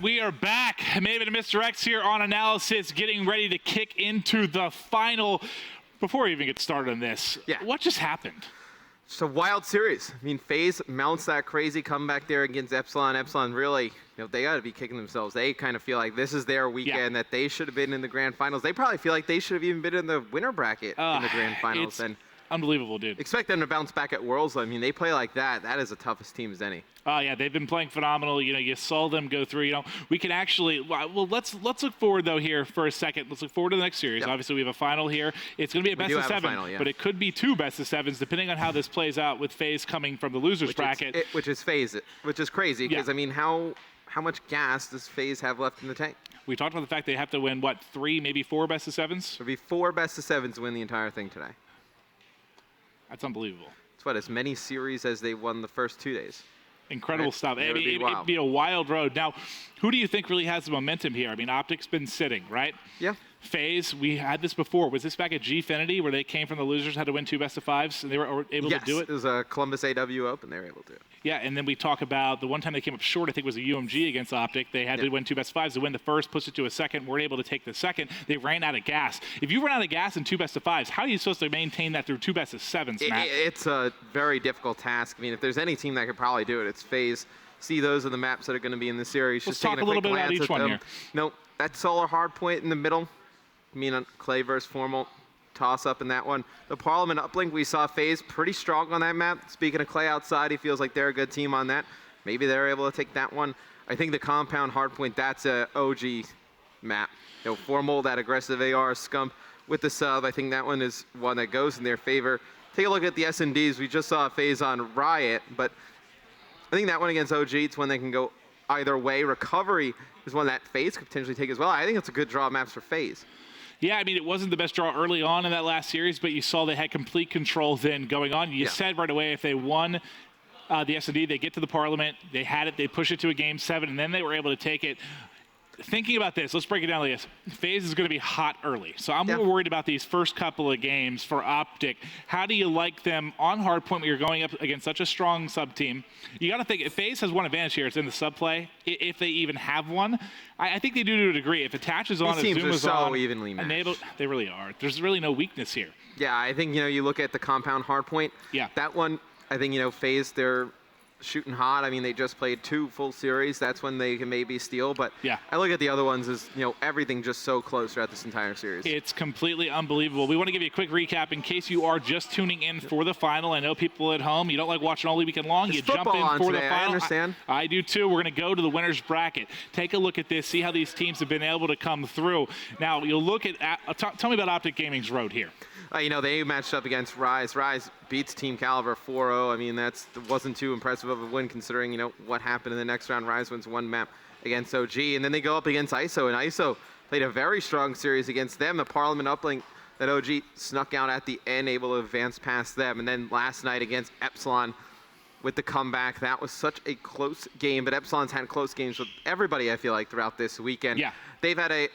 we are back. Maven and Mr. X here on Analysis, getting ready to kick into the final. Before we even get started on this, what just happened? It's a wild series. I mean, Faze mounts that crazy comeback there against Epsilon. Epsilon really, they got to be kicking themselves. They kind of feel like this is their weekend, that they should have been in the grand finals. They probably feel like they should have even been in the winner bracket in the grand finals. And unbelievable, dude. Expect them to bounce back at Worlds. I mean, they play like that. That is the toughest team as any. Oh, yeah, they've been playing phenomenal. You saw them go through. We can actually, well, let's look forward, though, here for a second. Let's look forward to the next series. Obviously, we have a final here. It's going to be a best of seven, but it could be 2 best of sevens, depending on how this plays out with Faze coming from the losers bracket. Which is Faze, which is crazy, because, I mean, how much gas does Faze have left in the tank? We talked about the fact they have to win, 3, maybe 4 best of sevens? It'll be 4 best of sevens to win the entire thing today. That's unbelievable. It's as many series as they won the first 2 days. Incredible stuff. It'd be a wild road. Now, who do you think really has the momentum here? I mean, Optic's been sitting, right? Yeah. Faze, we had this before. Was this back at Gfinity where they came from the losers, had to win 2 best of fives, and they were able to do it? Yes, it was a Columbus AW Open. They were able to do it. Yeah, and then we talk about the one time they came up short, I think it was a UMG against Optic. They had to win 2 best of fives to win the first, push it to a second, weren't able to take the second. They ran out of gas. If you run out of gas in 2 best of fives, how are you supposed to maintain that through 2 best of sevens, Matt? It's a very difficult task. I mean, if there's any team that could probably do it, it's Faze. See, those are the maps that are going to be in the series. Let's talk a little bit about each one here. No, that solar hard point in the middle. I mean, on Clay versus Formal, toss-up in that one. The Parliament uplink, we saw Faze pretty strong on that map. Speaking of Clay outside, he feels like they're a good team on that. Maybe they're able to take that one. I think the compound hard point, that's a OG map. Formal, that aggressive AR scump with the sub. I think that one is one that goes in their favor. Take a look at the S&Ds. We just saw Faze on Riot, but I think that one against OG, it's one that can go either way. Recovery is one that Faze could potentially take as well. I think it's a good draw of maps for Faze. Yeah, I mean, it wasn't the best draw early on in that last series, but you saw they had complete control then going on. You said right away if they won the S&D, they get to the Parliament, they had it, they push it to a Game 7, and then they were able to take it. Thinking about this, let's break it down like this. Faze is going to be hot early. So I'm more worried about these first couple of games for Optic. How do you like them on hardpoint when you're going up against such a strong sub team? You got to think, if Faze has one advantage here, it's in the sub play. If they even have one, I think they do to a degree. If attaches on, these teams Zoom is so on, evenly matched. They really are. There's really no weakness here. Yeah, I think, you look at the compound hardpoint. Yeah. That one, I think, Faze, they're shooting hot. I mean, they just played 2 full series. That's when they can maybe steal. But I look at the other ones as, everything just so close throughout this entire series. It's completely unbelievable. We want to give you a quick recap in case you are just tuning in for the final. I know people at home, you don't like watching all weekend long. It's you jump in for the final. I understand. I do too. We're going to go to the winner's bracket. Take a look at this. See how these teams have been able to come through. Now, you'll look at tell me about Optic Gaming's road here. They matched up against Rise. Rise beats Team Caliber 4-0. I mean, that wasn't too impressive of a win considering, what happened in the next round. Rise wins 1 map against OG, and then they go up against ISO, and ISO played a very strong series against them. The Parliament uplink that OG snuck out at the end, able to advance past them. And then last night against Epsilon with the comeback, that was such a close game, but Epsilon's had close games with everybody, I feel like, throughout this weekend. Yeah. They've had I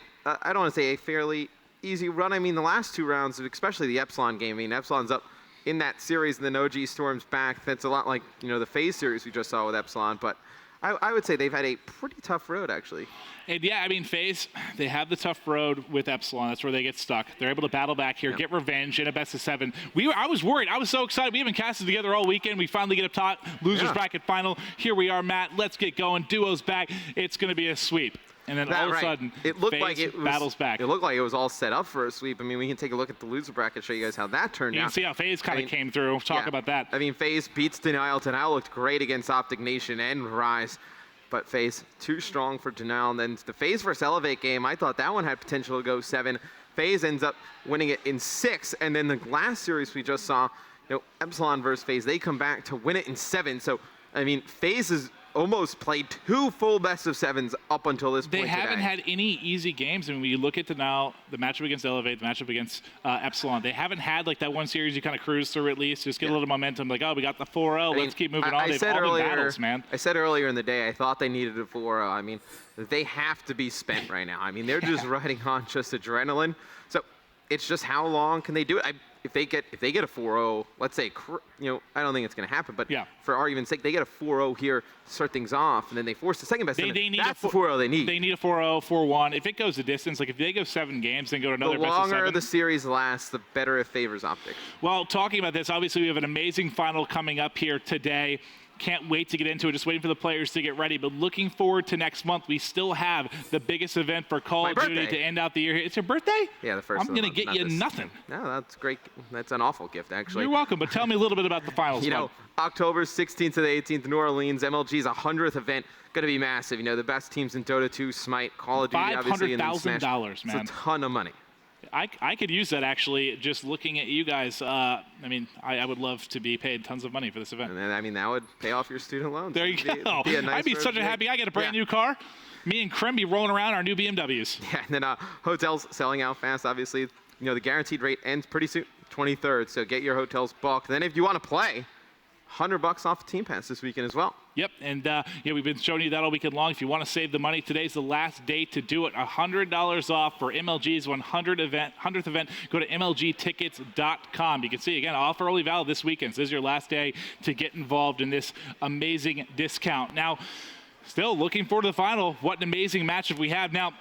don't want to say a fairly easy run. I mean, the last 2 rounds, especially the Epsilon game, I mean, Epsilon's up in that series, and then OG storms back. That's a lot like, the Faze series we just saw with Epsilon, but I would say they've had a pretty tough road, actually. And yeah, I mean, Faze, they have the tough road with Epsilon. That's where they get stuck. They're able to battle back here, get revenge in a best of 7. I was worried. I was so excited. We haven't casted together all weekend. We finally get up top, losers bracket final. Here we are, Matt. Let's get going. Duo's back. It's going to be a sweep. And then all of a sudden, it looked Faze like it was, battles back. It looked like it was all set up for a sweep. I mean, we can take a look at the loser bracket, show you guys how that turned out. You can see how Faze kind of came through. Talk about that. I mean, Faze beats Denial. Denial looked great against Optic Nation and Rise, but Faze too strong for Denial. And then the Faze versus Elevate game, I thought that one had potential to go 7. Faze ends up winning it in 6. And then the last series we just saw, Epsilon versus Faze, they come back to win it in 7. So, I mean, Faze has almost played 2 full best of 7s up until this point. They haven't had any easy games. I mean, when you look at now, the matchup against Elevate, the matchup against Epsilon, they haven't had like that one series you kind of cruise through at least, just get a little momentum, like, oh, we got the 4-0, let's keep moving on. They've all been battles, man. I said earlier in the day, I thought they needed a 4-0. I mean, they have to be spent right now. I mean, they're just riding on just adrenaline. So it's just how long can they do it? If they get a 4-0, let's say, I don't think it's going to happen, but for argument's sake, they get a 4-0 here to start things off, and then they force the second best. That's the 4-0 they need. They need a 4-0, 4-1. If it goes the distance, like if they go 7 games, then go to another best of 7. The longer the series lasts, the better it favors Optic. Well, talking about this, obviously we have an amazing final coming up here today. Can't wait to get into it, just waiting for the players to get ready. But looking forward to next month. We still have the biggest event for Call of Duty to end out the year. It's your birthday? Yeah, the first I'm going to get you nothing. No, that's great. That's an awful gift, actually. You're welcome, but tell me a little bit about the finals. October 16th to the 18th, New Orleans, MLG's 100th event. Going to be massive. The best teams in Dota 2, Smite, Call of Duty, obviously, and Smash. $500,000, man. It's a ton of money. I could use that, actually, just looking at you guys. I would love to be paid tons of money for this event. And then, that would pay off your student loans. There you go. I'd be such a happy. I get a brand new car. Me and Krim be rolling around our new BMWs. Yeah, and then hotels selling out fast, obviously. The guaranteed rate ends pretty soon, 23rd, so get your hotels booked. Then if you want to play, $100 off Team Pass this weekend as well. Yep, and we've been showing you that all weekend long. If you want to save the money, today's the last day to do it. $100 off for MLG's 100th event. Go to MLGtickets.com. You can see, again, offer only valid this weekend. So this is your last day to get involved in this amazing discount. Now, still looking forward to the final. What an amazing matchup we have. Now,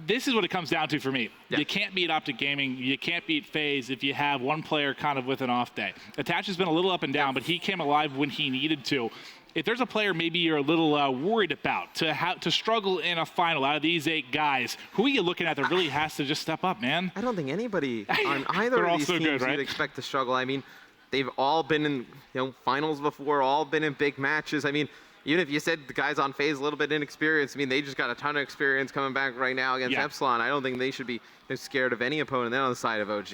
this is what it comes down to for me. Yeah. You can't beat Optic Gaming. You can't beat Faze if you have one player kind of with an off day. Attach has been a little up and down, but he came alive when he needed to. If there's a player maybe you're a little worried about to struggle in a final out of these 8 guys, who are you looking at that really has to just step up, man? I don't think anybody on either of these teams good, right? You'd expect to struggle. They've all been in finals before, all been in big matches. Even if you said the guys on Faze a little bit inexperienced, they just got a ton of experience coming back right now against Epsilon. I don't think they should be scared of any opponent. Then on the side of OG,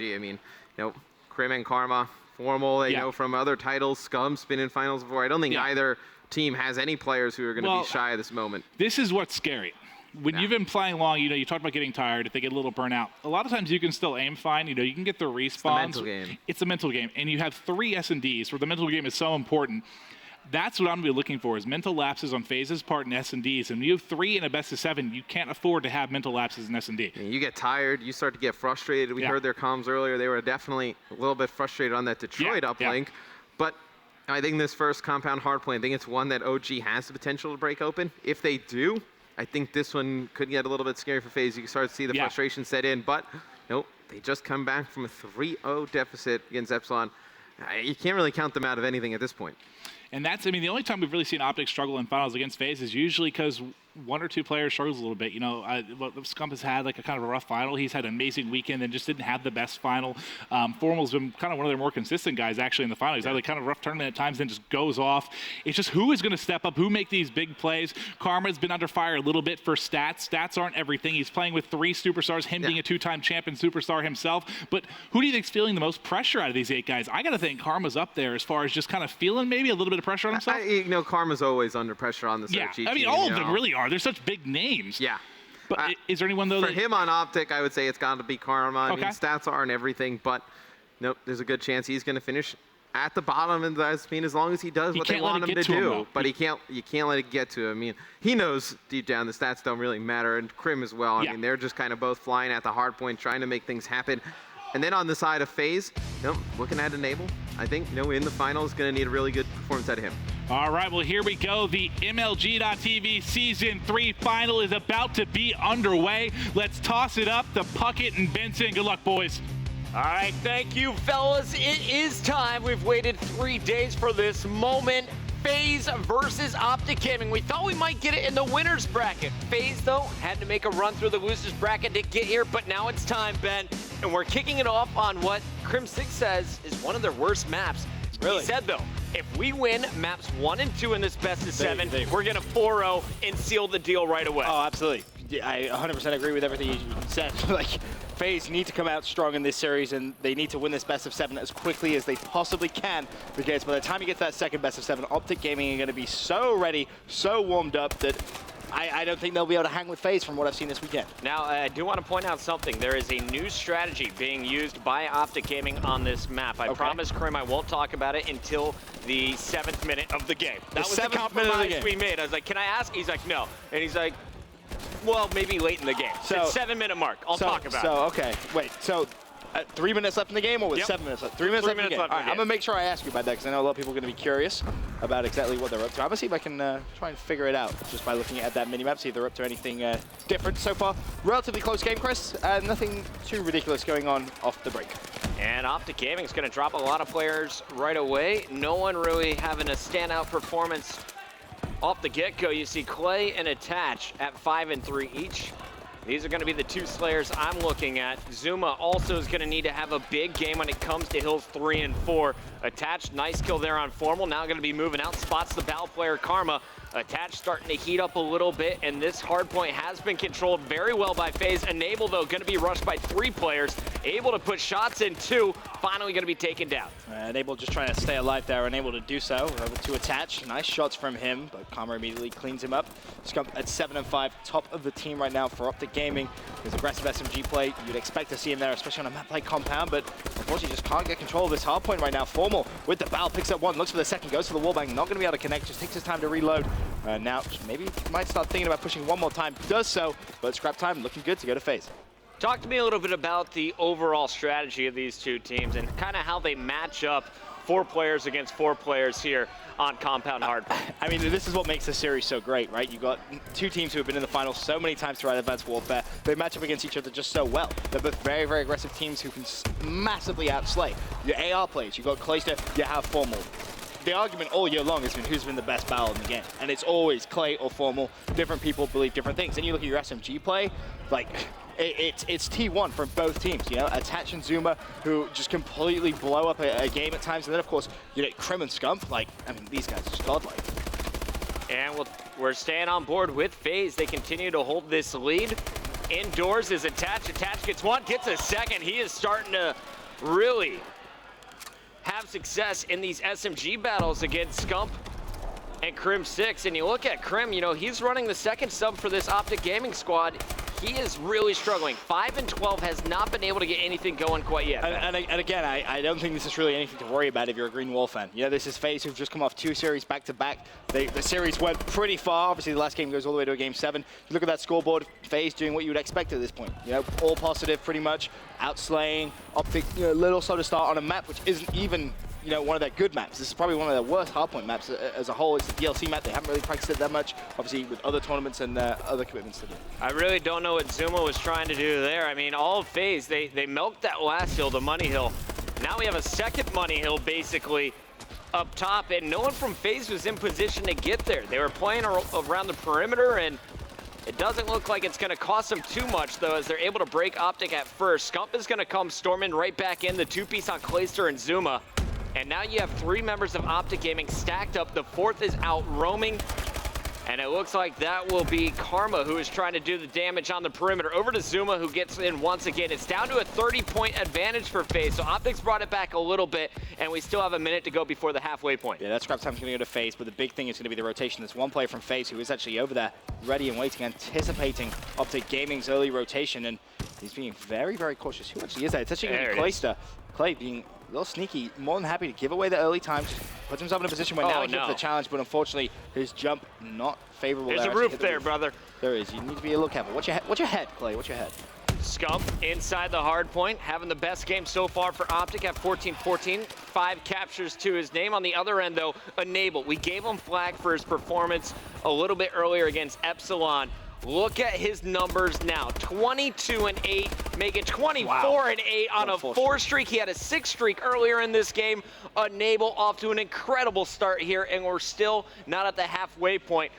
Krim and Karma, Formal, they know from other titles. Scum's been in finals before. I don't think either team has any players who are going to be shy of this moment. This is what's scary. When you've been playing long, you talked about getting tired, if they get a little burnt out. A lot of times you can still aim fine. You can get the respawns. It's the mental game. It's a mental game. And you have 3 S&Ds where the mental game is so important. That's what I'm going to be looking for is mental lapses on Faze's part in S&Ds. And when you have 3 in a best of 7, you can't afford to have mental lapses in S&D. You get tired. You start to get frustrated. We heard their comms earlier. They were definitely a little bit frustrated on that Detroit uplink. But I think this first compound hardpoint, I think it's one that OG has the potential to break open. If they do, I think this one could get a little bit scary for Faze. You can start to see the frustration set in. But nope, they just come back from a 3-0 deficit against Epsilon. You can't really count them out of anything at this point. And that's, the only time we've really seen Optic struggle in finals against Faze is usually because 1 or 2 players struggles a little bit. Scump has had a kind of a rough final. He's had an amazing weekend and just didn't have the best final. Formal's been kind of one of their more consistent guys actually in the final. He's had a kind of rough tournament at times, then just goes off. It's just who is going to step up, who make these big plays. Karma's been under fire a little bit for stats. Stats aren't everything. He's playing with 3 superstars, him being a 2-time champion superstar himself. But who do you think's feeling the most pressure out of these 8 guys? I got to think Karma's up there as far as just kind of feeling maybe a little bit of pressure on himself. Karma's always under pressure on this OG team. All of them really are. They're such big names. Yeah. But is there anyone, though, for him on Optic, I would say it's got to be Karma. Stats aren't everything, but nope, there's a good chance he's going to finish at the bottom in the as long as he does what they want him to do. But you can't let it get to him. He knows deep down the stats don't really matter, and Krim as well. They're just kind of both flying at the hard point, trying to make things happen. And then on the side of Faze, looking at Enable, I think in the final is going to need a really good performance out of him. All right, well, here we go. The MLG.TV Season 3 final is about to be underway. Let's toss it up to Puckett and Benson. Good luck, boys. All right, thank you, fellas. It is time. We've waited 3 days for this moment. Faze versus Optic Gaming. We thought we might get it in the winner's bracket. Faze, though, had to make a run through the loser's bracket to get here, but now it's time, Ben. And we're kicking it off on what Crim6 says is one of their worst maps. Really? He said, though, if we win maps 1 and 2 in this best of 7, we're going to 4-0 and seal the deal right away. Oh, absolutely. I 100% agree with everything you said. Faze need to come out strong in this series, and they need to win this best of 7 as quickly as they possibly can, because by the time you get to that second best of 7, Optic Gaming are going to be so ready, so warmed up that I don't think they'll be able to hang with Faze from what I've seen this weekend. Now, I do want to point out something. There is a new strategy being used by Optic Gaming on this map. I promise, Krim, I won't talk about it until the 7th minute of the game. That was the compromise we made. I was like, can I ask? He's like, no. And he's like, well, maybe late in the game. So, 7-minute mark. I'll talk about it. Okay. Wait. So 3 minutes left in the game, or with 7 minutes left? 3 minutes left in the game. All right, I'm going to make sure I ask you about that, because I know a lot of people are going to be curious about exactly what they're up to. I'm going to see if I can try and figure it out just by looking at that minimap, see if they're up to anything different so far. Relatively close game, Chris. Nothing too ridiculous going on off the break. And Optic Gaming is going to drop a lot of players right away. No one really having a standout performance off the get-go. You see Clay and Attach at 5 and 3 each. These are going to be the two Slayers I'm looking at. Zuma also is going to need to have a big game when it comes to Hills 3 and 4. Attached, nice kill there on Formal. Now going to be moving out, spots the Battle player Karma. Attached starting to heat up a little bit, and this hard point has been controlled very well by Faze. Enable, though, going to be rushed by 3 players. Able to put shots in 2, finally going to be taken down. Enable just trying to stay alive there, unable to do so. Over to Attach, nice shots from him, but Karma immediately cleans him up. Scump at 7 and 5, top of the team right now for Optic Gaming. His aggressive SMG play, you'd expect to see him there, especially on a map like Compound, but unfortunately just can't get control of this hard point right now. Formal with the Battle, picks up 1, looks for the second, goes for the wallbang, not going to be able to connect, just takes his time to reload. Now, maybe might start thinking about pushing 1 more time, does so, but scrap time looking good to go to Faze. Talk to me a little bit about the overall strategy of these two teams and kind of how they match up 4 players against 4 players here on Compound Hardpoint. I mean, this is what makes this series so great, right? You've got 2 teams who have been in the finals so many times throughout Advanced Warfare. They match up against each other just so well. They're both very, very aggressive teams who can massively outslay. Your AR players, you've got Clayster, you have Formal. The argument all year long has been who's been the best battle in the game. And it's always Clay or Formal. Different people believe different things. Then you look at your SMG play, like, it's T1 from both teams, you know? Attach and Zuma, who just completely blow up a game at times. And then, of course, you get Krim and Scump. Like, I mean, these guys are just godlike. And we're staying on board with Faze. They continue to hold this lead. Indoors is Attach. Attach gets 1, gets a second. He is starting to really have success in these SMG battles against Scump and Krim 6. And you look at Krim, you know, he's running the second sub for this Optic Gaming squad. He is really struggling. 5 and 12 has not been able to get anything going quite yet. And again, I don't think this is really anything to worry about if you're a Green Wall fan. You know, this is Faze who've just come off 2 series back-to-back. The series went pretty far. Obviously, the last game goes all the way to a game 7. You look at that scoreboard, Faze doing what you would expect at this point. You know, all positive pretty much, outslaying. Optic, you know, a little slow to start on a map which isn't even, you know, one of their good maps. This is probably one of their worst hardpoint maps as a whole. It's the DLC map. They haven't really practiced it that much, obviously, with other tournaments and other commitments to do. I really don't know what Zuma was trying to do there. I mean, all of Faze, they milked that last hill, the money hill. Now we have a second money hill, basically, up top, and no one from Faze was in position to get there. They were playing around the perimeter, and it doesn't look like it's going to cost them too much, though, as they're able to break Optic at first. Scump is going to come storming right back in, the 2-piece on Clayster and Zuma. And now you have 3 members of Optic Gaming stacked up. The 4th is out roaming. And it looks like that will be Karma, who is trying to do the damage on the perimeter. Over to Zuma, who gets in once again. It's down to a 30-point advantage for Faze. So Optic's brought it back a little bit, and we still have a minute to go before the halfway point. Yeah, that scrap time's going to go to Faze, but the big thing is going to be the rotation. There's 1 player from Faze who is actually over there, ready and waiting, anticipating Optic Gaming's early rotation, and he's being very, very cautious. Who actually is that? It's actually going to be Clayster. Clay being a little sneaky, more than happy to give away the early time, puts himself in a position where now he's up for the challenge, but unfortunately his jump not favorable. There's a roof there, brother. There is. You need to be a little careful. What's your head, Clay? What's your head? Scump inside the hard point, having the best game so far for Optic at 14-14. 5 captures to his name. On the other end, though, Enable. We gave him flag for his performance a little bit earlier against Epsilon. Look at his numbers now. 22-8, make it 24-8 on a 4 streak. He had a 6 streak earlier in this game. Enable off to an incredible start here, and we're still not at the halfway point.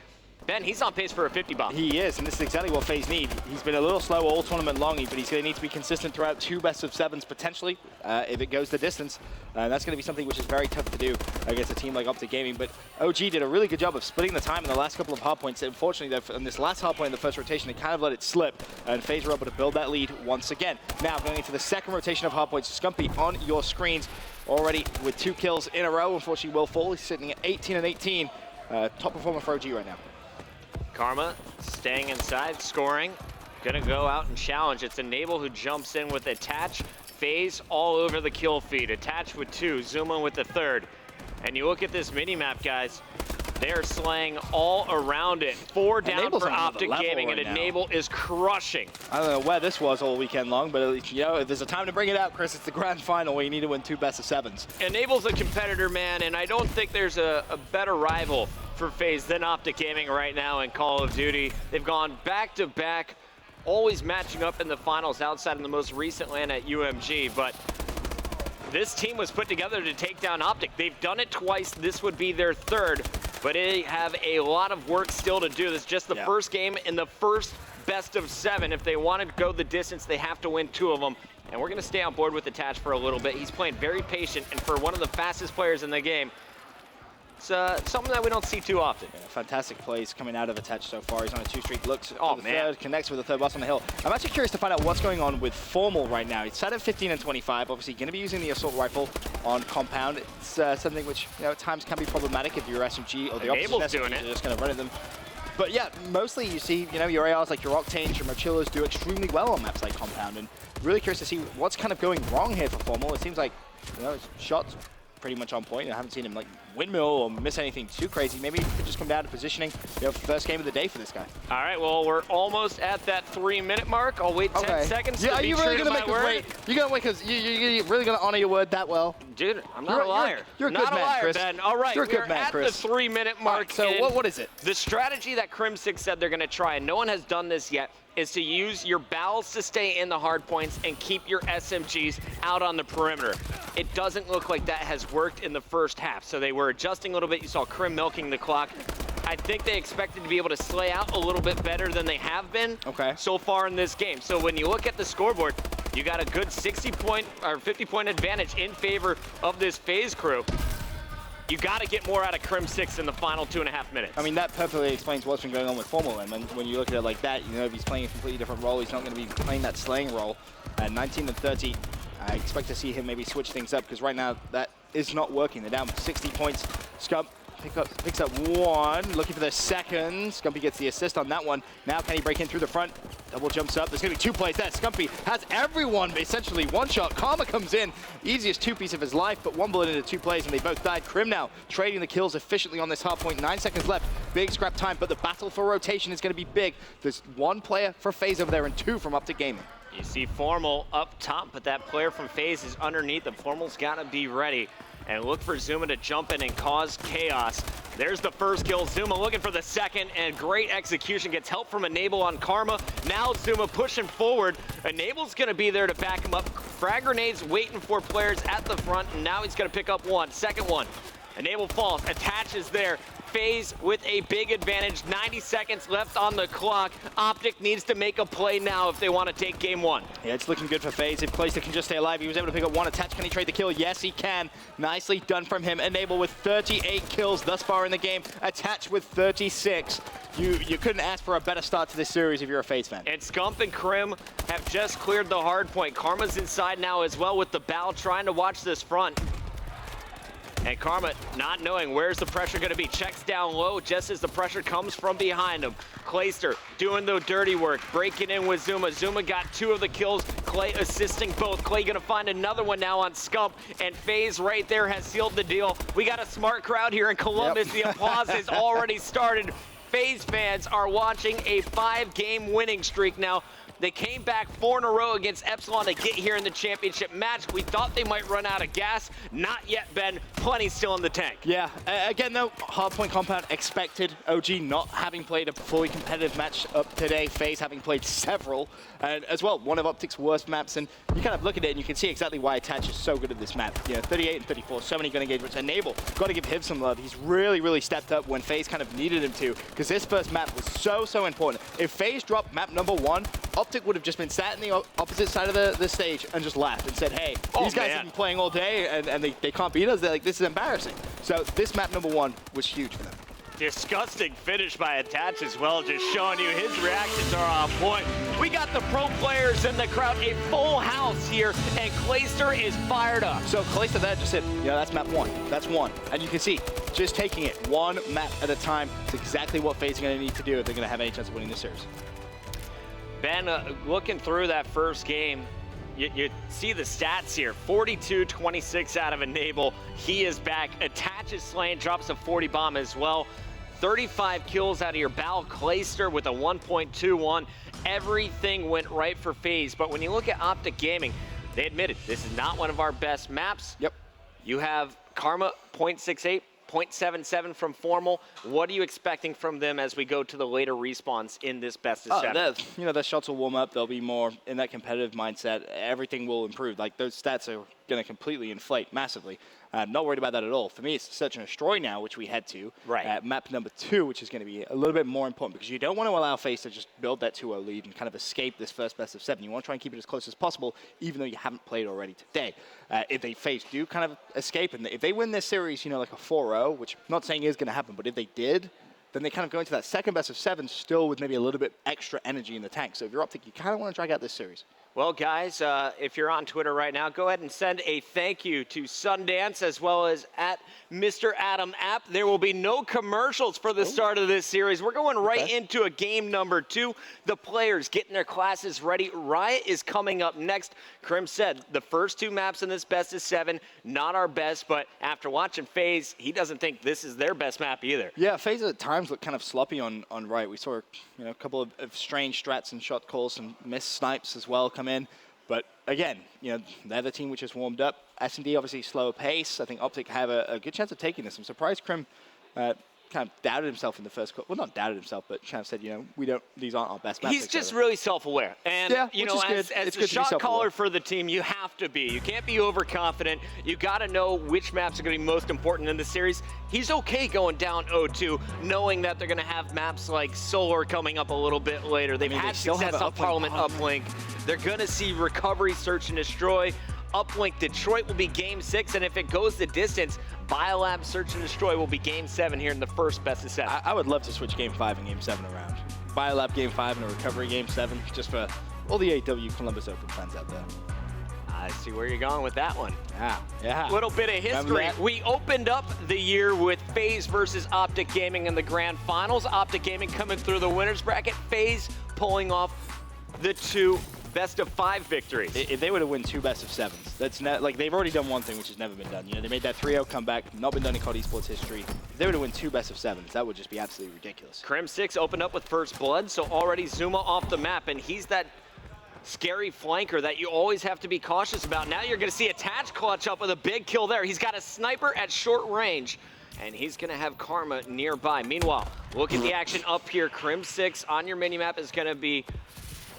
Ben, he's on pace for a 50 bomb. He is, and this is exactly what Faze need. He's been a little slow all tournament long, but he's going to need to be consistent throughout 2 best-of-7s potentially, if it goes the distance. That's going to be something which is very tough to do against a team like Optic Gaming. But OG did a really good job of splitting the time in the last couple of hardpoints. Unfortunately, in this last hardpoint in the first rotation, they kind of let it slip, and Faze were able to build that lead once again. Now, going into the second rotation of hardpoints, Scumpy on your screens, already with 2 kills in a row. Unfortunately, will fall. He's sitting at 18-18. Top performer for OG right now. Karma staying inside, scoring. Gonna go out and challenge. It's Enable who jumps in with Attach. Faze all over the kill feed. Attach with 2, Zuma with the 3rd. And you look at this mini-map, guys. They're slaying all around it. 4 down Enable's for on another Optic level Gaming, right and now. Enable is crushing. I don't know where this was all weekend long, but at least, you know, if there's a time to bring it out, Chris, it's the grand final where you need to win 2 best of 7s. Enable's a competitor, man, and I don't think there's a better rival for Faze than Optic Gaming right now in Call of Duty. They've gone back-to-back, always matching up in the finals outside of the most recent LAN at UMG, but this team was put together to take down Optic. They've done it twice. This would be their 3rd, but they have a lot of work still to do. This is just the first game in the first best of 7. If they wanted to go the distance, they have to win 2 of them. And we're going to stay on board with Attach for a little bit. He's playing very patient, and for one of the fastest players in the game, it's something that we don't see too often. Yeah, fantastic plays coming out of Attach so far. He's on a 2-streak, looks Oh, for the man. 3rd, connects with the 3rd boss on the hill. I'm actually curious to find out what's going on with Formal right now. He's set at 15 and 25, obviously going to be using the assault rifle on Compound. It's something which, you know, at times can be problematic if you're SMG or the Enable's opposite doing SMGs it. are just going to run at them. But yeah, mostly you see, you know, your ARs like your Octanes, your Mochillas do extremely well on maps like Compound, and really curious to see what's kind of going wrong here for Formal. It seems like, you know, his shots pretty much on point. I haven't seen him like windmill or miss anything too crazy. Maybe it could just come down to positioning. You know, first game of the day for this guy. All right, well, we're almost at that 3-minute mark. I'll wait 10 seconds Yeah, to are be you true really to gonna my make us word. wait? You're gonna wait because you're really gonna honor your word that well? Dude, I'm not a liar. You're a not good a man, liar, Chris. Ben. All right, You're a good we're man, at Chris. the 3-minute All mark. right, so and what is it? The strategy that Crim6 said they're going to try, and no one has done this yet, is to use your barrels to stay in the hard points and keep your SMGs out on the perimeter. It doesn't look like that has worked in the first half, so they were adjusting a little bit. You saw Crim milking the clock. I think they expected to be able to slay out a little bit better than they have been so far in this game. So when you look at the scoreboard, you got a good 60-point or 50-point advantage in favor of this Faze crew. You got to get more out of Crim6 in the final 2.5 minutes. I mean, that perfectly explains what's been going on with Formal. And when you look at it like that, you know, if he's playing a completely different role, he's not going to be playing that slaying role. 19 and 30, I expect to see him maybe switch things up because right now that is not working. They're down 60 points. Scump picks up 1, looking for the 2nd. Scumpy gets the assist on that one. Now can he break in through the front? Double jumps up. There's going to be 2 plays there. Scumpy has everyone essentially one-shot. Karma comes in. Easiest 2-piece of his life, but 1 bullet into 2 plays, and they both died. Crim now trading the kills efficiently on this hard point. 9 seconds left. Big scrap time, but the battle for rotation is going to be big. There's 1 player for Faze over there and 2 from Optic Gaming. You see Formal up top, but that player from Faze is underneath. The Formal's got to be ready. And look for Zuma to jump in and cause chaos. There's the first kill. Zuma looking for the 2nd, and great execution. Gets help from Enable on Karma. Now Zuma pushing forward. Enable's going to be there to back him up. Frag grenades waiting for players at the front, and now he's going to pick up 1. 2nd one. Enable falls. Attaches there. Faze with a big advantage. 90 seconds left on the clock. Optic needs to make a play now if they want to take game 1. Yeah, it's looking good for Faze. If Clayster can just stay alive, he was able to pick up 1 attach. Can he trade the kill? Yes, he can. Nicely done from him. Enable with 38 kills thus far in the game. Attach with 36. You couldn't ask for a better start to this series if you're a Faze fan. And Scump and Crim have just cleared the hard point. Karma's inside now as well with the Bow trying to watch this front. And Karma, not knowing where's the pressure going to be, checks down low just as the pressure comes from behind him. Clayster doing the dirty work, breaking in with Zuma. Zuma got 2 of the kills. Clay assisting both. Clay going to find another one now on Scump, and Faze right there has sealed the deal. We got a smart crowd here in Columbus. The applause has already started. Faze fans are watching a 5-game winning streak now. They came back 4 in a row against Epsilon to get here in the championship match. We thought they might run out of gas. Not yet, Ben. Plenty still in the tank. Yeah, again though, Hardpoint Compound expected. OG not having played a fully competitive match up today. Faze having played several, and as well, one of Optic's worst maps. And you kind of look at it and you can see exactly why Attach is so good at this map. You know, 38 and 34, so many gun engagements. Enable, got to give him some love. He's really stepped up when Faze kind of needed him to, because this first map was so important. If Faze dropped map number 1, Optic would have just been sat in the opposite side of the stage and just laughed and said, hey, these guys have been playing all day and they can't beat us. They're like, this is embarrassing. So this map number 1 was huge for them. Disgusting finish by Attach as well, just showing you his reactions are on point. We got the pro players in the crowd, a full house here, and Clayster is fired up. So Clayster there just said, yeah, that's map 1. That's 1. And you can see, just taking it 1 map at a time, it's exactly what Faze is going to need to do if they're going to have any chance of winning this series. Ben, looking through that first game, you see the stats here. 42-26 out of Enable. He is back. Attach is slain, drops a 40 bomb as well. 35 kills out of your Bal Clayster with a 1.21. Everything went right for Faze. But when you look at Optic Gaming, they admitted this is not one of our best maps. Yep. You have Karma 0.68. 0.77 from Formal. What are you expecting from them as we go to the later respawns in this best of 7? You know, their shots will warm up. They'll be more in that competitive mindset. Everything will improve. Like, those stats are going to completely inflate massively. I'm not worried about that at all. For me, it's search and destroy now, which we head to. Right. Map number 2, which is going to be a little bit more important because you don't want to allow Faze to just build that 2-0 lead and kind of escape this first best of 7. You want to try and keep it as close as possible, even though you haven't played already today. If they Faze do kind of escape, and if they win this series, you know, like a 4-0, which I'm not saying is going to happen, but if they did, then they kind of go into that second best of 7 still with maybe a little bit extra energy in the tank. So if you're Optic, you kind of want to drag out this series. Well, guys, if you're on Twitter right now, go ahead and send a thank you to Sundance as well as at Mr. Adam App. There will be no commercials for the start of this series. We're going right into a game number 2. The players getting their classes ready. Riot is coming up next. Krim said the first 2 maps in this best of 7, not our best, but after watching Faze, he doesn't think this is their best map either. Yeah, Faze at times looked kind of sloppy on Riot. We saw, you know, a couple of strange strats and shot calls and missed snipes as well come in. But again, you know, they're the team which has warmed up. S&D obviously slower pace. I think Optic have a good chance of taking this. I'm surprised Krim kind of doubted himself in the first quarter. Well, not doubted himself, but kind of said, you know, these aren't our best maps. He's just really self-aware. And, yeah, you know, as the shot caller for the team, you have to be. You can't be overconfident. You got to know which maps are going to be most important in the series. He's okay going down 0-2, knowing that they're going to have maps like Solar coming up a little bit later. They've had success on Parliament Uplink. They're going to see Recovery, Search and Destroy. Uplink Detroit will be Game 6, and if it goes the distance, Biolab Search and Destroy will be Game 7 here in the first best of 7. I would love to switch Game 5 and Game 7 around. Biolab Game 5 and a Recovery Game 7, just for all the AW Columbus Open fans out there. I see where you're going with that one. Yeah. Little bit of history. We opened up the year with Faze versus Optic Gaming in the grand finals. Optic Gaming coming through the winners bracket. Faze pulling off the 2 best of 5 victories. If they were to win 2 best of 7s, that's like they've already done one thing which has never been done. You know, they made that 3-0 comeback, not been done in COD Esports history. If they were to win 2 best of 7s, that would just be absolutely ridiculous. Krim 6 opened up with first blood, so already Zuma off the map, and he's that scary flanker that you always have to be cautious about. Now you're going to see Attach clutch up with a big kill there. He's got a sniper at short range, and he's going to have Karma nearby. Meanwhile, look at the action up here. Krim 6 on your minimap is going to be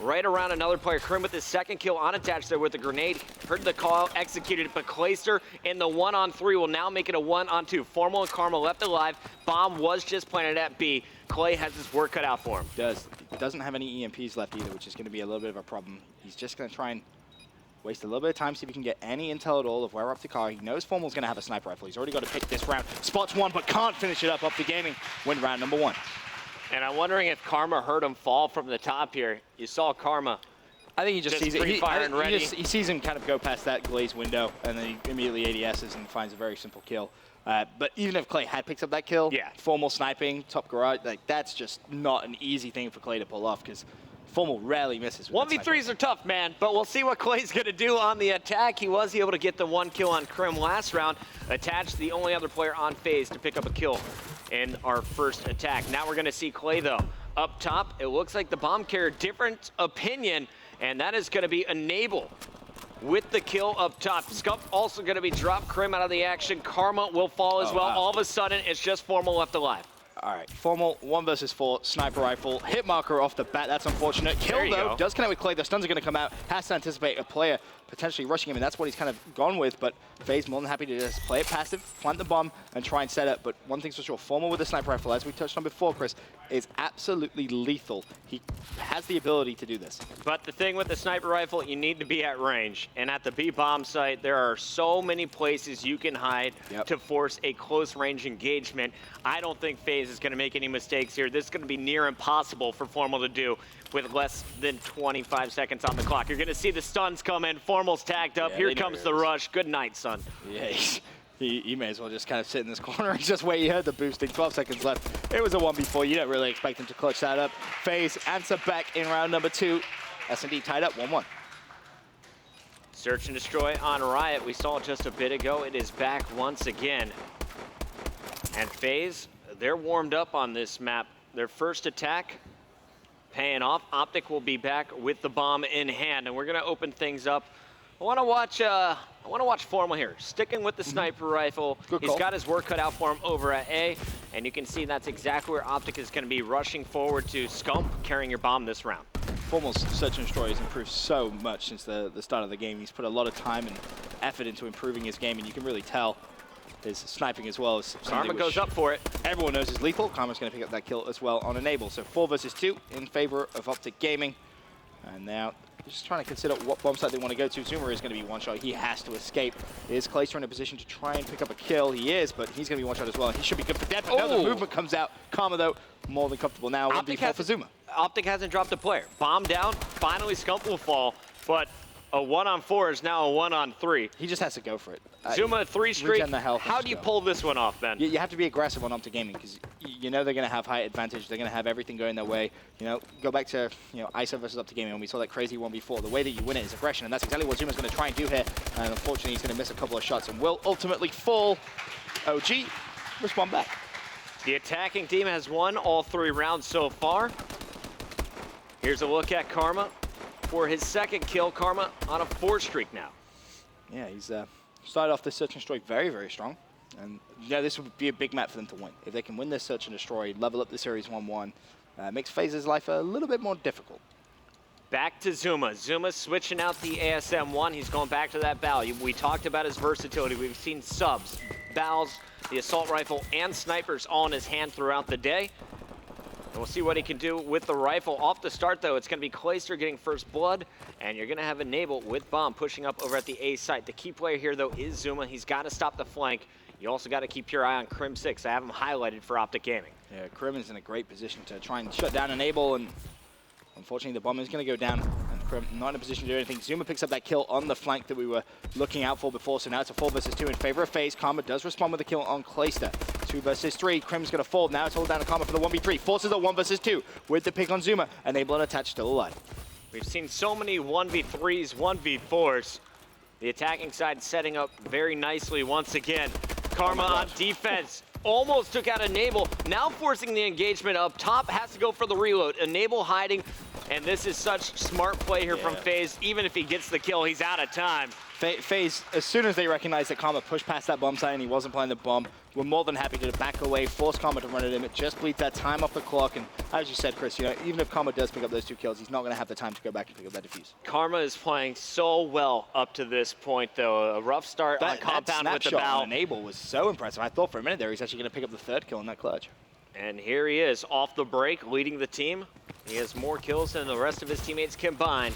right around another player. Krim with his second kill on Attach there with the grenade. Heard the call, executed it, but Clayster in the 1-on-3 will now make it a 1-on-2. Formal and Karma left alive. Bomb was just planted at B. Clay has his work cut out for him. Doesn't have any EMPs left either, which is going to be a little bit of a problem. He's just going to try and waste a little bit of time, see if he can get any intel at all of where Optic are. He knows Formal's going to have a sniper rifle. He's already got to pick this round. Spots one, but can't finish it up. Optic Gaming win round number 1. And I'm wondering if Karma heard him fall from the top here. You saw Karma. I think he just sees it. He sees him kind of go past that glazed window, and then he immediately ADSs and finds a very simple kill. But even if Clay had picked up that kill, Formal sniping, top garage, like that's just not an easy thing for Clay to pull off because Formal rarely misses. 1v3s are tough, man, but we'll see what Clay's going to do on the attack. He was able to get the 1 kill on Krim last round. Attach, the only other player on Faze to pick up a kill in our first attack. Now we're going to see Clay, though. Up top, it looks like the bomb carrier, different opinion, and that is going to be Enable with the kill up top. Scuff also going to be dropped. Krim out of the action. Karma will fall as well. Wow. All of a sudden, it's just Formal left alive. All right, Formal 1 versus 4, sniper rifle, hit marker off the bat. That's unfortunate. Kill though, does connect with Clay. The stuns are going to come out. Has to anticipate a player potentially rushing him, and that's what he's kind of gone with. But Faze more than happy to just play it passive, plant the bomb, and try and set up. But one thing's for sure, Formal with the sniper rifle, as we touched on before, Chris, is absolutely lethal. He has the ability to do this. But the thing with the sniper rifle, you need to be at range. And at the B bomb site, there are so many places you can hide to force a close range engagement. I don't think Faze is going to make any mistakes here. This is going to be near impossible for Formal to do with less than 25 seconds on the clock. You're going to see the stuns come in. Formal's tagged up. Here comes the rush. Good night, son. Yeah, he may as well just kind of sit in this corner and just wait. He heard the boosting. 12 seconds left. It was a 1v4. You don't really expect him to clutch that up. Faze answer back in round number 2. S&D tied up 1-1. Search and destroy on Riot. We saw it just a bit ago. It is back once again. And Faze, they're warmed up on this map. Their first attack paying off. Optic will be back with the bomb in hand, and we're gonna open things up. I want to watch Formal here, sticking with the sniper rifle. He's got his work cut out for him over at A, and you can see that's exactly where Optic is going to be rushing forward to Scump, carrying your bomb this round. Formal's search and destroy has improved so much since the start of the game. He's put a lot of time and effort into improving his game, and you can really tell his sniping as well. As Karma goes up for it. Everyone knows is lethal. Karma's going to pick up that kill as well on Enable. So 4 versus 2 in favor of Optic Gaming. And now just trying to consider what bomb site they want to go to. Zuma is going to be one shot. He has to escape. Is Clayster in a position to try and pick up a kill? He is, but he's going to be one shot as well. He should be good for death. But no, the movement comes out. Karma, though, more than comfortable now. 1v4 for Zuma. Optic hasn't dropped a player. Bomb down. Finally, Scump will fall. But a 1-on-4 is now a 1-on-3. He just has to go for it. Zuma 3 streak. How do you go. pull this one off, then? You have to be aggressive on Optic Gaming because you know they're going to have high advantage. They're going to have everything going their way. You know, go back to ISO versus Optic Gaming when we saw that crazy 1v4. The way that you win it is aggression, and that's exactly what Zuma's going to try and do here. And unfortunately, he's going to miss a couple of shots and will ultimately fall. OG, respond back. The attacking team has won all 3 rounds so far. Here's a look at Karma for his second kill. Karma on a 4 streak now. Yeah, he's started off this search and destroy very, very strong. And yeah, this would be a big map for them to win. If they can win this search and destroy, level up the series 1-1, makes Faze's life a little bit more difficult. Back to Zuma. Zuma switching out the ASM-1. He's going back to that bow. We talked about his versatility. We've seen subs, bows, the assault rifle, and snipers all in his hand throughout the day. And we'll see what he can do with the rifle. Off the start, though, it's going to be Clayster getting first blood, and you're going to have Enable with Bomb pushing up over at the A site. The key player here, though, is Zuma. He's got to stop the flank. You also got to keep your eye on Crim 6. I have him highlighted for Optic Gaming. Yeah, Crim is in a great position to try and shut down Enable, and unfortunately, the bomb is going to go down, and Crim not in a position to do anything. Zuma picks up that kill on the flank that we were looking out for before, so now it's a 4 versus 2 in favor of Faze. Karma does respond with a kill on Clayster. 2 versus 3. Crim's going to fall. Now it's all down to Karma for the 1v3. Forces a 1 versus 2 with the pick on Zuma. Enable and Attach still alive. We've seen so many 1v3s, 1v4s. The attacking side setting up very nicely once again. Karma on defense. Almost took out Enable. Now forcing the engagement up top. Has to go for the reload. Enable hiding. And this is such smart play here from Faze. Even if he gets the kill, he's out of time. Faze, as soon as they recognized that Karma pushed past that bomb site and he wasn't playing the bomb, we're more than happy to back away, force Karma to run at him. It just bleeds that time off the clock. And as you said, Chris, even if Karma does pick up those 2 kills, he's not going to have the time to go back and pick up that defuse. Karma is playing so well up to this point, though. A rough start on compound with the bow. On Enable was so impressive. I thought for a minute there he's actually going to pick up the 3rd kill in that clutch. And here he is, off the break, leading the team. He has more kills than the rest of his teammates combined.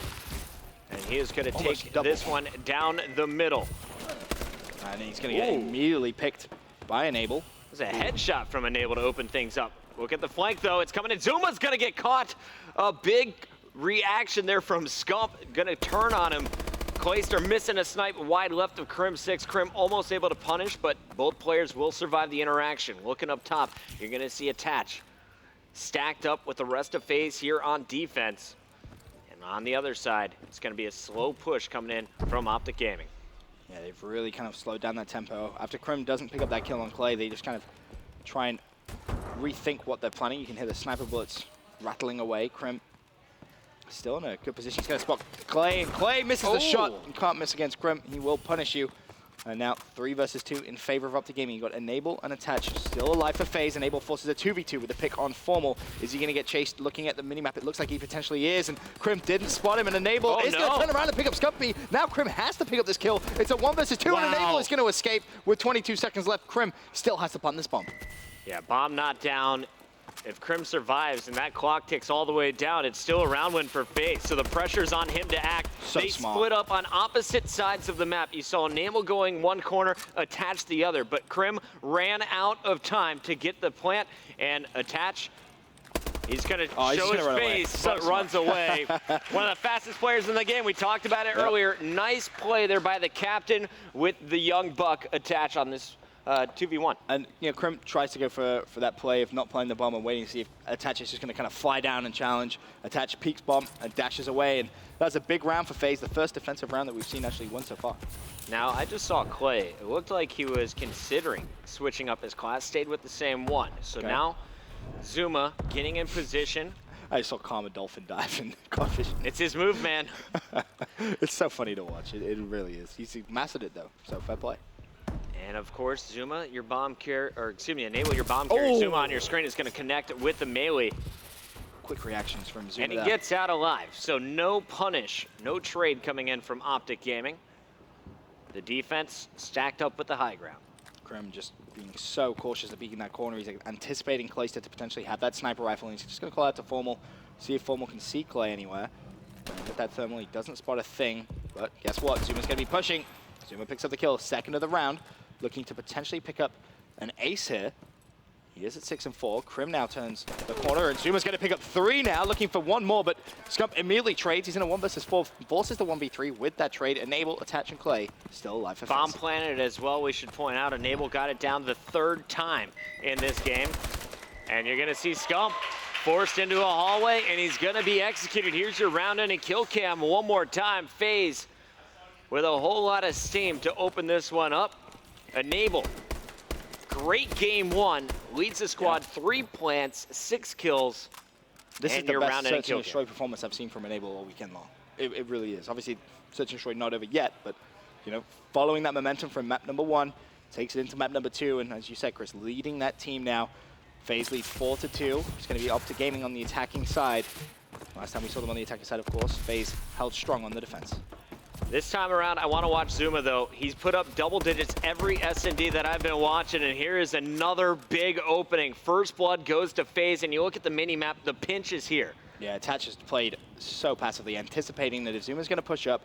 And he is going to take this one down the middle. And he's going to get immediately picked by Enable. There's a headshot from Enable to open things up. Look at the flank, though. It's coming in. Zuma's going to get caught. A big reaction there from Scump. Going to turn on him. Clayster missing a snipe wide left of Crim 6. Crim almost able to punish, but both players will survive the interaction. Looking up top, you're going to see Attach stacked up with the rest of Faze here on defense. And on the other side, it's going to be a slow push coming in from Optic Gaming. Yeah, they've really kind of slowed down that tempo. After Crim doesn't pick up that kill on Clay, they just kind of try and rethink what they're planning. You can hear the sniper bullets rattling away. Crim still in a good position. He's going to spot Clay, and Clay misses the shot and can't miss against Crim. He will punish you. And now 3 versus 2 in favor of Optic Gaming. You got Enable and Attach still alive for Faze. Enable forces a 2v2 with a pick on Formal. Is he going to get chased? Looking at the minimap, it looks like he potentially is. And Crim didn't spot him. And Enable is going to turn around and pick up Scumpy. Now Crim has to pick up this kill. It's a 1 versus 2, and Enable is going to escape with 22 seconds left. Crim still has to punt this bomb. Yeah, bomb not down. If Crim survives and that clock ticks all the way down, it's still a round win for Faze. So the pressure's on him to act. They split up on opposite sides of the map. You saw Enable going one corner, Attach the other, but Crim ran out of time to get the plant, and Attach, he's going to show his face, but runs away. One of the fastest players in the game. We talked about it earlier. Nice play there by the captain with the young buck Attach on this 2v1. And, Crim tries to go for that play of not playing the bomb and waiting to see if Attach is just going to kind of fly down and challenge. Attach peeks bomb and dashes away. And that's a big round for Faze, the first defensive round that we've seen actually win so far. Now, I just saw Clay. It looked like he was considering switching up his class, stayed with the same one. So now, Zuma getting in position. I saw Karma Dolphin dive and caught fish. It's his move, man. It's so funny to watch. It really is. He's mastered it, though, so fair play. And of course, Zuma, your bomb carrier, or excuse me, enable your bomb carrier. Zuma on your screen is going to connect with the melee. Quick reactions from Zuma. And he gets out alive. So no punish, no trade coming in from Optic Gaming. The defense stacked up with the high ground. Crim just being so cautious of peeking that corner. He's anticipating Clayster to potentially have that sniper rifle, and he's just going to call out to Formal, see if Formal can see Clay anywhere. With that thermal, he doesn't spot a thing, but guess what? Zuma's going to be pushing. Zuma picks up the kill, second of the round, looking to potentially pick up an ace here. He is at 6 and 4. Crim now turns the corner, and Zuma's going to pick up 3 now, looking for 1 more, but Scump immediately trades. He's in a 1 versus 4, forces the 1v3 with that trade. Enable, Attach, and Clay still alive for Bomb Faze. planted as well, we should point out. Enable got it down the 3rd time in this game. And you're going to see Scump forced into a hallway, and he's going to be executed. Here's your round in a kill cam one more time. Faze with a whole lot of steam to open this one up. Enable. Great game 1, leads the squad 3 plants, 6 kills. This is and the your best round and Search and kill Destroy performance I've seen from Enable all weekend long. It really is. Obviously, Search and Destroy not over yet, but following that momentum from map number 1, takes it into map number 2, and as you said, Chris, leading that team now. Faze leads 4-2. It's going to be Optic Gaming on the attacking side. Last time we saw them on the attacking side, of course, Faze held strong on the defense. This time around, I want to watch Zuma, though. He's put up double digits every S&D that I've been watching, and here is another big opening. First blood goes to Faze, and you look at the mini-map, the pinch is here. Yeah, Attach has played so passively, anticipating that if Zuma's going to push up,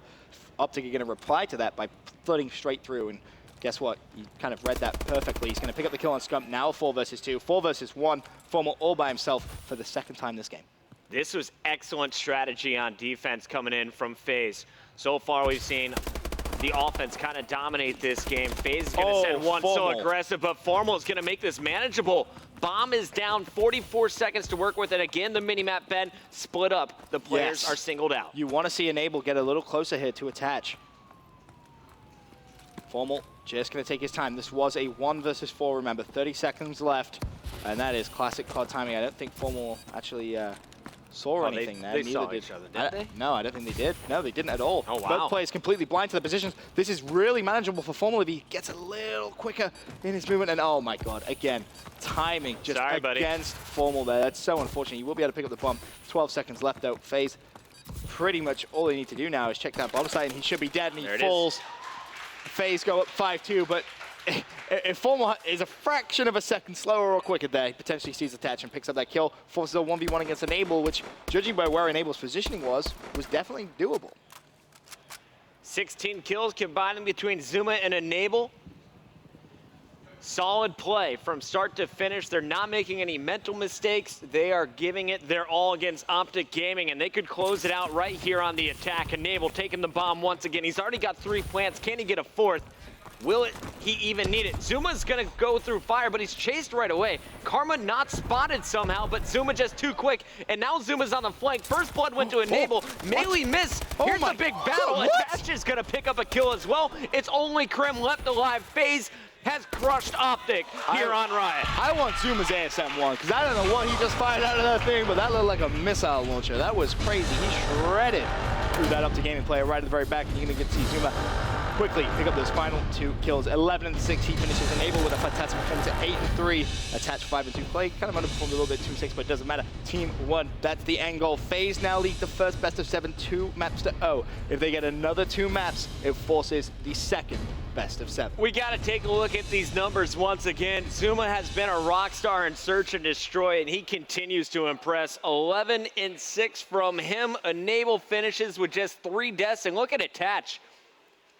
Optic are going to reply to that by flooding straight through, and guess what? You kind of read that perfectly. He's going to pick up the kill on Scump, now a 4 versus 2, 4 versus 1, Formal all by himself for the 2nd time this game. This was excellent strategy on defense coming in from Faze. So far, we've seen the offense kind of dominate this game. Faze is going to send one so aggressive, but Formal is going to make this manageable. Bomb is down, 44 seconds to work with, and again, the minimap, Ben, split up. The players are singled out. You want to see Enable get a little closer here to Attach. Formal just going to take his time. This was a 1 versus 4, remember, 30 seconds left, and that is classic COD timing. I don't think Formal actually saw anything there. They saw each other, didn't they? No, I don't think they did. No, they didn't at all. Oh, wow. Both players completely blind to the positions. This is really manageable for Formal if he gets a little quicker in his movement. And oh my God, again, timing just against Formal there. That's so unfortunate. You will be able to pick up the bomb. 12 seconds left though. Faze, pretty much all they need to do now is check that bomb site, and he should be dead, and he falls. Faze go up 5-2, but if Formal is a fraction of a second slower or quicker there, he potentially sees Attach and picks up that kill, forces a 1v1 against Enable, which, judging by where Enable's positioning was definitely doable. 16 kills combining between Zuma and Enable. Solid play from start to finish. They're not making any mental mistakes. They are giving it their all against Optic Gaming, and they could close it out right here on the attack. Enable taking the bomb once again. He's already got 3 plants. Can he get a 4th? Will he even need it? Zuma's gonna go through fire, but he's chased right away. Karma not spotted somehow, but Zuma just too quick. And now Zuma's on the flank. First blood went to Enable. Melee miss. Here's the big battle. Attach is gonna pick up a kill as well. It's only Crim left alive. Faze has crushed Optic here on Riot. I want Zuma's ASM-1, because I don't know what he just fired out of that thing, but that looked like a missile launcher. That was crazy. He shredded through that Optic Gaming player right at the very back, and you're gonna get to see Zuma quickly pick up those final 2 kills. 11 and 6, he finishes Enable with a fantastic performance at 8 and 3. Attach 5 and 2. Play kind of underperformed a little bit, 2-6, but it doesn't matter. Team 1, that's the end goal. Faze now lead the first best of 7, 2 maps to 0. If they get another 2 maps, it forces the second best of 7. We got to take a look at these numbers once again. Zuma has been a rock star in Search and Destroy, and he continues to impress. 11 and 6 from him. Enable finishes with just 3 deaths, and look at Attach.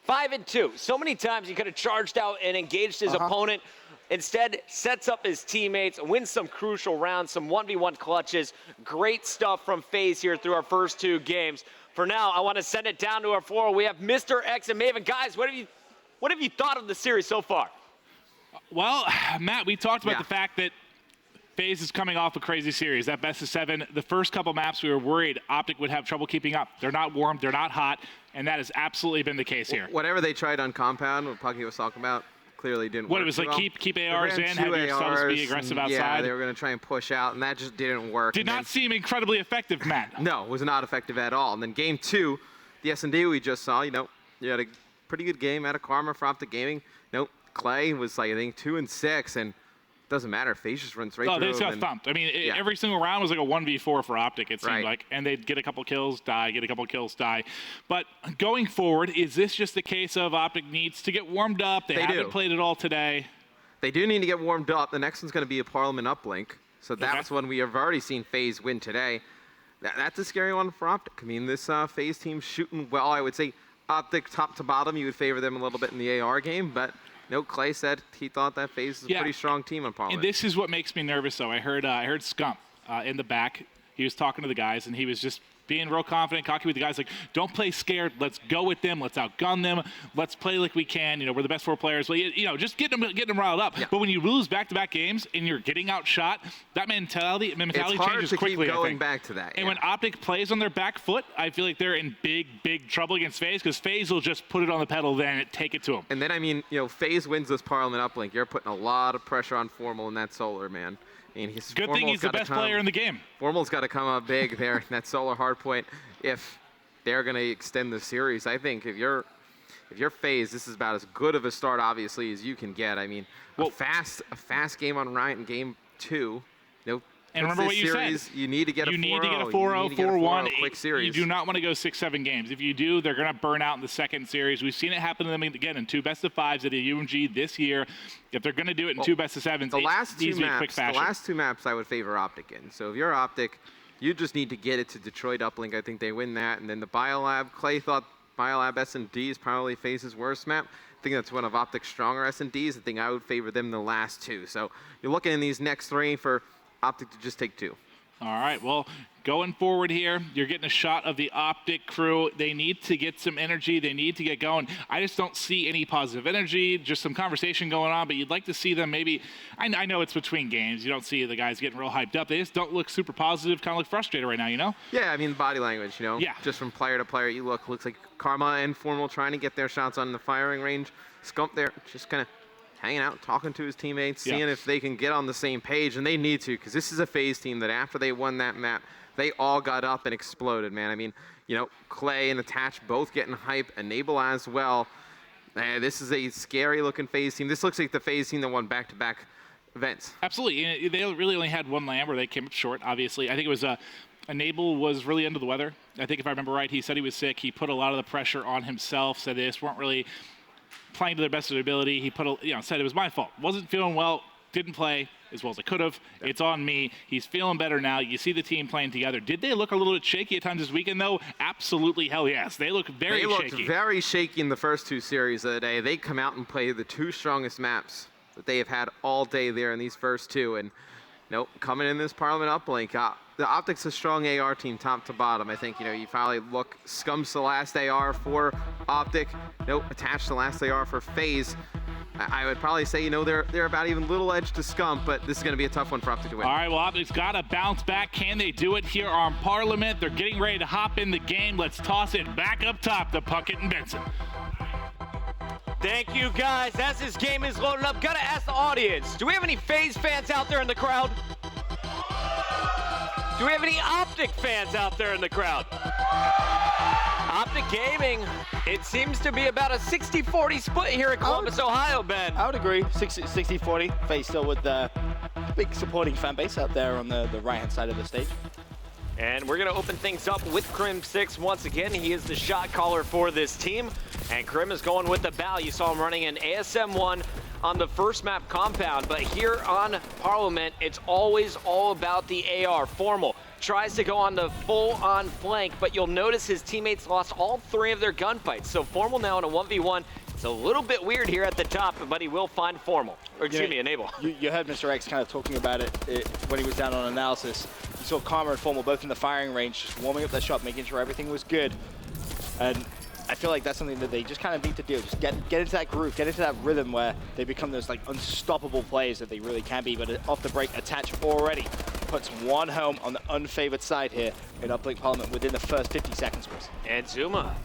5 and 2. So many times he could have charged out and engaged his opponent. Instead, sets up his teammates, wins some crucial rounds, some 1v1 clutches. Great stuff from Faze here through our first 2 games. For now, I want to send it down to our floor. We have Mr. X and Maven. Guys, what have you thought of the series so far? Well, Matt, we talked about Yeah. the fact that Faze is coming off a crazy series. That best of 7, the first couple maps we were worried Optic would have trouble keeping up. They're not warm, they're not hot, and that has absolutely been the case here. Whatever they tried on compound, what Pucky was talking about, clearly didn't work. What, it was like well. keep They ARs ran in, 2 have your subs be ARs, aggressive and, outside? Yeah, they were going to try and push out, and that just didn't work. Did not seem incredibly effective, Matt. No, it was not effective at all. And then game 2, the S&D we just saw, you had a pretty good game out of Karma for Optic Gaming. Clay was like, I think, 2 and 6, and it doesn't matter. Faze just runs right Oh, through they just got him. thumped. I mean, Yeah. every single round was like a 1v4 for Optic, it seemed Right. like. And they'd get a couple kills, die, get a couple kills, die. But going forward, is this just a case of Optic needs to get warmed up? They haven't do. played it all today. They do need to get warmed up. The next one's going to be a Parliament uplink. So that's one we have already seen Faze win today. That's a scary one for Optic. I mean, this Faze team's shooting well. I would say Optic top to bottom, you would favor them a little bit in the AR game. But Clay said he thought that Faze is a pretty strong team on Parliament. And this is what makes me nervous, though. I heard Scump in the back. He was talking to the guys, and he was just being real confident, cocky with the guys. Like, don't play scared. Let's go with them. Let's outgun them. Let's play like we can. We're the best 4 players. Well, just getting them riled up. Yeah. But when you lose back-to-back games and you're getting outshot, that mentality it's hard changes to quickly. keep I going think. back to that. And when Optic plays on their back foot, I feel like they're in big trouble against Faze, because Faze will just put it on the pedal then and take it to them. And then, I mean, Faze wins this Parliament uplink. You're putting a lot of pressure on Formal in that solar, man. I mean, Good thing he's the best player in the game. Formal's got to come up big there in that solar hardpoint if they're going to extend the series. I think if you're Faze, this is about as good of a start, obviously, as you can get. I mean, a fast game on Riot in game 2. And remember what you said. You need to get a 4-0. You need to get a 4-0, 4-1. Quick series. You do not want to go 6-7 games. If you do, they're going to burn out in the second series. We've seen it happen to them again in 2 best-of-5s at a UMG this year. If they're going to do it in 2 best-of-7s, the last it needs two to be a quick maps, fashion. the last 2 maps I would favor Optic in. So if you're Optic, you just need to get it to Detroit uplink. I think they win that. And then the Biolab, Clay thought Biolab S&D is probably Faze's worst map. I think that's one of Optic's stronger S&Ds. I think I would favor them the last 2. So you're looking in these next 3 for Optic to just take 2. All right, well, going forward here, you're getting a shot of the Optic crew. They need to get some energy. They need to get going. I just don't see any positive energy, just some conversation going on, but you'd like to see them maybe – I know it's between games. You don't see the guys getting real hyped up. They just don't look super positive, kind of look frustrated right now, Yeah, I mean, body language, Yeah. Just from player to player, looks like Karma and Formal trying to get their shots on the firing range. Scump there, just kind of hanging out, talking to his teammates, seeing if they can get on the same page, and they need to, because this is a Faze team that after they won that map, they all got up and exploded, man. I mean, Clay and Attach both getting hype, Enable as well. This is a scary-looking Faze team. This looks like the Faze team that won back-to-back events. Absolutely. And they really only had 1 LAN where they came up short, obviously. I think it was Enable was really under the weather. I think if I remember right, he said he was sick. He put a lot of the pressure on himself, said they just weren't really playing to their best of their ability. He said it was my fault. Wasn't feeling well, didn't play as well as I could have. Yeah. It's on me. He's feeling better now. You see the team playing together. Did they look a little bit shaky at times this weekend, though? Absolutely, hell yes. They look very shaky. They looked very shaky in the first 2 series of the day. They come out and play the 2 strongest maps that they have had all day there in these first 2. And coming in this Parliament uplink, the Optic's a strong AR team top to bottom. I think, you probably look, Scum's the last AR for Optic. Attached the last AR for Faze. I would probably say, they're about even little edge to Scum, but this is going to be a tough one for Optic to win. All right, well, Optic's got to bounce back. Can they do it here on Parliament? They're getting ready to hop in the game. Let's toss it back up top to Puckett and Benson. Thank you, guys. As this game is loading up, gotta ask the audience, do we have any Faze fans out there in the crowd? Do we have any Optic fans out there in the crowd? Optic Gaming, it seems to be about a 60-40 split here in Columbus, Ohio, Ben. I would agree. 60-40. Faze still with the big supporting fan base out there on the right-hand side of the stage. And we're gonna open things up with Crim6 once again. He is the shot caller for this team. And Crim is going with the bow. You saw him running an ASM-1 on the first map compound, but here on Parliament, it's always all about the AR. Formal tries to go on the full-on flank, but you'll notice his teammates lost all 3 of their gunfights. So Formal now in a 1v1. It's a little bit weird here at the top, but he will find Formal. Or excuse me, Enable. You heard Mr. X kind of talking about it when he was down on analysis. You saw Karma and Formal both in the firing range, just warming up their shot, making sure everything was good. And I feel like that's something that they just kind of need to do. Just get into that groove, get into that rhythm where they become those like unstoppable players that they really can be. But off the break, Attach already puts one home on the unfavored side here in Uplink Parliament within the first 50 seconds, Chris. And Zuma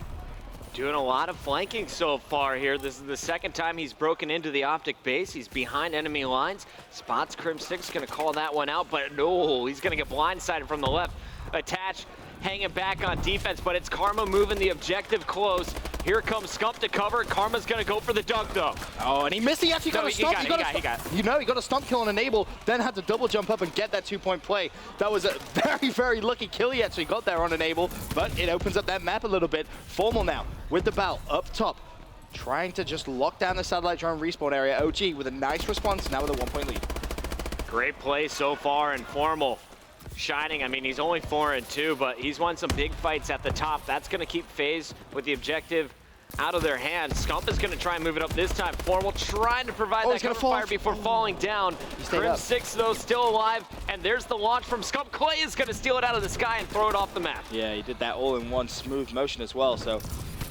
doing a lot of flanking so far here. This is the second time he's broken into the Optic base. He's behind enemy lines. Spots Crim6, gonna call that one out, but no, he's gonna get blindsided from the left. Attach hanging back on defense, but it's Karma moving the objective close. Here comes Scump to cover. Karma's gonna go for the dunk though. Oh, and he missed. He actually got a stomp. He got a stomp kill on Enable, then had to double jump up and get that 2-point play. That was a very, very lucky kill he actually got there on Enable, but it opens up that map a little bit. Formal now with the Bal up top, trying to just lock down the satellite drone respawn area. OG with a nice response, now with a 1-point lead. Great play so far, and Formal shining. I mean, he's only 4-2, but he's won some big fights at the top. That's going to keep Faze with the objective out of their hands. Scump is going to try and move it up this time. Formal trying to provide that cover fire before falling down. Crim6, though, still alive, and there's the launch from Scump. Clay is going to steal it out of the sky and throw it off the map. Yeah, he did that all in one smooth motion as well, so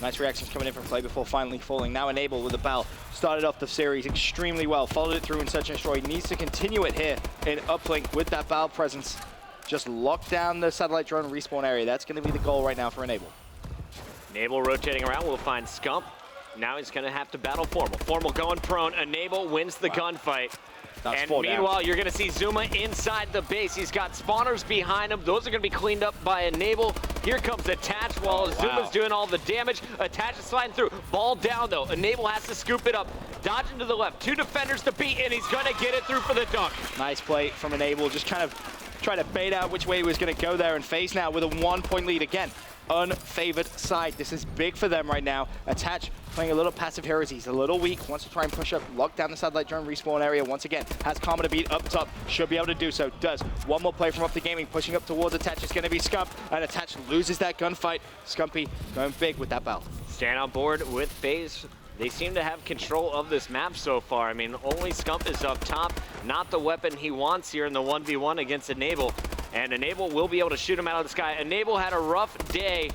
nice reactions coming in from Clay before finally falling. Now Enable with the Bal. Started off the series extremely well, followed it through in Search and Destroy. Needs to continue it here in Uplink with that Bal presence. Just lock down the satellite drone respawn area. That's going to be the goal right now for Enable. Enable rotating around. We'll find Scump. Now he's going to have to battle Formal. Formal going prone. Enable wins the gunfight. And meanwhile, you're going to see Zuma inside the base. He's got spawners behind him. Those are going to be cleaned up by Enable. Here comes Attach while Zuma's doing all the damage. Attach is sliding through. Ball down, though. Enable has to scoop it up. Dodging to the left. 2 defenders to beat, and he's going to get it through for the dunk. Nice play from Enable. Just kind of try to bait out which way he was going to go there, and Faze now with a 1-point lead again. Unfavored side. This is big for them right now. Attach playing a little passive here as he's a little weak. Wants to try and push up, lock down the satellite drone respawn area once again. Has Karma to beat up top. Should be able to do so. Does. One more play from Optic Gaming. Pushing up towards Attach is going to be Scump. And Attach loses that gunfight. Scumpy going big with that Bal. Stand on board with Faze. They seem to have control of this map so far. I mean, only Scump is up top. Not the weapon he wants here in the 1v1 against Enable. And Enable will be able to shoot him out of the sky. Enable had a rough day.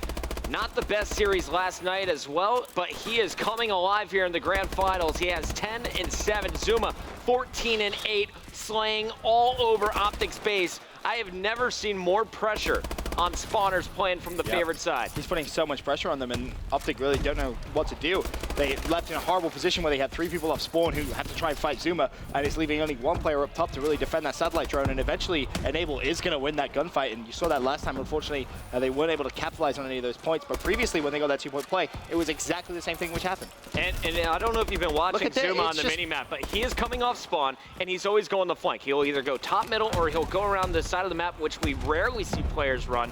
Not the best series last night as well, but he is coming alive here in the grand finals. He has 10-7. Zuma, 14-8, slaying all over Optic's base. I have never seen more pressure on spawners playing from the favored side. He's putting so much pressure on them, and Optic really don't know what to do. They left in a horrible position where they had 3 people off spawn who had to try and fight Zuma, and it's leaving only 1 player up top to really defend that satellite drone, and eventually Enable is going to win that gunfight, and you saw that last time. Unfortunately, they weren't able to capitalize on any of those points, but previously when they got that 2-point play, it was exactly the same thing which happened. And I don't know if you've been watching Zuma on the mini-map, but he is coming off spawn, and he's always going the flank. He'll either go top middle, or he'll go around the side of the map, which we rarely see players run.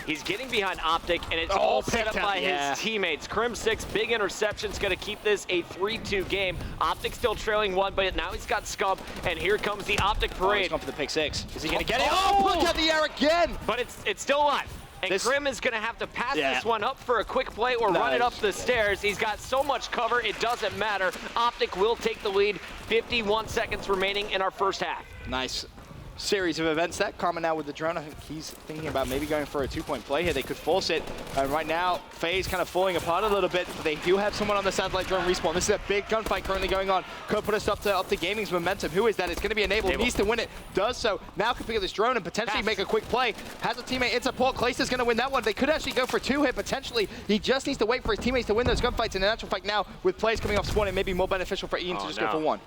He's getting behind Optic, and it's all set up by his teammates. Crim6, big interception's going to keep this a 3-2 game. Optic still trailing 1, but now he's got Scump, and here comes the Optic parade. He's going for the pick 6. Is he going to get it? Oh, look at the air again! But it's still alive. And Grim is going to have to pass this one up for a quick play or run it up the stairs. He's got so much cover, it doesn't matter. Optic will take the lead. 51 seconds remaining in our first half. Nice series of events that Karma now with the drone. I think he's thinking about maybe going for a 2-point play here. They could force it. And right now, Faze kind of falling apart a little bit. But they do have someone on the satellite drone respawn. This is a big gunfight currently going on. Could put us up to Gaming's momentum. Who is that? It's going to be Enable. Needs to win it. Does so. Now can pick up this drone and potentially make a quick play. Has a teammate in support. Clayster's going to win that one. They could actually go for 2 here potentially. He just needs to wait for his teammates to win those gunfights. In an actual fact now, with players coming off spawn, it may be more beneficial for Ian to just go for 1.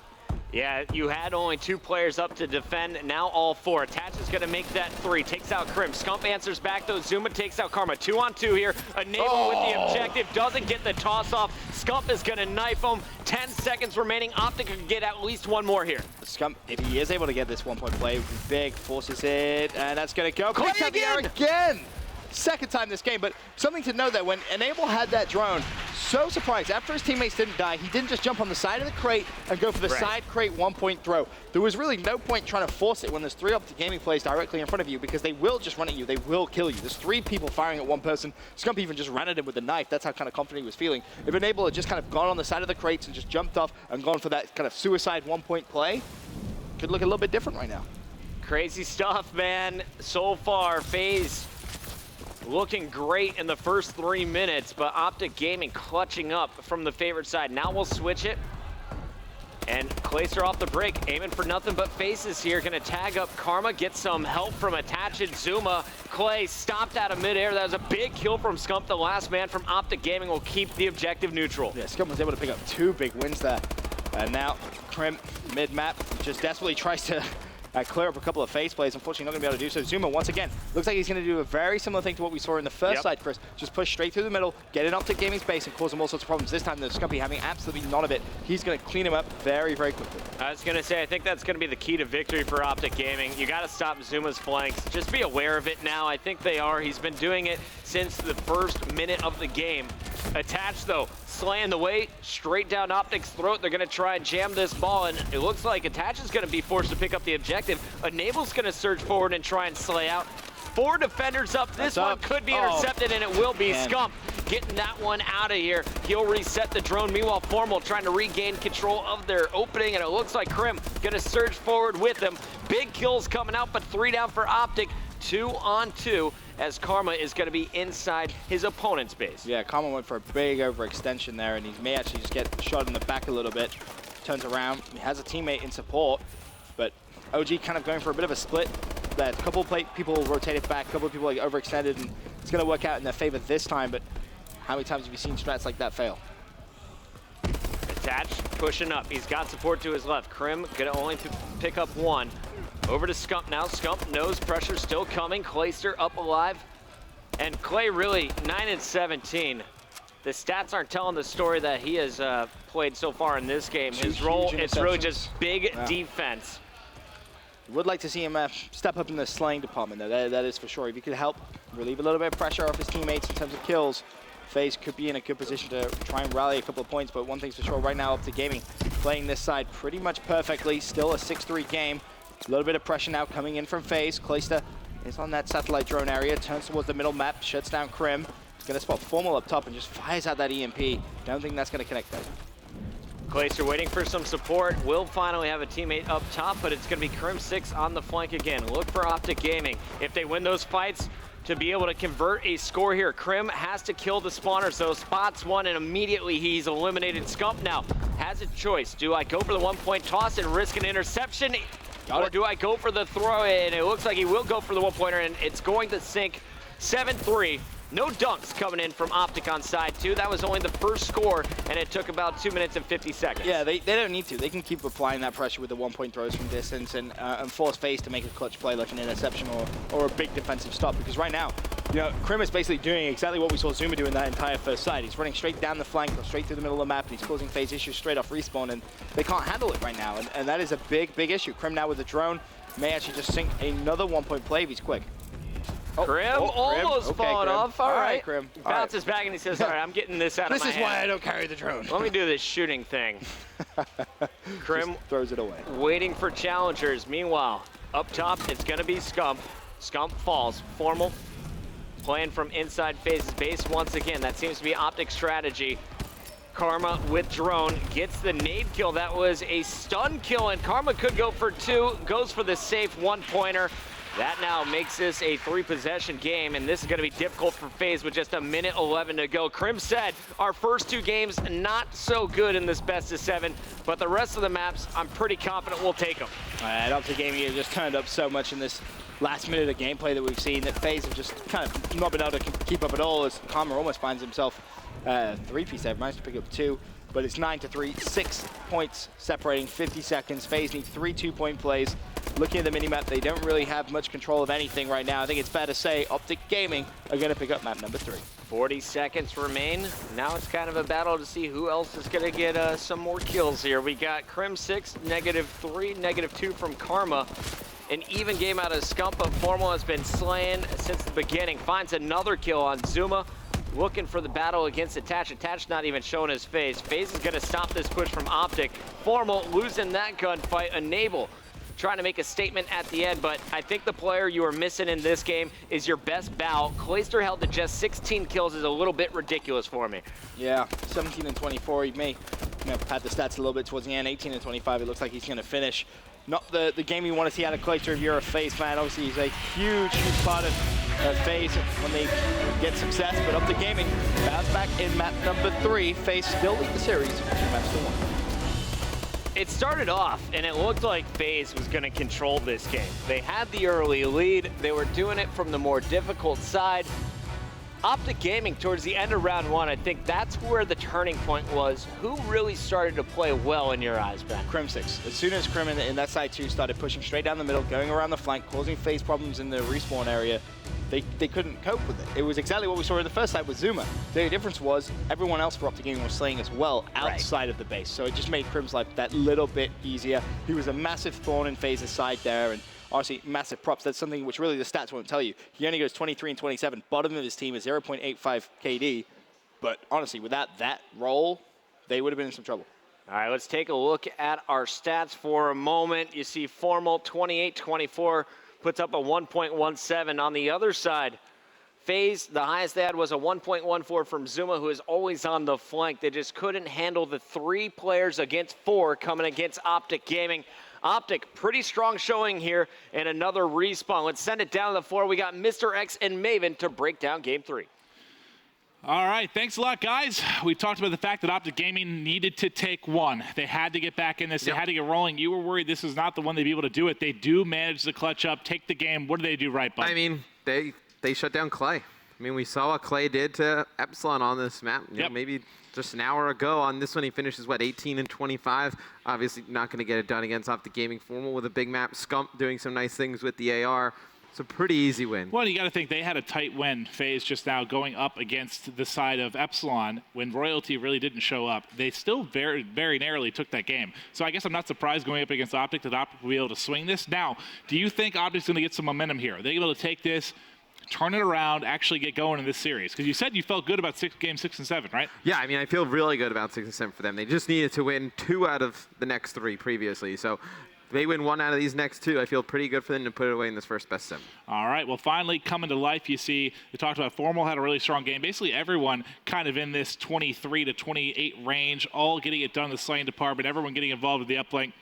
Yeah, you had only 2 players up to defend, now all 4. Attach is going to make that 3, takes out Crim. Scump answers back though, Zuma takes out Karma. 2-on-2 here, Enable with the objective, doesn't get the toss off. Scump is going to knife him, 10 seconds remaining. Optic could get at least 1 more here. Scump, if he is able to get this 1-point play, big, forces it, and that's going to go. Clay again! Second time this game, but something to know that when Enable had that drone, so surprised, after his teammates didn't die, he didn't just jump on the side of the crate and go for the side crate 1-point throw. There was really no point trying to force it when there's 3 Optic Gaming players directly in front of you, because they will just run at you, they will kill you. There's 3 people firing at 1 person. Scump even just ran at him with a knife. That's how kind of confident he was feeling. If Enable had just kind of gone on the side of the crates and just jumped off and gone for that kind of suicide 1-point play, could look a little bit different right now. Crazy stuff, man. So far, Faze looking great in the first 3 minutes, but Optic Gaming clutching up from the favorite side. Now we'll switch it. And Clayster off the break, aiming for nothing but faces here. Gonna tag up Karma, get some help from Attach and Zuma. Clay stopped out of midair. That was a big kill from Scump. The last man from Optic Gaming will keep the objective neutral. Yeah, Scump was able to pick up 2 big wins there. And now Krim, mid-map, just desperately tries to clear up a couple of Faze plays. Unfortunately, not going to be able to do so. Zuma, once again, looks like he's going to do a very similar thing to what we saw in the first side, Chris. Just push straight through the middle, get in Optic Gaming's base, and cause them all sorts of problems. This time, the Scumpy having absolutely none of it. He's going to clean him up very, very quickly. I was going to say, I think that's going to be the key to victory for Optic Gaming. You got to stop Zuma's flanks. Just be aware of it now. I think they are. He's been doing it since the first minute of the game. Attach, though, slaying the weight straight down Optic's throat. They're going to try and jam this ball, and it looks like Attach is going to be forced to pick up the objective. Enable's going to surge forward and try and slay out. 4 defenders up. This one could be intercepted, and it will be. Scump getting that one out of here. He'll reset the drone. Meanwhile, Formal trying to regain control of their opening, and it looks like Krim going to surge forward with them. Big kills coming out, but 3 down for Optic. 2 on 2 as Karma is going to be inside his opponent's base. Yeah, Karma went for a big overextension there, and he may actually just get shot in the back a little bit. Turns around, he has a teammate in support, but OG kind of going for a bit of a split. A couple of people rotated back, a couple of people like overextended, and it's going to work out in their favor this time, but how many times have you seen strats like that fail? Attach, pushing up. He's got support to his left. Krim going to only pick up 1. Over to Scump now. Scump knows pressure still coming. Clayster up alive. And Clay really 9 and 17. The stats aren't telling the story that he has played so far in this game. His role, it's really just big defense. Would like to see him step up in the slaying department, though. That is for sure. If he could help relieve a little bit of pressure off his teammates in terms of kills, Faze could be in a good position to try and rally a couple of points. But one thing's for sure, right now, Optic Gaming playing this side pretty much perfectly. Still a 6-3 game. A little bit of pressure now coming in from Faze. Clayster is on that satellite drone area, turns towards the middle map, shuts down Krim. He's going to spot Formal up top and just fires out that EMP. Don't think that's going to connect though. Clayster waiting for some support. Will finally have a teammate up top, but it's going to be Krim 6 on the flank again. Look for Optic Gaming. If they win those fights, to be able to convert a score here, Krim has to kill the spawners, though. Spots 1, and immediately he's eliminated. Scump now has a choice. Do I go for the 1-point toss and risk an interception? Or do I go for the throw? And it looks like he will go for the 1-pointer, and it's going to sink. 7-3. No dunks coming in from Optic on side 2. That was only the first score, and it took about 2 minutes and 50 seconds. Yeah, they don't need to. They can keep applying that pressure with the 1-point throws from distance and force Faze to make a clutch play like an interception or a big defensive stop. Because right now, you know, Krim is basically doing exactly what we saw Zuma do in that entire first side. He's running straight down the flank, straight through the middle of the map, and he's causing Faze issues straight off respawn, and they can't handle it right now. And that is a big, big issue. Krim now with the drone may actually just sink another 1-point play if he's quick. Krim almost falling off. All right, Krim. He bounces back and he says, all right, I'm getting this out of my hand. This is why I don't carry the drone. Let me do this shooting thing. Krim throws it away. Waiting for challengers. Meanwhile, up top, it's going to be Scump. Scump falls. Formal playing from inside Faze's base once again. That seems to be Optic's strategy. Karma with drone gets the nade kill. That was a stun kill, and Karma could go for 2. Goes for the safe 1-pointer. That now makes this a 3-possession game, and this is going to be difficult for Faze with just 1:11 to go. Krim said, our first 2 games not so good in this best-of-7, but the rest of the maps, I'm pretty confident we'll take them. Optic Gaming has just turned up so much in this last minute of gameplay that we've seen that Faze have just kind of not been able to keep up at all, as Karma almost finds himself 3-piece there, managed to pick up 2. But it's 9-3, 6 points separating 50 seconds. Faze need 3 2-point plays. Looking at the minimap, they don't really have much control of anything right now. I think it's fair to say Optic Gaming are going to pick up map number 3. 40 seconds remain. Now it's kind of a battle to see who else is going to get some more kills here. We got Krim 6, -3, -2 from Karma. An even game out of Scump, but Formal has been slaying since the beginning. Finds another kill on Zuma. Looking for the battle against Attach. Attach not even showing his face. Faze is going to stop this push from Optic. Formal losing that gunfight. Enable trying to make a statement at the end, but I think the player you are missing in this game is your best bow. Clayster held to just 16 kills is a little bit ridiculous for me. Yeah, 17 and 24. He may pad the stats a little bit towards the end. 18 and 25. It looks like he's going to finish. Not the game you want to see out of Clayster if you're a Faze fan. Obviously, he's a huge part of Faze when they get success, but Optic Gaming bounce back in map number 3. Faze still lead the series, 2 maps to 1. It started off, and it looked like Faze was going to control this game. They had the early lead. They were doing it from the more difficult side. Optic Gaming, towards the end of round 1, I think that's where the turning point was. Who really started to play well in your eyes, Ben? Crim6. As soon as Crim in that side 2 started pushing straight down the middle, going around the flank, causing Faze problems in the respawn area, they couldn't cope with it. It was exactly what we saw in the first side with Zuma. The difference was everyone else for Optic Gaming was slaying as well outside of the base. So it just made Crim's life that little bit easier. He was a massive thorn in Faze's side there, and honestly, massive props. That's something which really the stats won't tell you. He only goes 23 and 27. Bottom of his team is 0.85 KD. But honestly, without that role, they would have been in some trouble. All right, let's take a look at our stats for a moment. You see Formal 28-24 puts up a 1.17. On the other side, Faze, the highest they had was a 1.14 from Zuma, who is always on the flank. They just couldn't handle the 3 players against 4 coming against Optic Gaming. Optic, pretty strong showing here, and another respawn. Let's send it down to the floor. We got Mr. X and Maven to break down game 3. All right, thanks a lot, guys. We talked about the fact that Optic Gaming needed to take 1. They had to get back in this. They had to get rolling. You were worried this is not the one they'd be able to do it. They do manage the clutch up, take the game. What do they do right, bud? I mean, they shut down Clay. I mean, we saw what Clay did to Epsilon on this map. You know, maybe just an hour ago. On this one, he finishes, what, 18 and 25. Obviously, not going to get it done against Optic Gaming. Formal with a big map. Scump doing some nice things with the AR. It's a pretty easy win. Well, you got to think they had a tight win, Faze, just now going up against the side of Epsilon when Royalty really didn't show up. They still very, very narrowly took that game. So I guess I'm not surprised going up against Optic that Optic will be able to swing this. Now, do you think Optic's going to get some momentum here? Are they able to take this, turn it around, actually get going in this series? Because you said you felt good about game 6 and 7, right? Yeah, I mean, I feel really good about 6 and 7 for them. They just needed to win 2 out of the next 3 previously. So they win 1 out of these next 2. I feel pretty good for them to put it away in this first best 7. All right, well, finally coming to life, you see, we talked about Formal had a really strong game. Basically, everyone kind of in this 23 to 28 range, all getting it done in the slaying department, everyone getting involved with the uplink.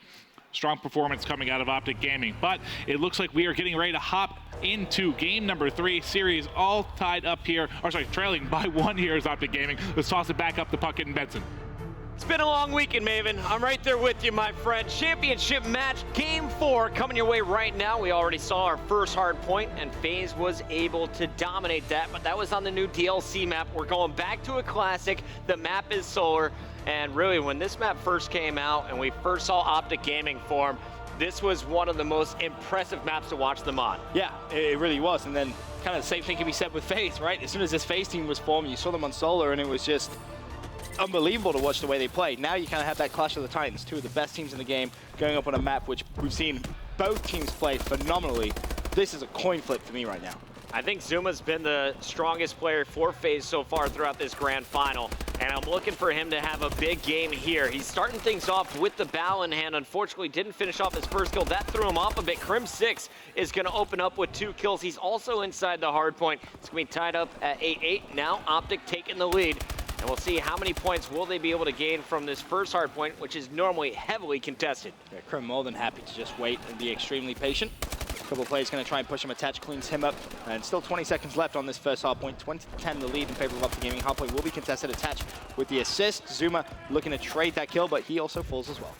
Strong performance coming out of Optic Gaming. But it looks like we are getting ready to hop into game number 3. Series all tied up here, or sorry, trailing by 1 here is Optic Gaming. Let's toss it back up to Puckett and Benson. It's been a long weekend, Maven. I'm right there with you, my friend. Championship match, game 4, coming your way right now. We already saw our first hard point, and Faze was able to dominate that, but that was on the new DLC map. We're going back to a classic. The map is Solar, and really, when this map first came out and we first saw Optic Gaming form, this was one of the most impressive maps to watch them on. Yeah, it really was, and then kind of the same thing can be said with Faze, right? As soon as this Faze team was formed, you saw them on Solar, and it was just unbelievable to watch the way they played. Now you kind of have that clash of the titans, 2 of the best teams in the game going up on a map which we've seen both teams play phenomenally. This is a coin flip for me right now. I think Zuma's been the strongest player for Faze so far throughout this grand final, and I'm looking for him to have a big game here. He's starting things off with the bow in hand. Unfortunately, didn't finish off his first kill. That threw him off a bit. Crim6 is going to open up with 2 kills. He's also inside the hard point. It's going to be tied up at 8-8. Now Optic taking the lead. And we'll see how many points will they be able to gain from this first hard point, which is normally heavily contested. Yeah, Crim more than happy to just wait and be extremely patient. A couple of players going to try and push him. Attach cleans him up. And still 20 seconds left on this first hard point. 20-10 the lead in favor of Optic Gaming. Hard point will be contested. Attach with the assist. Zuma looking to trade that kill, but he also falls as well.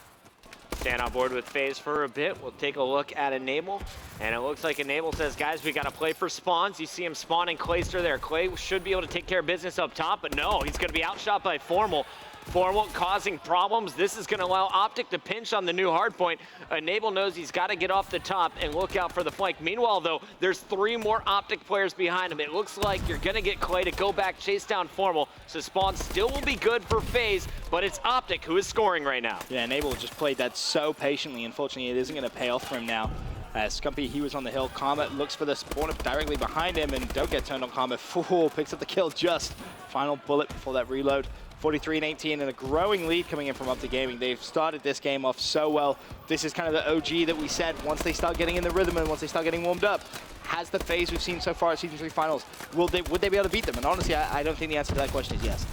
Stand on board with Faze for a bit. We'll take a look at Enable. And it looks like Enable says, guys, we got to play for spawns. You see him spawning Clayster there. Clay should be able to take care of business up top, but no, he's going to be outshot by Formal. Formal causing problems. This is going to allow Optic to pinch on the new hardpoint. Enable knows he's got to get off the top and look out for the flank. Meanwhile, though, there's 3 more Optic players behind him. It looks like you're going to get Clay to go back, chase down Formal. So spawn still will be good for Faze, but it's Optic who is scoring right now. Yeah, Enable just played that so patiently. Unfortunately, it isn't going to pay off for him now. Scumpy, he was on the hill. Karma looks for the spawner directly behind him and don't get turned on Karma. Fool picks up the kill just. Final bullet before that reload. 43 and 18 and a growing lead coming in from Optic Gaming. They've started this game off so well. This is kind of the OG that we said once they start getting in the rhythm and once they start getting warmed up. Has the Faze we've seen so far at Season 3 Finals, would they be able to beat them? And honestly, I don't think the answer to that question is yes.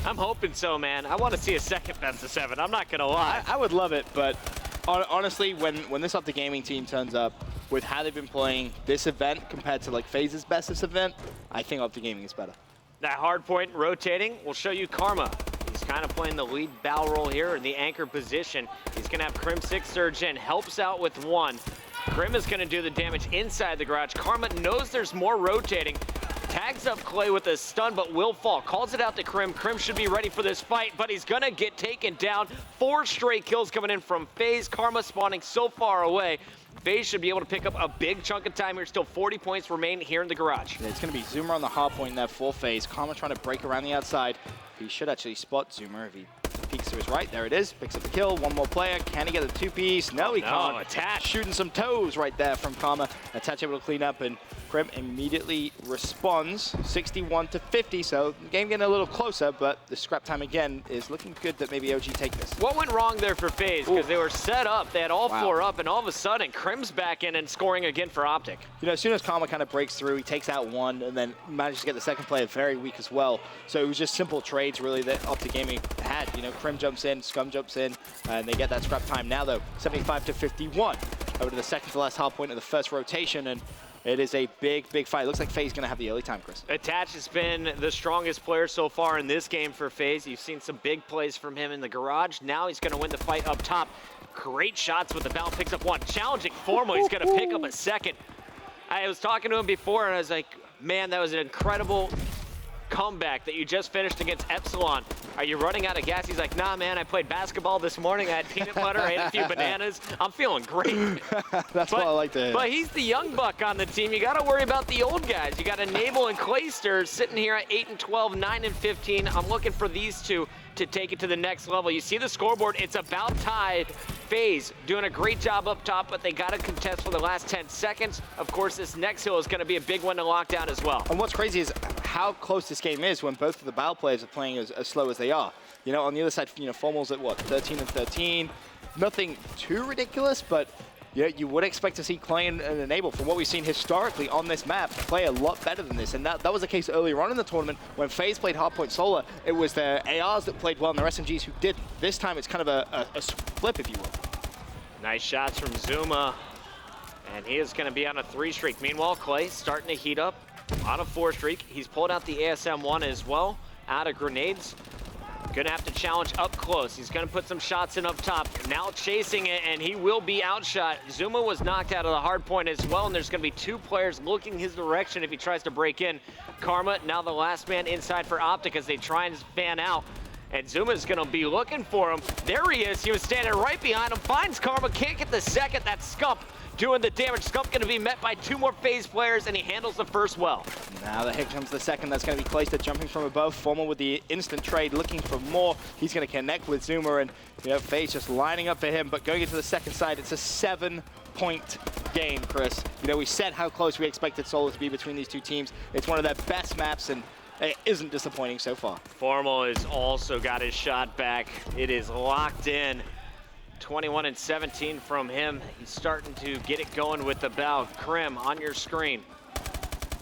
I'm hoping so, man. I want to see a second best of 7. I'm not going to lie. I would love it, but honestly, when this Optic Gaming team turns up, with how they've been playing this event compared to like Faze's bestest event, I think Optic Gaming is better. That hard point rotating will show you Karma. He's kind of playing the lead bow roll here in the anchor position. He's going to have Crim6 surge in, helps out with one. Crim is going to do the damage inside the garage. Karma knows there's more rotating. Tags up Clay with a stun, but will fall. Calls it out to Crim. Crim should be ready for this fight, but he's going to get taken down. 4 straight kills coming in from Faze. Karma spawning so far away. Faze should be able to pick up a big chunk of time here. Still 40 points remain here in the garage. Yeah, it's going to be Zoomer on the hard point there for Faze. Karma trying to break around the outside. He should actually spot Zoomer if he peeks to his right. There it is. Picks up the kill. One more player. Can he get the 2-piece? No, he can't. Attach. Shooting some toes right there from Karma. Attach able to clean up, and Crim immediately responds 61-50. So the game getting a little closer, but the scrap time again is looking good that maybe OG take this. What went wrong there for Faze? Because they were set up. They had all 4 up, and all of a sudden, Crim's back in and scoring again for Optic. You know, as soon as Karma kind of breaks through, he takes out one and then manages to get the second player very weak as well. So it was just simple trades really that Optic Gaming had. You know, Crim jumps in, Scum jumps in, and they get that scrap time now though. 75-51 over to the second to last hard point of the first rotation, and it is a big fight. It looks like Faze gonna have the early time, Chris. Attach has been the strongest player so far in this game for Faze. You've seen some big plays from him in the garage. Now he's gonna win the fight up top. Great shots with the bounce, picks up one. Challenging Formal, he's gonna pick up a second. I was talking to him before and I was like, man, that was an incredible comeback that you just finished against Epsilon. Are you running out of gas? He's like, nah, man, I played basketball this morning. I had peanut butter, I ate a few bananas. I'm feeling great. That's what I like to hear. But he's the young buck on the team. You got to worry about the old guys. You got Enable and Clayster sitting here at 8-12, 9-15. I'm looking for these two to take it to the next level. You see the scoreboard, it's about tied. Faze doing a great job up top, but they got to contest for the last 10 seconds. Of course, this next hill is going to be a big one to lock down as well. And what's crazy is how close this game is when both of the battle players are playing as slow as they are. You know, on the other side, you know, Formal's at what, 13-13. Nothing too ridiculous, but yeah, you would expect to see Clay and Enable, from what we've seen historically on this map, play a lot better than this. And that was the case earlier on in the tournament when Faze played hardpoint solo. It was the ARs that played well and the SMGs who did. This time it's kind of a flip, if you will. Nice shots from Zuma. And he is going to be on a 3 streak. Meanwhile, Clay starting to heat up on a 4 streak. He's pulled out the ASM-1 as well, out of grenades. Gonna have to challenge up close. He's gonna put some shots in up top. Now chasing it, and he will be outshot. Zuma was knocked out of the hard point as well, and there's gonna be 2 players looking his direction if he tries to break in. Karma, now the last man inside for Optic as they try and fan out. And Zuma's gonna be looking for him. There he is. He was standing right behind him. Finds Karma, can't get the second. That's Scump doing the damage. Scump gonna be met by 2 more Faze players, and he handles the first well. Now here comes the second. That's gonna be Clayster jumping from above. Formal with the instant trade, looking for more. He's gonna connect with Zuma, and you know, Faze just lining up for him. But going into the second side, it's a 7-point game, Chris. You know, we said how close we expected Solo to be between these two teams. It's one of their best maps, and it isn't disappointing so far. Formal has also got his shot back. It is locked in. 21-17 from him. He's starting to get it going with the bow. Crim on your screen.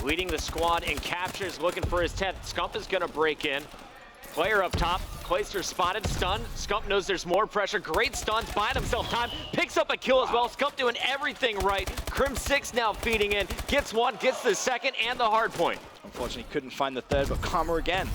Leading the squad in captures, looking for his 10th. Scump is gonna break in. Player up top. Clayster spotted, stunned. Scump knows there's more pressure. Great stuns, buying himself time. Picks up a kill as well. Scump doing everything right. Crim6 now feeding in. Gets one, gets the second, and the hard point. Unfortunately, couldn't find the third, but Karma again.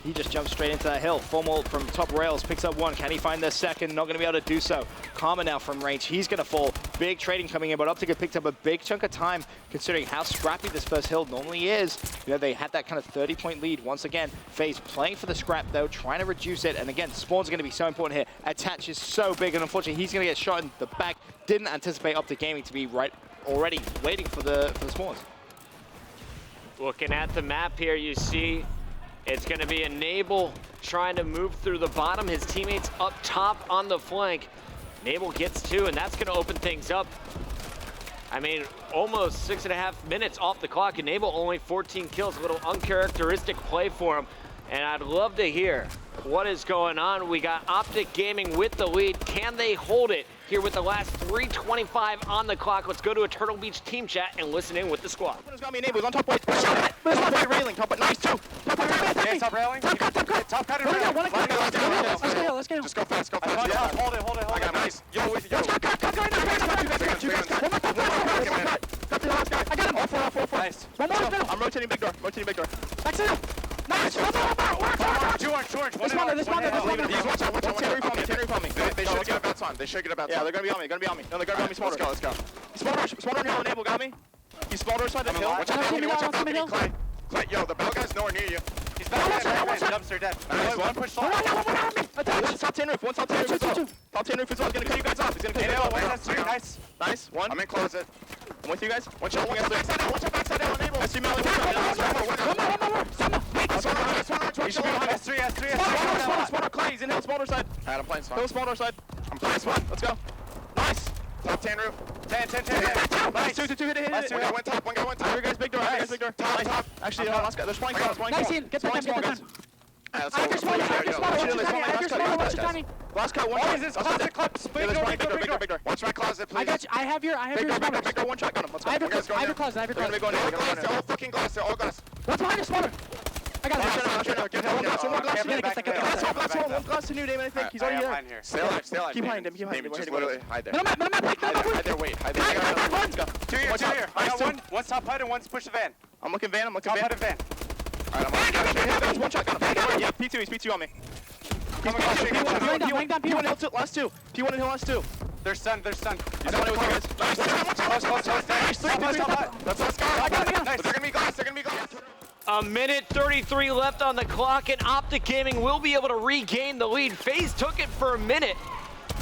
He just jumps straight into that hill. Formal from top rails, picks up one. Can he find the second? Not going to be able to do so. Karma now from range. He's going to fall. Big trading coming in, but Optic have picked up a big chunk of time considering how scrappy this first hill normally is. You know, they had that kind of 30-point lead. Once again, Faze playing for the scrap, though, trying to reduce it. And again, spawn's going to be so important here. Attach is so big, and unfortunately, he's going to get shot in the back. Didn't anticipate Optic Gaming to be right already waiting for the spawns. Looking at the map here, you see it's going to be Enable trying to move through the bottom. His teammates up top on the flank. Enable gets 2, and that's going to open things up. I mean, almost 6.5 minutes off the clock. Enable only 14 kills. A little uncharacteristic play for him. And I'd love to hear what is going on. We got Optic Gaming with the lead. Can they hold it here with the last 3:25 on the clock? Let's go to a Turtle Beach team chat and listen in with the squad. It's got me enabled on top point. Shot it! But it's not railing. Top point. Nice, 2. Top point. Yeah, top railing. Top cut. Top cut and railing. Let's go. Just go fast. Go fast. Yeah. Hold it. I got nice. Yo. Cut right now. One more. They should get about Yeah, they're gonna be on me. No, they're gonna be on me. Smarter. Let's go. Smarter on hill. Enable. Got me. He's smarter side of the hill. Watch out, Clay. Clay, yo, the bell guy's nowhere near you. He's back. Dumpster dead. Nice, one push long. One's top 10 roof. One's top 10 roof as well. Top 10 roof as well. He's gonna cut you guys off. He's gonna cut you guys off. Nice. Nice. One. I'm in closet. I'm with you guys. One shot, one backside down. One shot, backside down. Enable. I see Malik. One more. Smarter. Clay. He's in hill. Smarter side. Alright, I'm playing smart. Hill. Smarter side. I'm playing smart. Let's go. Nice. Top 10 roof. 10. Nice. Two. Hit it. One guy went top. Here guys, big door. Nice. Big door. Top. Actually, last guy. They're spawning small. Nice in. Get back down. Alright, let's go. Last cut. One shot. This big door. Watch my closet, please. I got you. I have your smarters. Big door. One shot. Got him. Let's go. I have your closet. They're gonna be going in. They're all fucking glass. They're all glass. What's behind your smarter? I got it. One glass to new Damon, I think. He's already there. Stay alive. Keep behind him. Just literally hide there. Minimap. Hide there, wait. Hide there. Let's go. Two here. I got one. One's top hut and one's push the van. I'm looking van. Top hut and van. Alright, I'm on. One shot. Got him. Yeah, P2. He's P2 on me. Laying down, P1 hill last two. P1 and hill last two. They're stunned. He's on it with you guys. Close. Nice. Top hut. Let's go. Nice. They're gonna be glass. A minute 33 left on the clock, and Optic Gaming will be able to regain the lead. Faze took it for a minute,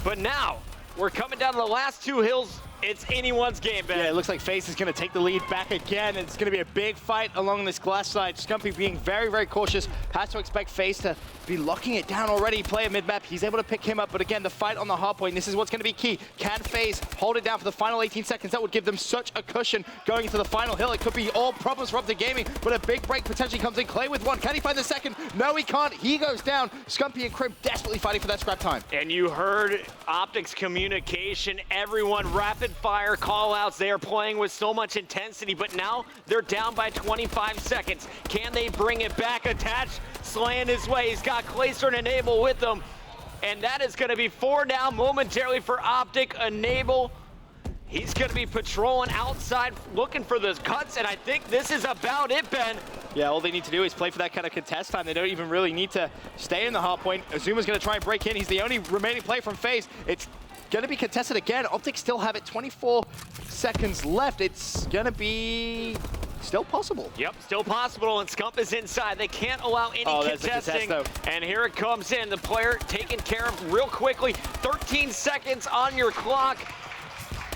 but now we're coming down to the last two hills. It's anyone's game, Ben. Yeah, it looks like Faze is going to take the lead back again. It's going to be a big fight along this glass side. Scumpy being very, very cautious. Has to expect Faze to be locking it down already. Play a mid-map. He's able to pick him up. But again, the fight on the hard point, this is what's going to be key. Can Faze hold it down for the final 18 seconds? That would give them such a cushion going into the final hill. It could be all problems for Optic Gaming, but a big break potentially comes in. Clay with one. Can he find the second? No, he can't. He goes down. Scumpy and Crim desperately fighting for that scrap time. And you heard Optic's communication. Everyone rapid fire call outs. They are playing with so much intensity, but now they're down by 25 seconds. Can they bring it back? Attached, slaying his way. He's got Clayster and Enable with them. And that is going to be 4 down momentarily for Optic. Enable, he's going to be patrolling outside, looking for those cuts, and I think this is about it, Ben. Yeah, all they need to do is play for that kind of contest time. They don't even really need to stay in the hard point. Azuma's going to try and break in. He's the only remaining play from Faze. It's going to be contested again. Optic still have it. 24 seconds left. It's going to be still possible. Yep, still possible, and Scump is inside. They can't allow any contesting. And here it comes in. The player taken care of real quickly. 13 seconds on your clock.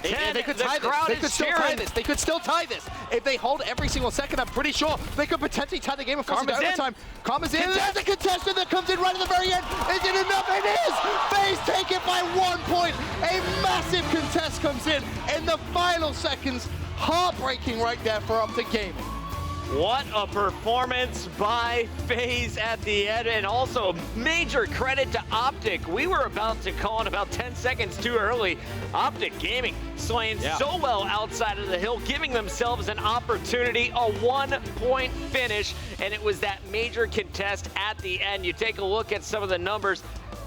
They could tie this. They could still tie this. They could still tie this. If they hold every single second, I'm pretty sure they could potentially tie the game of Karma's in. Overtime. Karma's in. There's a contestant that comes in right at the very end. Is it enough? It is! Faze take it by 1 point. A massive contest comes in the final seconds. Heartbreaking right there for Optic Gaming. What a performance by Faze at the end, and also major credit to Optic. We were about to call it about 10 seconds too early. Optic Gaming slaying so well outside of the hill, giving themselves an opportunity, a 1-point finish, and it was that major contest at the end. You take a look at some of the numbers.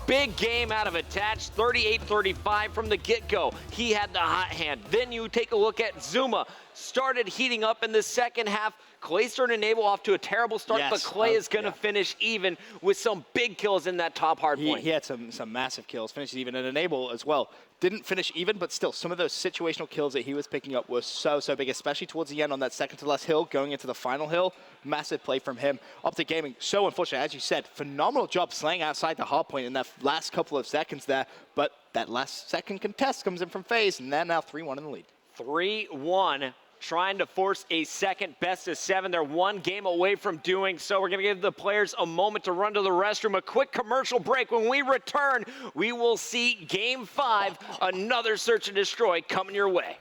Big game out of Attached, 38-35 from the get-go. He had the hot hand. Then you take a look at Zuma. Started heating up in the second half. Clayster and Enable off to a terrible start, but Clay is going to finish even with some big kills in that top hard point. He had some massive kills, finished even, and Enable as well. Didn't finish even, but still, some of those situational kills that he was picking up were so big, especially towards the end on that second to last hill, going into the final hill. Massive play from him. Optic Gaming, so unfortunate, as you said, phenomenal job slaying outside the hard point in that last couple of seconds there, but that last second contest comes in from Faze, and they're now 3-1 in the lead. 3-1. Trying to force a second best of 7. They're 1 game away from doing so. We're going to give the players a moment to run to the restroom. A quick commercial break. When we return, we will see Game 5, another Search and Destroy coming your way.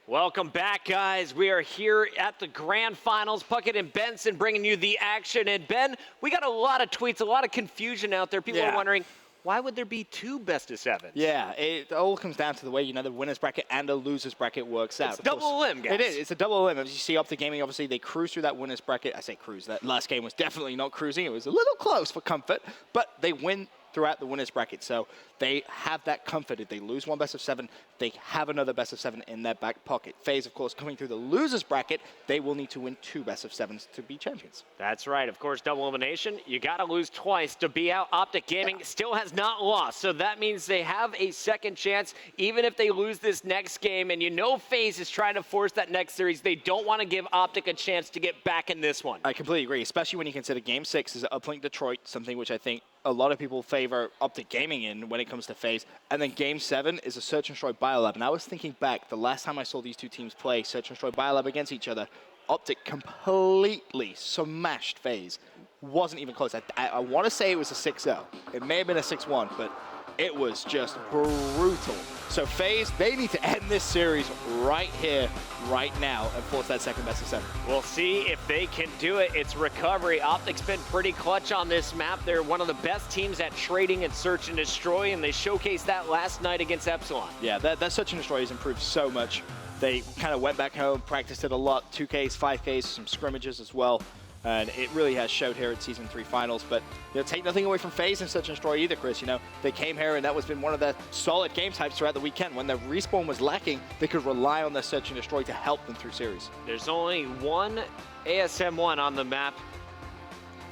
Welcome back, guys. We are here at the grand finals. Puckett and Benson bringing you the action. And Ben, we got a lot of tweets, a lot of confusion out there. People are wondering, why would there be 2 best-of-7s? Yeah, it all comes down to the way, the winner's bracket and the loser's bracket works out. It's a double limb, guys. It is. It's a double limb. As you see, Optic Gaming, obviously, they cruise through that winner's bracket. I say cruise. That last game was definitely not cruising. It was a little close for comfort, but they win throughout the winner's bracket. So they have that comfort. If they lose 1 best-of-7, they have another best-of-7 in their back pocket. Faze, of course, coming through the loser's bracket, they will need to win 2 best-of-7s to be champions. That's right. Of course, double elimination. You got to lose twice to be out. Optic Gaming still has not lost, so that means they have a second chance, even if they lose this next game. And Faze is trying to force that next series. They don't want to give Optic a chance to get back in this one. I completely agree, especially when you consider Game 6 is Uplink Detroit, something which I think a lot of people favor Optic Gaming in when it comes to Faze. And then Game 7 is a Search and Destroy Biolab. And I was thinking back, the last time I saw these 2 teams play Search and Destroy Biolab against each other, Optic completely smashed Faze. Wasn't even close. I want to say it was a 6-0. It may have been a 6-1, but it was just brutal. So Faze, they need to end this series right here, right now, and force that second best-of-7. We'll see if they can do it. It's recovery. Optic's been pretty clutch on this map. They're one of the best teams at trading and search and destroy, and they showcased that last night against Epsilon. Yeah, that search and destroy has improved so much. They kind of went back home, practiced it a lot, 2Ks, 5Ks, some scrimmages as well. And it really has showed here at Season 3 Finals. But take nothing away from Faze and Search and Destroy either, Chris. They came here, and that was been one of the solid game types throughout the weekend. When the respawn was lacking, they could rely on their Search and Destroy to help them through series. There's only one ASM1 on the map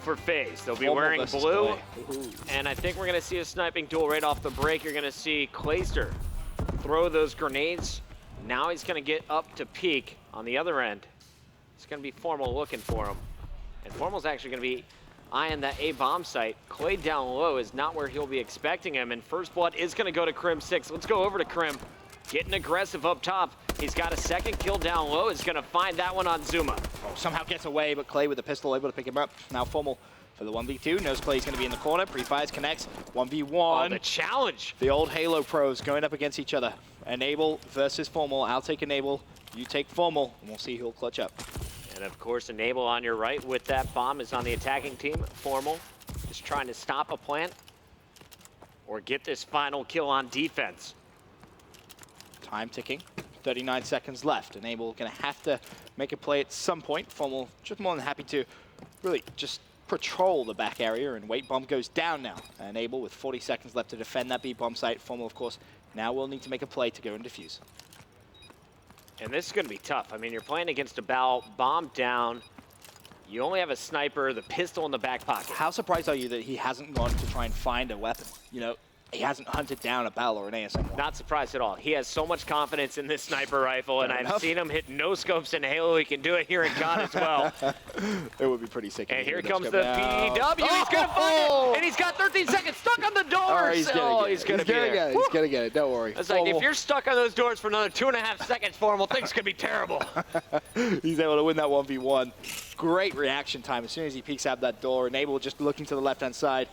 for Faze. They'll be wearing blue, and I think we're going to see a sniping duel right off the break. You're going to see Clayster throw those grenades. Now he's going to get up to peak on the other end. It's going to be Formal looking for him. And Formal's actually going to be eyeing that A-bomb site. Clay down low is not where he'll be expecting him, and first blood is going to go to Crim 6. Let's go over to Crim. Getting aggressive up top. He's got a second kill down low. Is going to find that one on Zuma. Somehow gets away, but Clay with the pistol able to pick him up. Now Formal for the 1v2. Knows Clay's going to be in the corner. Pre-fires, connects. 1v1. Oh, the challenge. The old Halo pros going up against each other. Enable versus Formal. I'll take Enable. You take Formal, and we'll see who'll clutch up. And of course, Enable on your right with that bomb is on the attacking team. Formal just trying to stop a plant or get this final kill on defense. Time ticking, 39 seconds left. Enable gonna have to make a play at some point. Formal just more than happy to really just patrol the back area, and wait, bomb goes down now. Enable with 40 seconds left to defend that B bomb site. Formal, of course, now will need to make a play to go and defuse. And this is going to be tough. I mean, you're playing against a Bow, bomb down. You only have a sniper, the pistol in the back pocket. How surprised are you that he hasn't gone to try and find a weapon? He hasn't hunted down a Bell or an ASM. Not surprised at all. He has so much confidence in this sniper rifle, and I've seen him hit no-scopes in Halo. He can do it here in COD as well. It would be pretty sick. And here comes the PDW. He's going to find it, and he's got 13 seconds stuck on the doors. He's going to get it. He's going to get it. Don't worry. It's like, if you're stuck on those doors for another 2.5 seconds, Formal, things could be terrible. He's able to win that 1v1. Great reaction time as soon as he peeks out that door. Enable just looking to the left-hand side.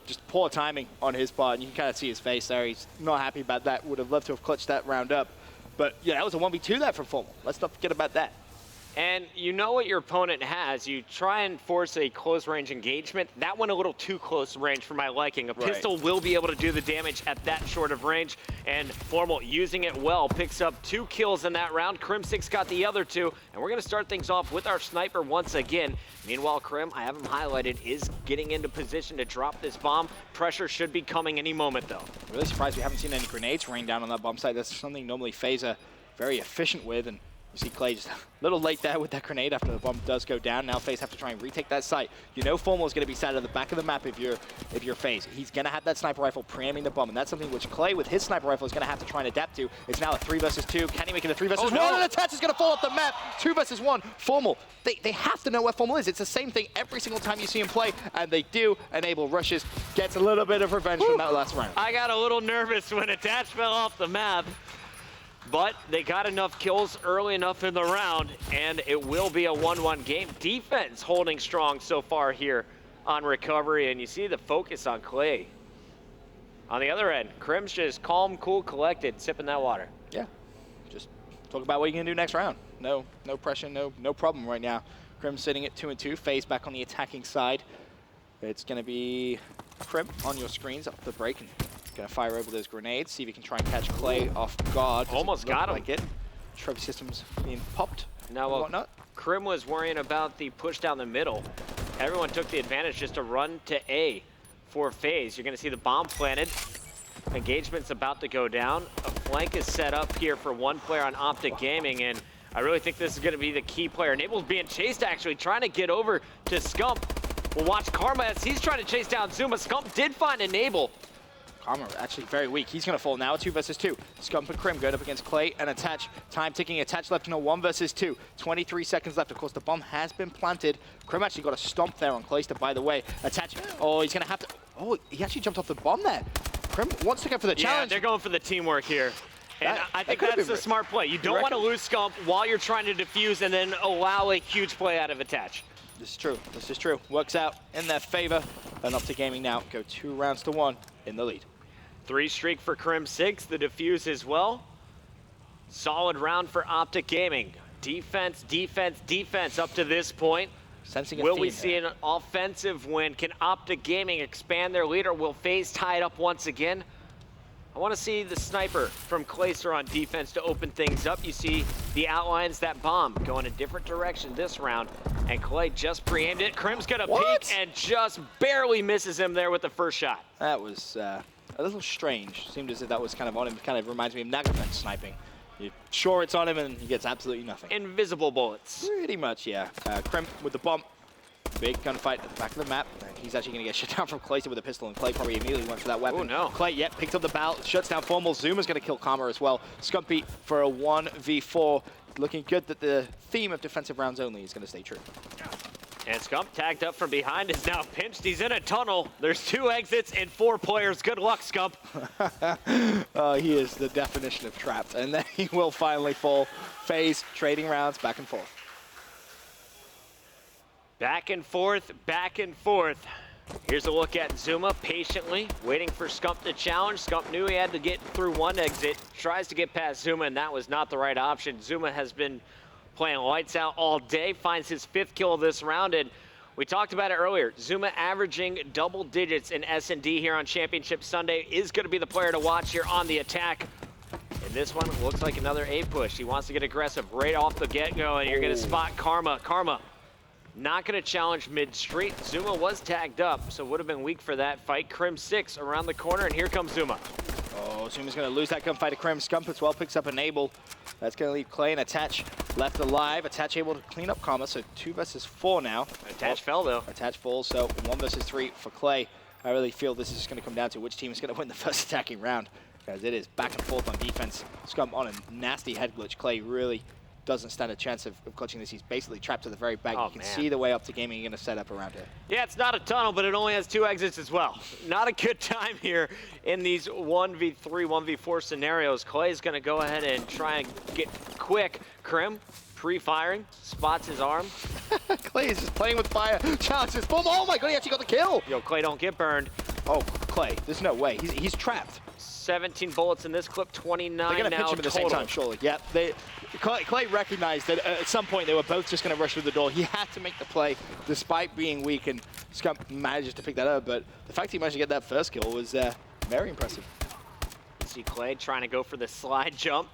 Just poor timing on his part, and you can kind of see his face there. He's not happy about that. Would have loved to have clutched that round up. But yeah, that was a 1v2 there from Formal. Let's not forget about that. And you know what your opponent has. You try and force a close-range engagement. That went a little too close range for my liking. A pistol will be able to do the damage at that short of range, and Formal using it well. Picks up 2 kills in that round. Crim 6 got the other 2, and we're going to start things off with our sniper once again. Meanwhile, Crim, I have him highlighted, is getting into position to drop this bomb. Pressure should be coming any moment, though. Really surprised we haven't seen any grenades rain down on that bomb site. That's something normally Faze are very efficient with, and you see Clay just a little late there with that grenade after the bomb does go down. Now Faze have to try and retake that site. Formal is going to be sat at the back of the map if you're Faze. He's going to have that sniper rifle preaiming the bomb, and that's something which Clay with his sniper rifle is going to have to try and adapt to. It's now a 3 versus 2. Can he make it a 3 versus 1? And the touch is going to fall off the map. 2 versus 1. Formal, they have to know where Formal is. It's the same thing every single time you see him play, and they do. Enable rushes, gets a little bit of revenge from that last round. I got a little nervous when Attach fell off the map. But they got enough kills early enough in the round, and it will be a 1-1 game. Defense holding strong so far here on recovery, and you see the focus on Clay. On the other end, Crim's just calm, cool, collected, sipping that water. Yeah, just talk about what you're going to do next round. No pressure, no problem right now. Krim sitting at 2-2. Faze back on the attacking side. It's going to be Krim on your screens off the break. And going to fire over those grenades. See if you can try and catch Clay off guard. Almost got him. Like it. Trophy systems being popped Now, and whatnot. Krim was worrying about the push down the middle. Everyone took the advantage just to run to A for Faze. You're going to see the bomb planted. Engagement's about to go down. A flank is set up here for one player on Optic Gaming, and I really think this is going to be the key player. Enable's being chased, actually, trying to get over to Scump. We'll watch Karma as he's trying to chase down Zuma. Scump did find Enable. Karma actually very weak. He's going to fall now. 2 versus 2. Scump and Krim going up against Clay and Attach. Time ticking. Attach left in a 1 versus 2. 23 seconds left. Of course, the bomb has been planted. Krim actually got a stomp there on Clayster, by the way. Attach. Oh, he's going to have to. Oh, he actually jumped off the bomb there. Krim wants to go for the challenge. Yeah, they're going for the teamwork here. And I think that's a smart play. You don't want to lose Scump while you're trying to defuse and then allow a huge play out of Attach. This is true. This is true. Works out in their favor. And Optic Gaming now go 2 rounds to 1 in the lead. 3 streak for Krim 6, the defuse as well. Solid round for Optic Gaming. Defense, defense, defense up to this point. Sensing a Will theme we see an offensive win? Can Optic Gaming expand their lead, or will Faze tie it up once again? I want to see the sniper from Clayster on defense to open things up. You see the outlines, that bomb going a different direction this round, and Clay just pre-aimed it. Krim's gonna peek and just barely misses him there with the first shot. That was a little strange. Seemed as if that was kind of on him. Kind of reminds me of Nagafence sniping. You're sure it's on him and he gets absolutely nothing. Invisible bullets. Pretty much, yeah. Krim with the bomb. Big gunfight at the back of the map. He's actually going to get shut down from Clayster with a pistol, and Clay probably immediately went for that weapon. Oh, no. Clay, yeah, picked up the barrel, shuts down Formal. Zuma's going to kill Karma as well. Scumpy for a 1v4. Looking good that the theme of defensive rounds only is going to stay true. And Scump tagged up from behind is now pinched. He's in a tunnel. There's 2 exits and 4 players. Good luck, Scump. He is the definition of trapped. And then he will finally fall. Faze trading rounds back and forth. Back and forth, back and forth. Here's a look at Zuma patiently waiting for Scump to challenge. Scump knew he had to get through one exit. Tries to get past Zuma, and that was not the right option. Zuma has been playing lights out all day, finds his 5th kill of this round, and we talked about it earlier. Zuma averaging double digits in S&D here on Championship Sunday is going to be the player to watch here on the attack. And this one looks like another A push. He wants to get aggressive right off the get-go, and you're going to spot Karma. Karma not going to challenge mid-street. Zuma was tagged up, so would have been weak for that fight. Krim 6 around the corner, and here comes Zuma. Oh, Zuma's going to lose that gunfight to Krim. Scump as well picks up Enable. That's going to leave Clay and Attach left alive. Attach able to clean up Karma, so 2 versus 4 now. Attach fell, though. Attach falls, so 1 versus 3 for Clay. I really feel this is going to come down to which team is going to win the first attacking round, because it is back and forth on defense. Scump on a nasty head glitch. Clay really doesn't stand a chance of clutching this. He's basically trapped to the very back. You can see the way Optic Gaming are going to set up around it. Yeah, it's not a tunnel, but it only has 2 exits as well. Not a good time here in these 1v3, 1v4 scenarios. Clay's going to go ahead and try and get quick. Krim, pre-firing, spots his arm. Clay is just playing with fire. Challenges, boom, oh my god, he actually got the kill. Yo, Clay, don't get burned. Oh, Clay, there's no way. He's trapped. 17 bullets in this clip, 29 They're going to now pinch him at the same time, surely. Yeah, Clay recognized that at some point they were both just going to rush through the door. He had to make the play despite being weak, and Scump manages to pick that up, but the fact he managed to get that first kill was very impressive. See Clay trying to go for the slide jump.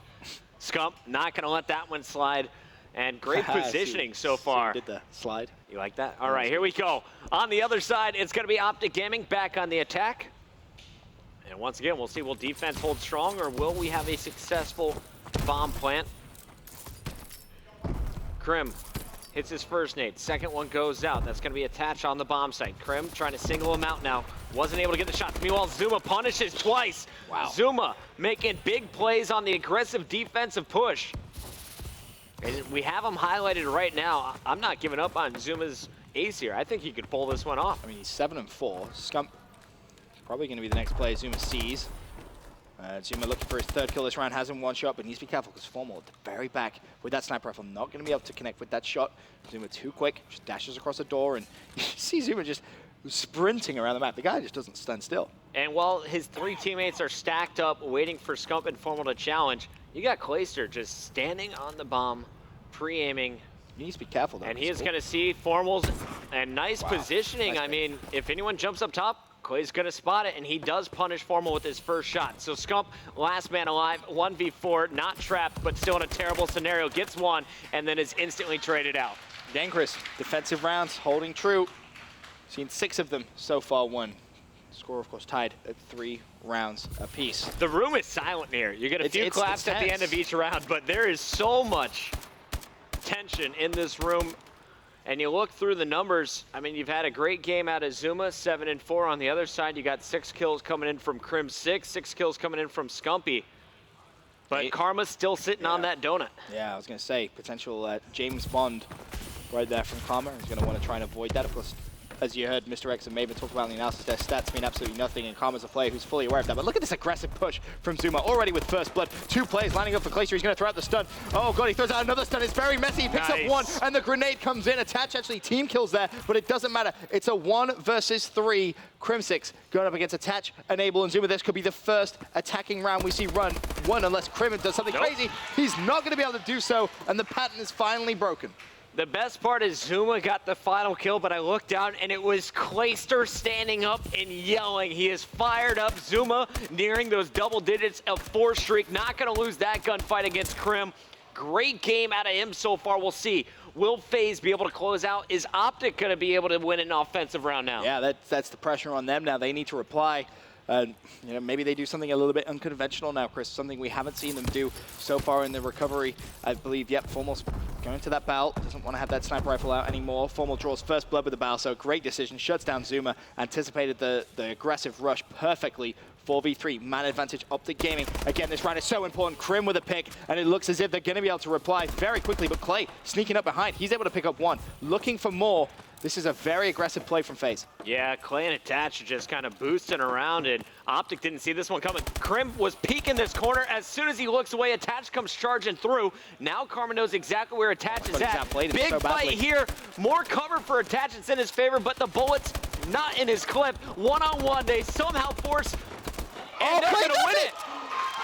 Scump not going to let that one slide, and great positioning so far. Did the slide. You like that? All right, here we go. On the other side, it's going to be Optic Gaming back on the attack. And once again, we'll see, will defense hold strong, or will we have a successful bomb plant? Krim hits his first nade. Second one goes out. That's going to be attached on the bomb site. Krim trying to single him out now. Wasn't able to get the shots. Meanwhile, Zuma punishes twice. Wow. Zuma making big plays on the aggressive defensive push. And we have him highlighted right now. I'm not giving up on Zuma's ace here. I think he could pull this one off. I mean, he's 7 and 4. Scump probably going to be the next player Zuma sees. Zuma looking for his 3rd kill this round, has him 1 shot, but needs to be careful because Formal at the very back with that sniper rifle, not going to be able to connect with that shot. Zuma too quick, just dashes across the door, and you see Zuma just sprinting around the map. The guy just doesn't stand still. And while his 3 teammates are stacked up waiting for Scump and Formal to challenge, You got Clayster just standing on the bomb, pre-aiming. You need to be careful though. And he is going to see Formals and nice positioning. Nice I mean, if anyone jumps up top, Clay's going to spot it, and he does punish Formal with his first shot. So Scump, last man alive, 1v4, not trapped, but still in a terrible scenario, gets one, and then is instantly traded out. Again, Chris, defensive rounds holding true. Seen 6 of them so far, won. Score, of course, tied at 3 rounds apiece. The room is silent here. You get a few claps at the end of each round, but there is so much tension in this room. And you look through the numbers, I mean, you've had a great game out of Zuma, 7 and 4. On the other side, you got 6 kills coming in from Crim 6 kills coming in from Scumpy. But Karma's still sitting on that donut. Yeah, I was going to say, potential James Bond right there from Karma. He's going to want to try and avoid that. Of course, as you heard Mr. X and Maven talk about in the analysis, their stats mean absolutely nothing, and Karma's a player who's fully aware of that. But look at this aggressive push from Zuma, already with first blood. 2 players lining up for Clayster. He's going to throw out the stun. Oh god, he throws out another stun. It's very messy. He picks up one, and the grenade comes in. Attach actually team kills there, but it doesn't matter. It's a 1 versus 3. Crim6 going up against Attach, Enable, and Zuma. This could be the first attacking round we see run one, unless Crim does something crazy. He's not going to be able to do so, and the pattern is finally broken. The best part is Zuma got the final kill, but I looked down and it was Clayster standing up and yelling. He is fired up. Zuma nearing those double digits of 4 streak. Not going to lose that gunfight against Crim. Great game out of him so far. We'll see. Will Faze be able to close out? Is Optic going to be able to win an offensive round now? Yeah, that's the pressure on them now. They need to reply. You know, maybe they do something a little bit unconventional now, Chris, something we haven't seen them do so far in the recovery. I believe, yep, Formal's going to that barrel, doesn't want to have that sniper rifle out anymore. Formal draws first blood with the barrel, so great decision, shuts down Zuma, anticipated the aggressive rush perfectly. 4v3, man advantage, Optic Gaming. Again, this round is so important. Crim with a pick, and it looks as if they're going to be able to reply very quickly, but Clay sneaking up behind. He's able to pick up 1, looking for more. This is a very aggressive play from Faze. Yeah, Clay and Attach are just kind of boosting around, and Optic didn't see this one coming. Crim was peeking this corner. As soon as he looks away, Attach comes charging through. Now Karma knows exactly where Attach is at. Big so fight here. More cover for Attach. It's in his favor, but the bullets not in his clip. One-on-one, they somehow force, and they're going to win it.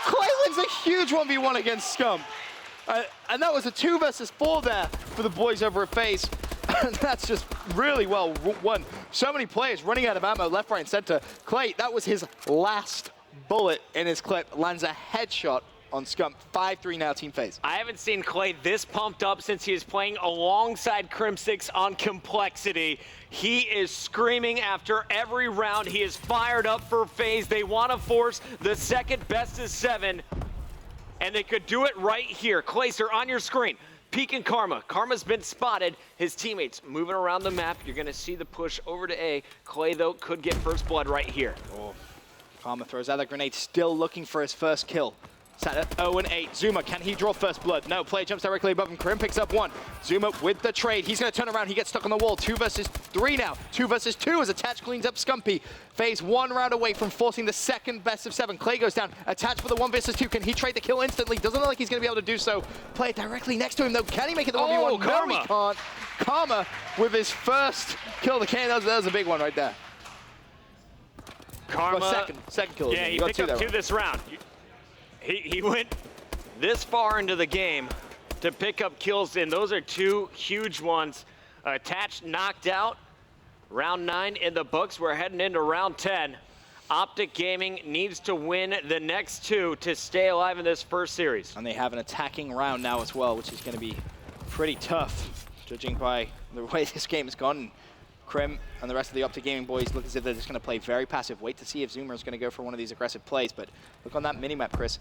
Clay wins a huge 1v1 against Scum. And that was a 2 versus 4 there for the boys over at Faze. And that's just really well won. So many players running out of ammo left, right, and center. Clay, that was his last bullet in his clip. Lands a headshot on Scump. 5-3 now, Team Faze. I haven't seen Clay this pumped up since he was playing alongside Crim6 on Complexity. He is screaming after every round. He is fired up for Faze. They want to force the second best of 7, and they could do it right here. Clayster on your screen. Peeking Karma. Karma's been spotted. His teammates moving around the map. You're going to see the push over to A. Clay, though, could get first blood right here. Oh. Karma throws out that grenade, still looking for his first kill. Sat at 0-8. Zuma, can he draw first blood? No, player jumps directly above him. Crim picks up 1. Zuma with the trade. He's going to turn around. He gets stuck on the wall. 2 versus 3 now. 2 versus 2 as Attach cleans up Scumpy. Faze 1 round away from forcing the second best of 7. Clay goes down. Attach for the 1 versus 2. Can he trade the kill instantly? Doesn't look like he's going to be able to do so. Player directly next to him, though. Can he make it the 1v1? Karma. No, he can't. Karma with his first kill. That was a big one right there. Karma. Well, second kill. Yeah, he picked up 2 this round. He went this far into the game to pick up kills, and those are 2 huge ones. Attach knocked out. Round 9 in the books. We're heading into round 10. Optic Gaming needs to win the next 2 to stay alive in this first series. And they have an attacking round now as well, which is going to be pretty tough, judging by the way this game has gone. Crim and the rest of the Optic Gaming boys look as if they're just going to play very passive. Wait to see if Zuma is going to go for one of these aggressive plays. But look on that minimap, Chris.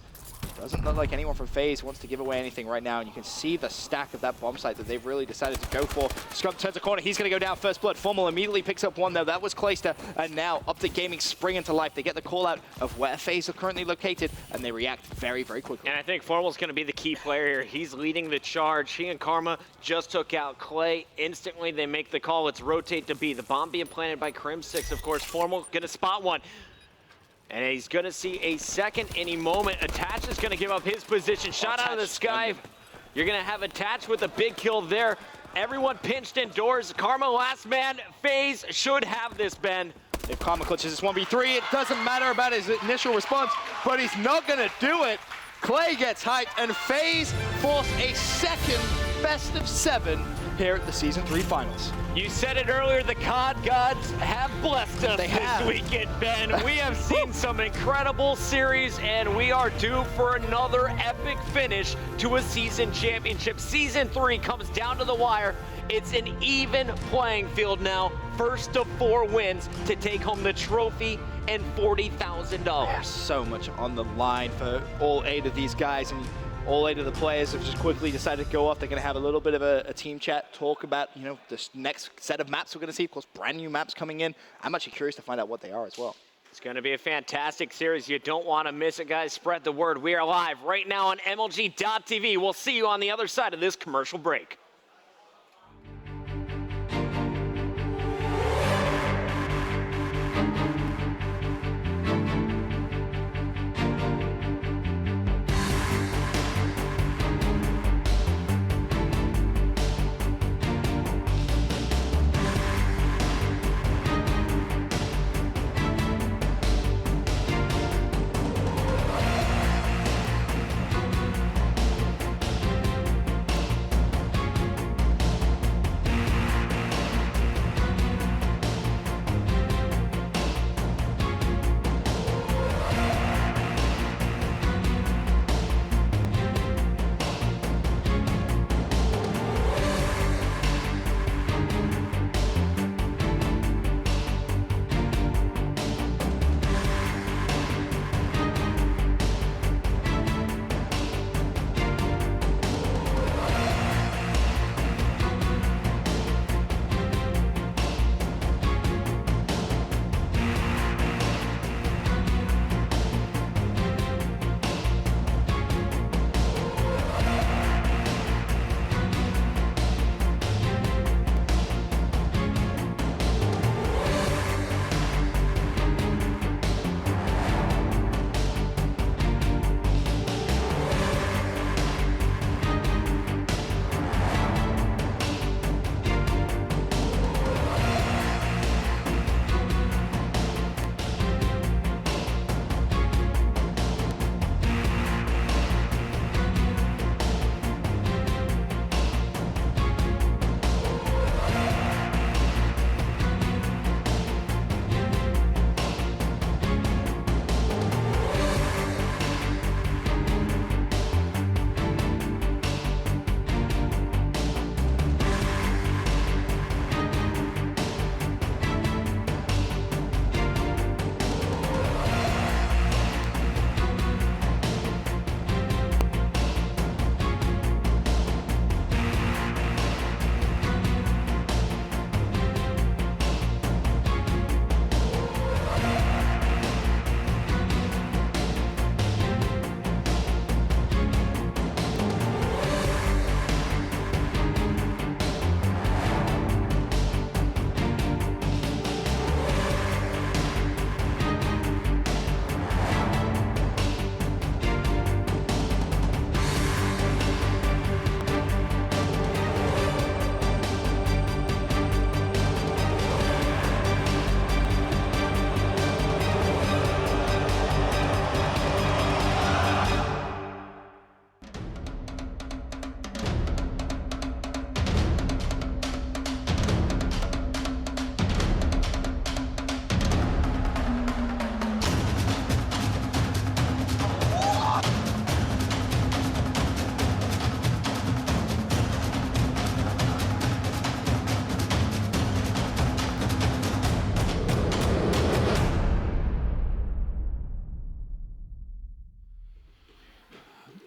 Doesn't look like anyone from Faze wants to give away anything right now. And you can see the stack of that bomb site that they've really decided to go for. Scump turns a corner. He's going to go down first blood. Formal immediately picks up 1, though. That was Clayster. And now Optic Gaming spring into life. They get the call out of where Faze are currently located. And they react very, very quickly. And I think Formal's going to be the key player here. He's leading the charge. He and Karma just took out Clay. Instantly, they make the call. It's rotate to B. The bomb being planted by Crim6, of course. Formal going to spot 1. And he's going to see a second any moment. Attach is going to give up his position. Shot out of the sky. You're going to have Attach with a big kill there. Everyone pinched indoors. Karma last man. Faze should have this, Ben. If Karma clutches this 1v3, it doesn't matter about his initial response, but he's not going to do it. Clay gets hyped, and FaZe force a second best of 7 here at the Season 3 Finals. You said it earlier, the COD gods have blessed us this weekend, Ben. We have seen some incredible series, and we are due for another epic finish to a season championship. Season 3 comes down to the wire. It's an even playing field now. First of 4 wins to take home the trophy and $40,000. So much on the line for all 8 of these guys, and all 8 of the players have just quickly decided to go off. They're going to have a little bit of a team chat, talk about, you know, this next set of maps we're going to see. Of course, brand new maps coming in. I'm actually curious to find out what they are as well. It's going to be a fantastic series. You don't want to miss it, guys. Spread the word. We are live right now on MLG.TV. We'll see you on the other side of this commercial break.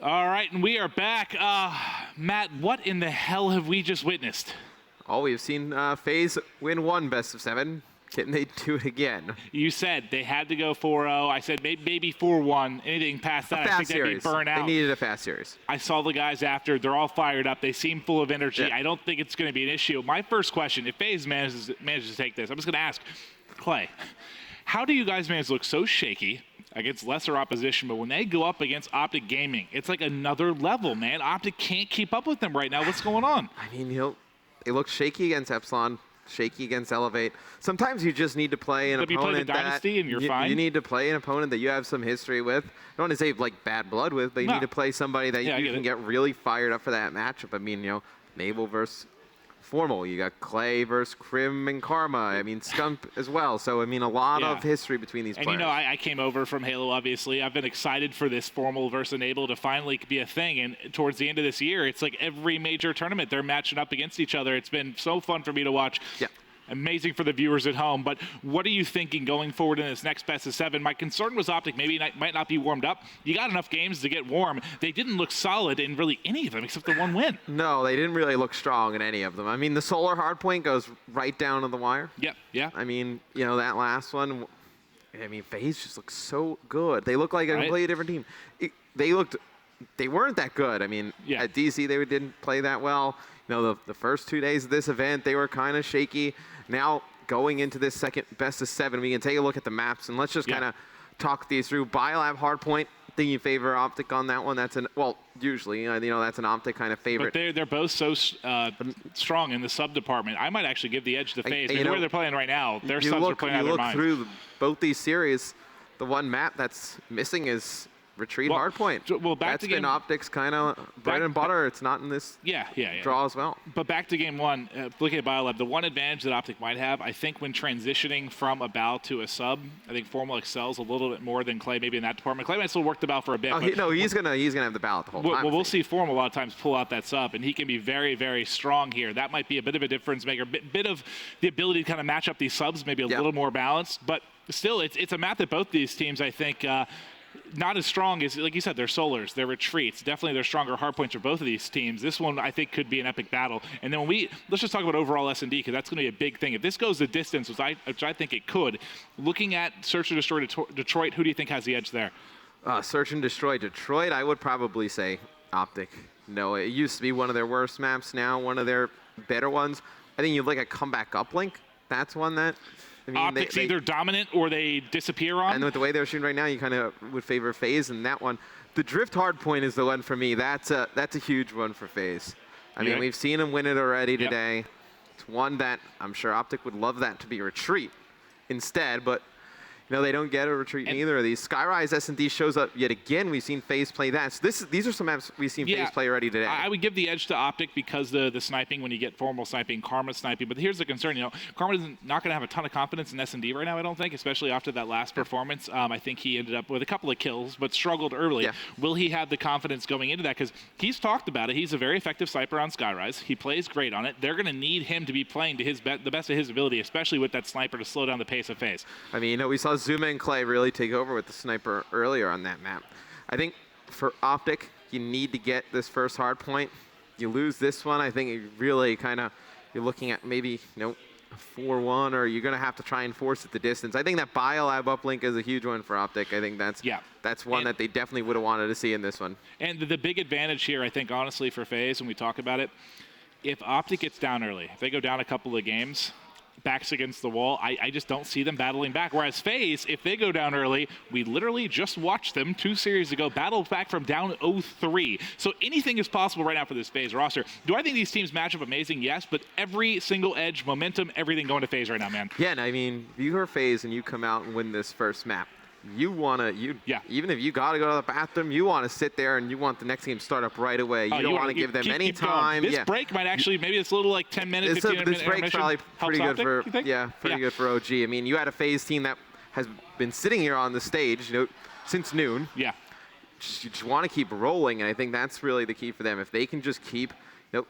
All right, and we are back. Matt, what in the hell have we just witnessed? Oh, we've seen FaZe win 1 best of 7. Can they do it again? You said they had to go 4-0. I said maybe 4-1. Anything past that, I think they'd be burnt out. They needed a fast series. I saw the guys after. They're all fired up. They seem full of energy. Yeah. I don't think it's going to be an issue. My first question, if FaZe manages to take this, I'm just going to ask, Clay, how do you guys manage to look so shaky against lesser opposition, but when they go up against Optic Gaming, it's like another level, man. Optic can't keep up with them right now. What's going on? I mean, they look shaky against Epsilon. shaky against Elevate. Sometimes you just need to play an But you play the opponent that Dynasty and you're fine. You need to play an opponent that you have some history with. I don't want to say like bad blood with, but you No. need to play somebody that Yeah, I you get can it. get really fired up for that matchup. I mean, Naval versus Formal. You got Clay versus Crim and Karma. I mean, Scump as well. So, I mean, a lot Yeah. of history between these And players. I came over from Halo, obviously. I've been excited for this Formal versus Enable to finally be a thing. And towards the end of this year, it's like every major tournament, they're matching up against each other. It's been so fun for me to watch. Yeah. Amazing for the viewers at home. But what are you thinking going forward in this next best of 7? My concern was Optic maybe might not be warmed up. You got enough games to get warm. They didn't look solid in really any of them except the one win. No, they didn't really look strong in any of them. I mean, the Solar Hardpoint goes right down to the wire. Yep, yeah. I mean, that last one, I mean, Faze just looks so good. They look like a Right. completely different team. They weren't that good. I mean, Yeah. at DC, they didn't play that well. The first 2 days of this event, they were kind of shaky. Now, going into this second best of 7, we can take a look at the maps, and let's just Yeah. kind of talk these through. Biolab Hardpoint, I think you favor Optic on that one. Usually, that's an Optic kind of favorite. But they're both so strong in the sub department. I might actually give the edge to FaZe. The way they're playing right now, their subs are playing out of their minds. You look through both these series, the one map that's missing is Retreat Hardpoint. Well, back that's to been game. Optic's kind of bread and butter. It's not in this Yeah. draw as well. But back to game 1, looking at Biolab, the one advantage that Optic might have, I think when transitioning from a bow to a sub, I think Formal excels a little bit more than Clay maybe in that department. Clay might still work the bow for a bit. He's gonna have the ballot the whole time. We'll see Formal a lot of times pull out that sub, and he can be very, very strong here. That might be a bit of a difference maker, bit of the ability to kind of match up these subs, maybe a little more balanced. But still, it's a map that both these teams, I think, not as strong as, like you said, their Solars, their Retreats. Definitely their stronger hardpoints for both of these teams. This one, I think, could be an epic battle. And then let's just talk about overall S&D, because that's going to be a big thing. If this goes the distance, which I think it could, looking at Search and Destroy Detroit, who do you think has the edge there? Search and Destroy Detroit, I would probably say Optic. No, it used to be one of their worst maps, now one of their better ones. I think you look at Comeback Uplink. That's one that... I mean, Optic's either dominant or they disappear on. And with the way they're shooting right now, you kind of would favor FaZe in that one. The Drift Hardpoint is the one for me. That's a huge one for FaZe. I mean, we've seen them win it already today. It's one that I'm sure Optic would love that to be Retreat instead, but they don't get a Retreat in either of these. Skyrise S&D shows up yet again. We've seen FaZe play that. So these are some maps we've seen FaZe play already today. I would give the edge to Optic because the sniping, when you get Formal sniping, Karma sniping. But here's the concern, Karma's not going to have a ton of confidence in S&D right now, I don't think, especially after that last performance. I think he ended up with a couple of kills, but struggled early. Yeah. Will he have the confidence going into that? Because he's talked about it. He's a very effective sniper on Skyrise. He plays great on it. They're going to need him to be playing to the best of his ability, especially with that sniper to slow down the pace of FaZe. I mean, we saw Zuma and Clay really take over with the sniper earlier on that map. I think for Optic, you need to get this first hard point. You lose this one, I think you really you're looking at maybe, a 4-1, or you're going to have to try and force it the distance. I think that Biolab uplink is a huge one for Optic. I think that's one that they definitely would have wanted to see in this one. And the big advantage here, I think, honestly, for FaZe, when we talk about it, if Optic gets down early, if they go down a couple of games, backs against the wall, I just don't see them battling back. Whereas FaZe, if they go down early, we literally just watched them 2 series ago battle back from down 0-3. So anything is possible right now for this FaZe roster. Do I think these teams match up amazing? Yes, but every single edge, momentum, everything going to FaZe right now, man. Yeah, and I mean, if you are FaZe and you come out and win this first map, even if you got to go to the bathroom, you want to sit there and you want the next game to start up right away. You don't want to give them any time. This break might actually, maybe it's a little like 10 minutes, 15 minutes. This break's probably pretty good for, good for OG. I mean, you had a FaZe team that has been sitting here on the stage, since noon. Yeah. You just want to keep rolling, and I think that's really the key for them. If they can just keep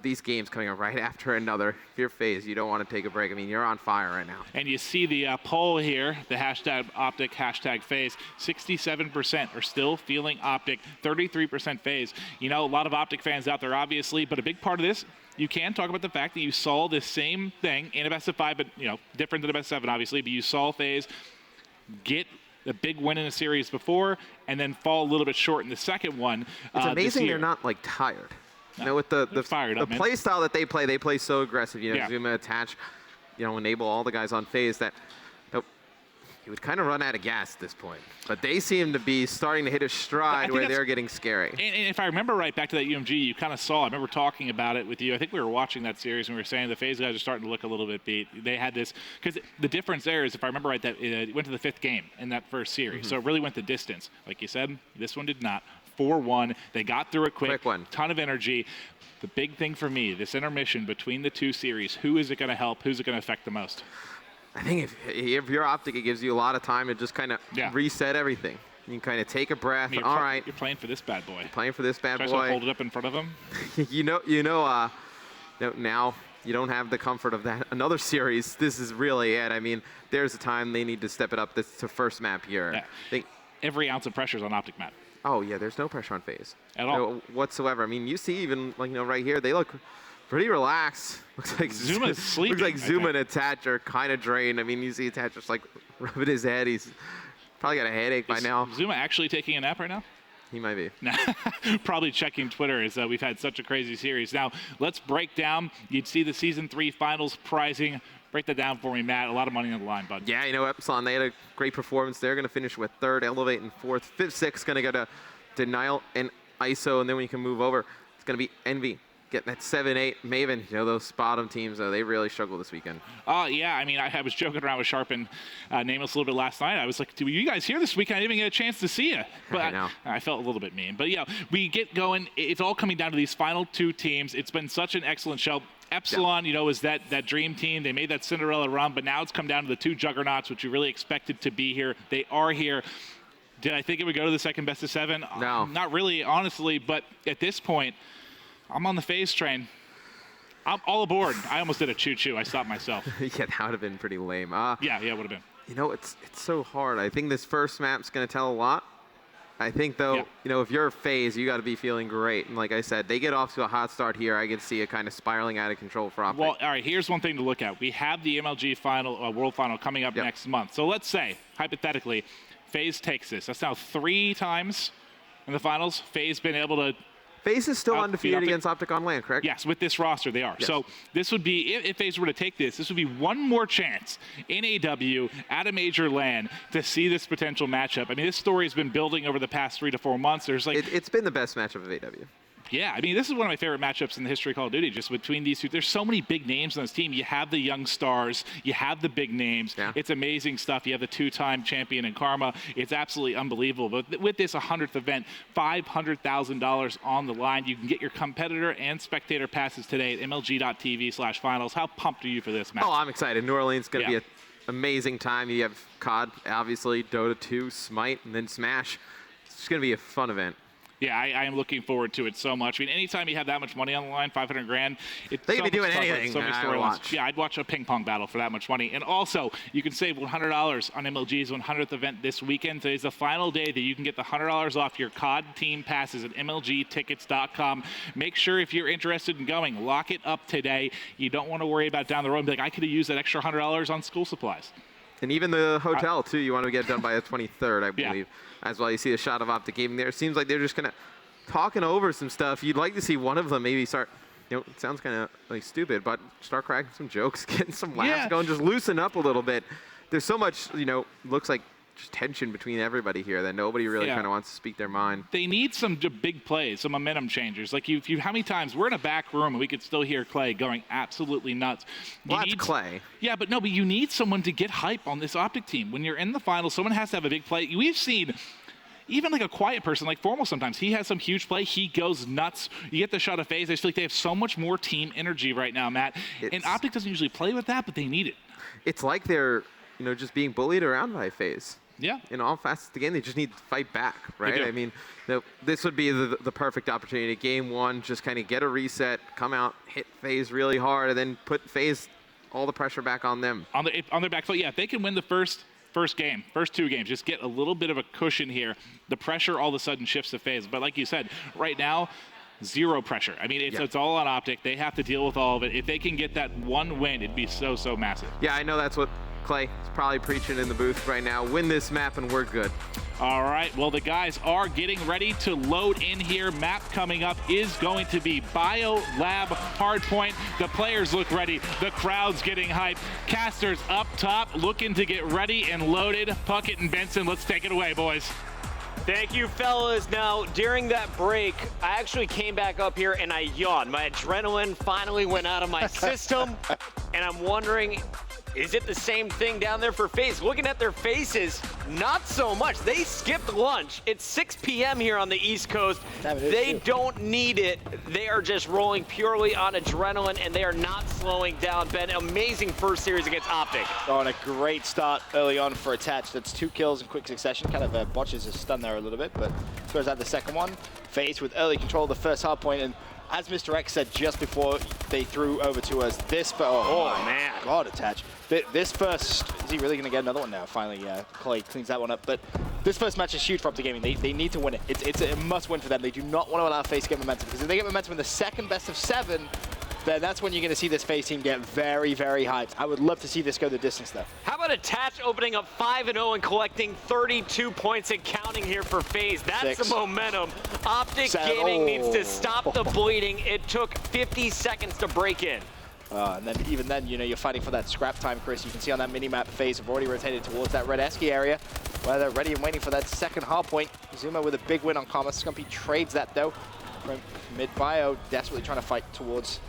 these games coming up right after another. If you're FaZe, you don't want to take a break. I mean, you're on fire right now. And you see the poll here, the hashtag Optic, hashtag FaZe. 67% are still feeling Optic, 33% FaZe. A lot of Optic fans out there, obviously, but a big part of this, you can talk about the fact that you saw this same thing in a best of 5, but, different than a best of 7, obviously, but you saw FaZe get a big win in a series before and then fall a little bit short in the second one. It's amazing they're not, tired. With the play style that they play so aggressive. Zuma attach, enable all the guys on FaZe that he would kind of run out of gas at this point. But they seem to be starting to hit a stride where they're getting scary. And if I remember right, back to that UMG, you kind of saw, I remember talking about it with you. I think we were watching that series and we were saying the Faze guys are starting to look a little bit beat. They had this, because the difference there is, if I remember right, that it went to the 5th game in that first series. So it really went the distance. Like you said, this one did not. 4-1. They got through it quick one. Ton of energy. The big thing for me, this intermission between the two series, who is it going to help? Who's it going to affect the most? I think if you're Optic, it gives you a lot of time to just kind of reset everything. You can kind of take a breath. All right, you're playing for this bad boy. Playing for this bad boy. Hold it up in front of him. Now you don't have the comfort of that. Another series. This is really it. I mean, there's a time they need to step it up. This is the first map here. Yeah. Every ounce of pressure is on Optic map. Oh yeah, there's no pressure on Faze at all whatsoever. I mean, you see even right here, they look pretty relaxed. Looks like Zuma's sleeping. Looks like Zuma and Attach are kind of drained. I mean, you see Attach just like rubbing his head. He's probably got a headache by now. Zuma actually taking a nap right now? He might be. Probably checking Twitter as we've had such a crazy series. Now, let's break down. You'd see the Season 3 finals pricing. Break that down for me, Matt. A lot of money on the line, bud. Yeah, Epsilon, they had a great performance. They're going to finish with 3rd, Elevate in 4th. 5th, 6th going to go to Denial and ISO, and then when you can move over, it's going to be Envy. Getting that 7-8. Maven, those bottom teams, they really struggle this weekend. Yeah, I mean, I was joking around with Sharp and Nameless a little bit last night. I was like, were you guys here this weekend? I didn't even get a chance to see you. But I know. I felt a little bit mean. But, we get going. It's all coming down to these final 2 teams. It's been such an excellent show. Epsilon, is that dream team. They made that Cinderella run, but now it's come down to the 2 juggernauts, which we really expected to be here. They are here. Did I think it would go to the second best of 7? No. Not really, honestly, but at this point, I'm on the Faze train. I'm all aboard. I almost did a choo-choo. I stopped myself. Yeah, that would have been pretty lame. Yeah, it would have been. It's so hard. I think this first map's going to tell a lot. I think, though, if you're a Faze, you got to be feeling great. And like I said, they get off to a hot start here. I can see it kind of spiraling out of control for Optic. Well, all right, here's one thing to look at. We have the MLG final, World Final coming up next month. So let's say, hypothetically, Faze takes this. That's now 3 times in the finals. Faze been able to... Faze is still undefeated against Optic on land, correct? Yes, with this roster they are. Yes. So this would be, if Faze were to take this would be one more chance in AW at a major LAN to see this potential matchup. I mean, this story has been building over the past 3 to 4 months. There's it's been the best matchup of AW. Yeah, I mean, this is one of my favorite matchups in the history of Call of Duty, just between these two. There's so many big names on this team. You have the young stars. You have the big names. Yeah. It's amazing stuff. You have the 2-time champion in Karma. It's absolutely unbelievable. But with this 100th event, $500,000 on the line. You can get your competitor and spectator passes today at mlg.tv/finals. How pumped are you for this match? Oh, I'm excited. New Orleans is going to be an amazing time. You have COD, obviously, Dota 2, Smite, and then Smash. It's just going to be a fun event. Yeah, I am looking forward to it so much. I mean, anytime you have that much money on the line, $500,000, they could be doing anything. Yeah, I'd watch a ping pong battle for that much money. And also, you can save $100 on MLG's 100th event this weekend. Today's the final day that you can get the $100 off your COD team passes at MLGtickets.com. Make sure if you're interested in going, lock it up today. You don't want to worry about down the road. Be like, I could have used that extra $100 on school supplies. And even the hotel, too, you want to get done by the 23rd, I believe. As well, you see a shot of Optic Gaming there. It seems like they're just kind of talking over some stuff. You'd like to see one of them maybe start, it sounds kind of like stupid, but start cracking some jokes, getting some laughs going, just loosen up a little bit. There's so much, looks like just tension between everybody here that nobody really kind of wants to speak their mind. They need some big plays, some momentum changers. Like how many times we're in a back room and we could still hear Clay going absolutely nuts. That's Clay. Yeah, but you need someone to get hype on this Optic team. When you're in the finals, someone has to have a big play. We've seen even like a quiet person like Formal sometimes. He has some huge play. He goes nuts. You get the shot of Faze. I just feel like they have so much more team energy right now, Matt. And Optic doesn't usually play with that, but they need it. It's like they're, just being bullied around by Faze. Yeah. In all facets of the game, they just need to fight back, right? I mean, this would be the perfect opportunity. Game 1, just kind of get a reset, come out, hit Faze really hard, and then put Faze all the pressure back on them. On their back foot, yeah. If they can win the first 2 games, just get a little bit of a cushion here. The pressure all of a sudden shifts to Faze. But like you said, right now, zero pressure. I mean, it's all on Optic. They have to deal with all of it. If they can get that one win, it'd be so massive. Yeah, I know that's what Clay is probably preaching in the booth right now. Win this map and we're good. All right, well, the guys are getting ready to load in here. Map coming up is going to be Bio Lab Hardpoint. The players look ready. The crowd's getting hyped. Casters up top looking to get ready and loaded. Puckett and Benson, let's take it away, boys. Thank you, fellas. Now, during that break, I actually came back up here and I yawned. My adrenaline finally went out of my system, and I'm wondering, is it the same thing down there for Faze? Looking at their faces, not so much. They skipped lunch. It's 6 p.m. here on the East Coast. They don't need it. They are just rolling purely on adrenaline, and they are not slowing down. Ben, amazing first series against Optic. Oh, and a great start early on for Attach. That's 2 kills in quick succession. Kind of botches his stun there a little bit, but throws out the second one. Faze with early control of the first hard point, and as Mr. X said just before they threw over to us, this, oh man, God, Attach. This first, is he really going to get another one now? Finally, Clay cleans that one up. But this first match is huge for Optic Gaming. They need to win it. It's a must win for them. They do not want to allow Faze to get momentum, because if they get momentum in the second best of 7, then that's when you're going to see this Faze team get very, very hyped. I would love to see this go the distance, though. How about Attach opening up 5-0 and collecting 32 points and counting here for Faze? That's the momentum. Optic Gaming needs to stop the bleeding. It took 50 seconds to break in. And then even then, you know, you're fighting for that scrap time, Chris. You can see on that mini-map, Faze have already rotated towards that red Esky area, where they're ready and waiting for that second hard point. Zuma with a big win on Karma. Scumpy trades that, though, from mid-bio, desperately trying to fight towards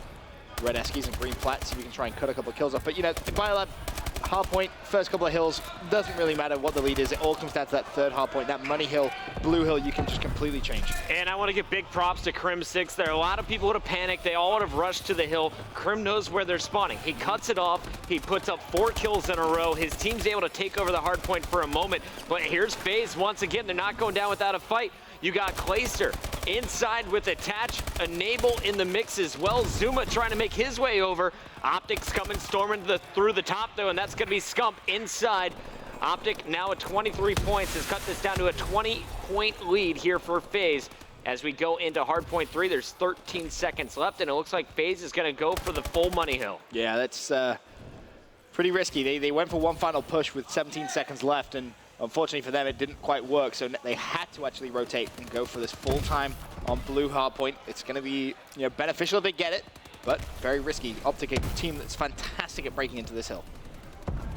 red Eskies and green plat, so we can try and cut a couple of kills off. But, you know, the Biolab hard point, first couple of hills, doesn't really matter what the lead is. It all comes down to that third hard point, that money hill, blue hill, you can just completely change. And I want to give big props to Crim6. There are a lot of people would have panicked. They all would have rushed to the hill. Crim knows where they're spawning. He cuts it off. He puts up 4 kills in a row. His team's able to take over the hard point for a moment. But here's Faze once again. They're not going down without a fight. You got Clayster inside with Attach, Enable in the mix as well. Zuma trying to make his way over. Optic's coming storming through the top though, and that's gonna be Scump inside. Optic now at 23 points has cut this down to a 20-point lead here for Faze. As we go into hardpoint 3, there's 13 seconds left, and it looks like Faze is gonna go for the full money hill. Yeah, that's pretty risky. They went for one final push with 17 seconds left, and unfortunately for them, it didn't quite work, so they had to actually rotate and go for this full time on blue hardpoint. It's going to be, you know, beneficial if they get it, but very risky. Optic, a team that's fantastic at breaking into this hill.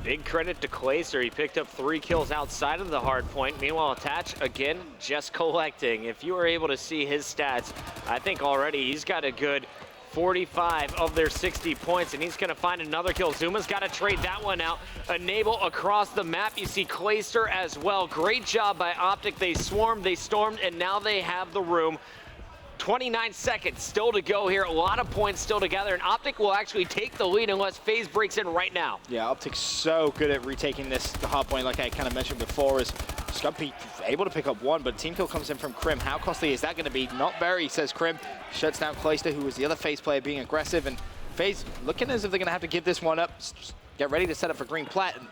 Big credit to Clayster. He picked up 3 kills outside of the hard point. Meanwhile, Attach, again, just collecting. If you were able to see his stats, I think already he's got a good 45 of their 60 points, and he's going to find another kill. Zuma's got to trade that one out. Enable across the map. You see Clayster as well. Great job by Optic. They swarmed, they stormed, and now they have the room. 29 seconds still to go here. A lot of points still together, and Optic will actually take the lead unless Faze breaks in right now. Yeah, Optic's so good at retaking this hard point, like I kind of mentioned before, is Scumpy able to pick up 1, but team kill comes in from Crim. How costly is that going to be? Not very, says Crim. Shuts down Clayster, who was the other Faze player being aggressive, and Faze looking as if they're going to have to give this one up. Get ready to set up for green plat, and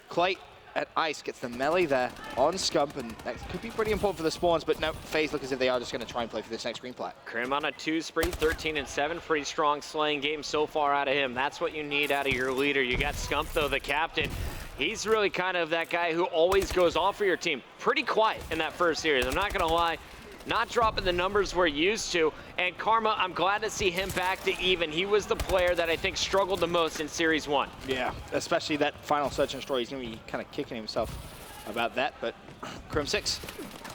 Clay at ice gets the melee there on Scump, and that could be pretty important for the spawns, but no, Faze look as if they are just going to try and play for this next green plat. Crim on a 2 spree, 13-7, pretty strong slaying game so far out of him. That's what you need out of your leader. You got Scump though, the captain. He's really kind of that guy who always goes off for your team. Pretty quiet in that first series, I'm not going to lie. Not dropping the numbers we're used to. And Karma, I'm glad to see him back to even. He was the player that I think struggled the most in Series 1. Yeah, especially that final search and destroy. He's going to be kind of kicking himself about that, but Crim6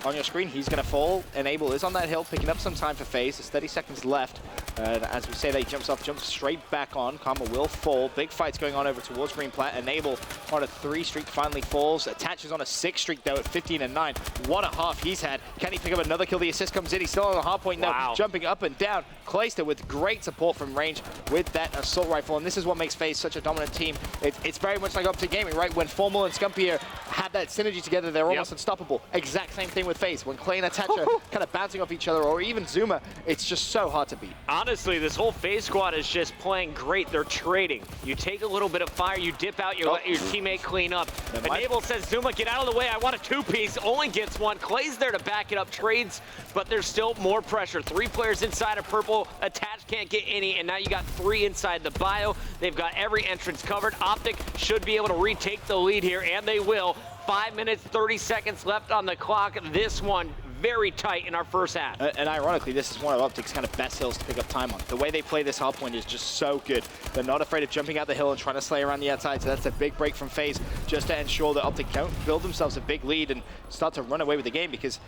on your screen, he's going to fall. Enable is on that hill, picking up some time for Faze. There's 30 seconds left. As we say that, he jumps off, jumps straight back on. Karma will fall. Big fights going on over towards green plat. Enable on a 3 streak, finally falls. Attaches on a 6 streak though at 15-9. What a half he's had. Can he pick up another kill? The assist comes in. He's still on the hard point now, jumping up and down. Clayster with great support from range with that assault rifle, and this is what makes Faze such a dominant team. It's very much like Optic Gaming, right? When Formal and Scumpier had that synergy together, they're almost unstoppable. Exact same thing with Faze. When Clay and Attach are kind of bouncing off each other, or even Zuma, it's just so hard to beat. Honestly, honestly, this whole Faze squad is just playing great. They're trading. You take a little bit of fire, you dip out, you let your teammate clean up. Enable says, Zuma, get out of the way. I want a two-piece. Only gets one. Clay's there to back it up. Trades, but there's still more pressure. 3 players inside of purple. Attached can't get any, and now you got 3 inside the bio. They've got every entrance covered. Optic should be able to retake the lead here, and they will. 5 minutes, 30 seconds left on the clock. This one very tight in our first half. And ironically, this is one of Optic's kind of best hills to pick up time on. The way they play this hard point is just so good. They're not afraid of jumping out the hill and trying to slay around the outside, so that's a big break from Faze just to ensure that Optic don't build themselves a big lead and start to run away with the game, because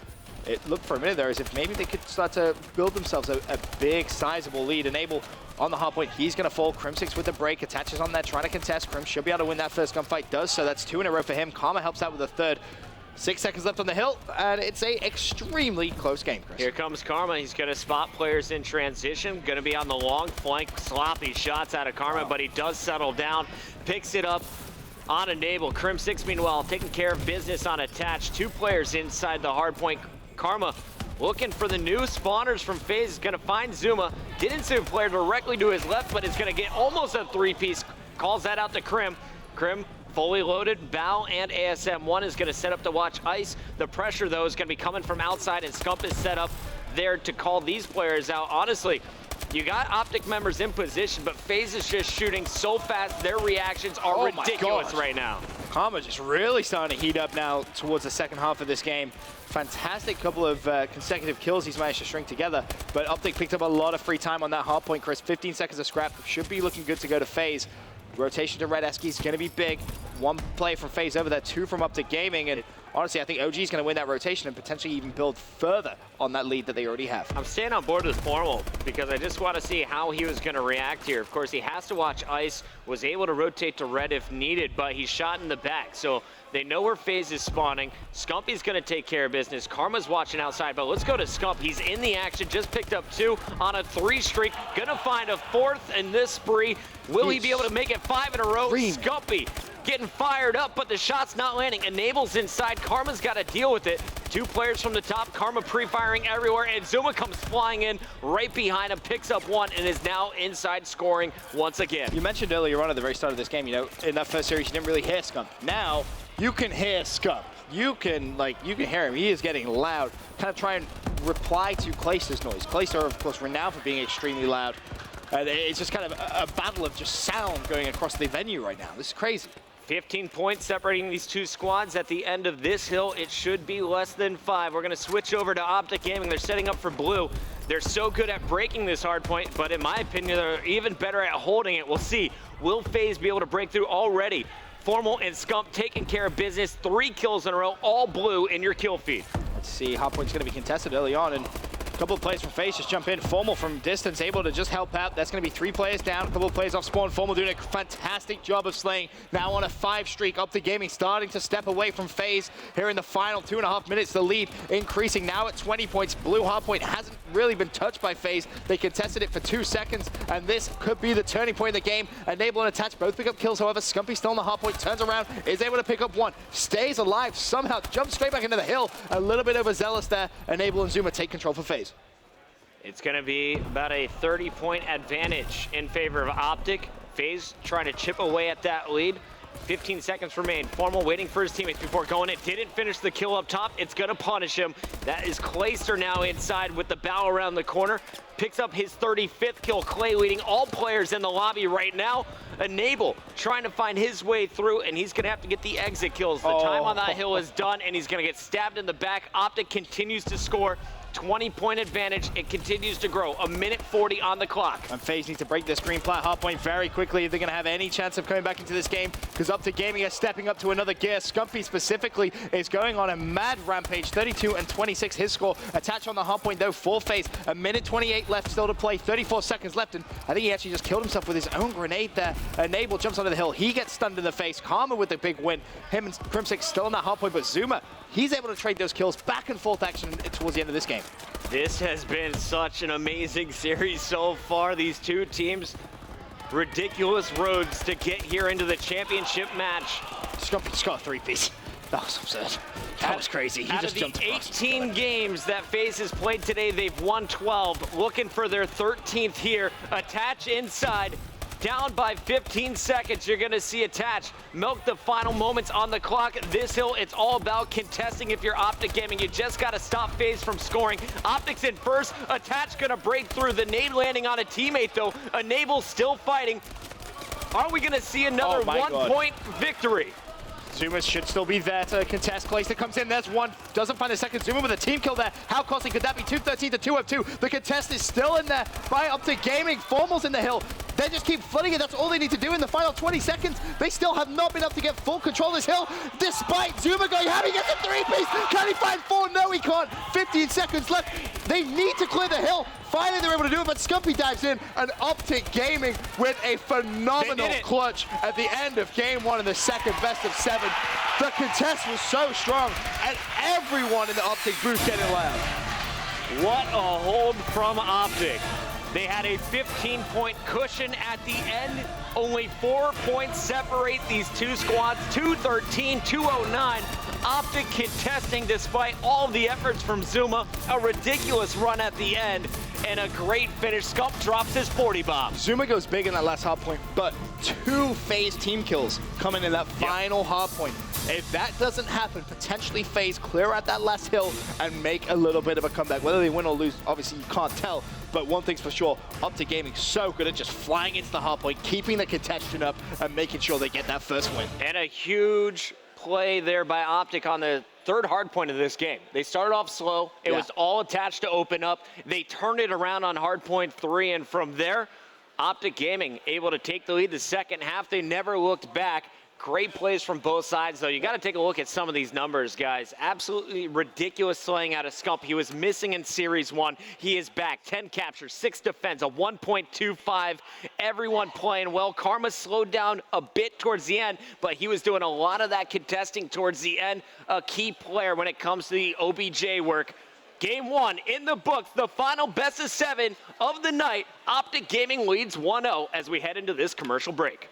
it looked for a minute there as if maybe they could start to build themselves a big, sizable lead. Enable on the hard point, he's going to fall. Crimsix with the break, attaches on that, trying to contest. Crim should be able to win that first gunfight, does so. That's 2 in a row for him. Karma helps out with a third. 6 seconds left on the hill, and it's a extremely close game, Chris. Here comes Karma. He's going to spot players in transition. Going to be on the long flank. Sloppy shots out of Karma, but he does settle down. Picks it up on Enable. Crim6, meanwhile, taking care of business on Attach. 2 players inside the hard point. Karma looking for the new spawners from Faze. Is going to find Zuma. Didn't see a player directly to his left, but is going to get almost a 3-piece. Calls that out to Crim. Crim fully loaded. Bow and ASM1 is going to set up to watch Ice. The pressure, though, is going to be coming from outside, and Scump is set up there to call these players out. Honestly, you got Optic members in position, but Faze is just shooting so fast. Their reactions are ridiculous right now. Karma just really starting to heat up now towards the second half of this game. Fantastic couple of consecutive kills he's managed to string together, but Optic picked up a lot of free time on that hard point, Chris. 15 seconds of scrap. Should be looking good to go to Faze. Rotation to Red Eski is going to be big. 1 play from Faze over there, 2 from Optic Gaming, and honestly, I think OG is going to win that rotation and potentially even build further on that lead that they already have. I'm staying on board with Formal because I just want to see how he was going to react here. Of course, he has to watch Ice, was able to rotate to Red if needed, but he's shot in the back, so they know where Faze is spawning. Scumpy's going to take care of business. Karma's watching outside, but let's go to Scump. He's in the action, just picked up 2 on a 3 streak. Going to find a 4th in this spree. Will he be able to make it 5 in a row? Scumpy getting fired up, but the shot's not landing. Enables inside. Karma's got to deal with it. 2 players from the top. Karma pre-firing everywhere, and Zuma comes flying in right behind him, picks up 1, and is now inside scoring once again. You mentioned earlier on at the very start of this game, you know, in that first series, you didn't really hear Scump. Now, you can hear Scump. You can hear him. He is getting loud. Kind of try and reply to Clayster's noise. Clayster, of course, renowned for being extremely loud. It's just kind of a battle of just sound going across the venue right now. This is crazy. 15 points separating these 2 squads. At the end of this hill, it should be less than 5. We're going to switch over to Optic Gaming. They're setting up for blue. They're so good at breaking this hard point, but in my opinion, they're even better at holding it. We'll see. Will Faze be able to break through already? Formal and Scump taking care of business. 3 kills in a row, all blue in your kill feed. Let's see. Hard point's going to be contested early on, and a couple of players from Faze just jump in. Formal from distance, able to just help out. That's going to be 3 players down, a couple of players off spawn. Formal doing a fantastic job of slaying. Now on a 5 streak. Optic Gaming starting to step away from Faze here in the final 2.5 minutes. The lead increasing now at 20 points. Blue hardpoint hasn't really been touched by Faze. They contested it for 2 seconds, and this could be the turning point of the game. Enable and Attach both pick up kills. However, Scumpy still on the hardpoint, turns around, is able to pick up 1, stays alive somehow, jumps straight back into the hill. A little bit overzealous there. Enable and Zuma take control for Faze. It's going to be about a 30-point advantage in favor of Optic. Faze trying to chip away at that lead. 15 seconds remain. Formal waiting for his teammates before going. It didn't finish the kill up top. It's going to punish him. That is Clayster now inside with the bow around the corner. Picks up his 35th kill. Clay leading all players in the lobby right now. Enable trying to find his way through, and he's going to have to get the exit kills. The time on that hill is done, and he's going to get stabbed in the back. Optic continues to score. 20-point advantage. It continues to grow. 1:40 on the clock. And Faze needs to break this green plat hardpoint very quickly if they're going to have any chance of coming back into this game, because Optic Gaming is stepping up to another gear. Scumpy specifically is going on a mad rampage. 32 and 26 his score. Attach on the hardpoint though for Faze. 1:28 left still to play. 34 seconds left, and I think he actually just killed himself with his own grenade there. Enable jumps onto the hill. He gets stunned in the face. Karma with a big win. Him and Crimsix still on that hardpoint, but Zuma, he's able to trade those kills back and forth action towards the end of this game. This has been such an amazing series so far. These 2 teams, ridiculous roads to get here into the championship match. Scumpy just got a 3-piece. That was absurd. That was crazy. He Out just of jumped the across. 18 games that Faze has played today, they've won 12. Looking for their 13th here. Attach inside. Down by 15 seconds. You're going to see Attach milk the final moments on the clock. This hill, it's all about contesting. If you're Optic Gaming, you just got to stop Faze from scoring. Optic's in first. Attach going to break through. The nade landing on a teammate, though. Enable still fighting. Are we going to see another one-point victory? Zuma should still be there to contest. Clayster comes in, there's one, doesn't find a second. Zuma with a team kill there. How costly could that be? 213 to 202. The contest is still in there by Optic Gaming. Formal's in the hill. They just keep flooding it. That's all they need to do in the final 20 seconds. They still have not been able to get full control of this hill, despite Zuma going, how he gets a three-piece? Can he find four? No, he can't. 15 seconds left. They need to clear the hill. Finally, they're able to do it, but Scumpy dives in, and Optic Gaming with a phenomenal clutch at the end of game one in the second best of 7. The contest was so strong, and everyone in the Optic booth getting loud. What a hold from Optic. They had a 15-point cushion at the end. Only 4 points separate these two squads, 213, 209. Optic contesting despite all the efforts from Zuma. A ridiculous run at the end and a great finish. Scump drops his 40 bomb. Zuma goes big in that last hard point, but 2 Faze team kills coming in that final hard point. If that doesn't happen, potentially Faze clear out that last hill and make a little bit of a comeback. Whether they win or lose, obviously you can't tell. But one thing's for sure, Optic Gaming so good at just flying into the hard point, keeping the contention up, and making sure they get that first win. And a huge play there by Optic on the third hard point of this game. They started off slow. It was all attached to open up. They turned it around on hard point 3, and from there, Optic Gaming able to take the lead the second half. They never looked back. Great plays from both sides, though. You got to take a look at some of these numbers, guys. Absolutely ridiculous slaying out of Scump. He was missing in Series 1. He is back. 10 captures, 6 defense, a 1.25. Everyone playing well. Karma slowed down a bit towards the end, but he was doing a lot of that contesting towards the end. A key player when it comes to the OBJ work. Game 1 in the books, the final best of 7 of the night. Optic Gaming leads 1-0 as we head into this commercial break.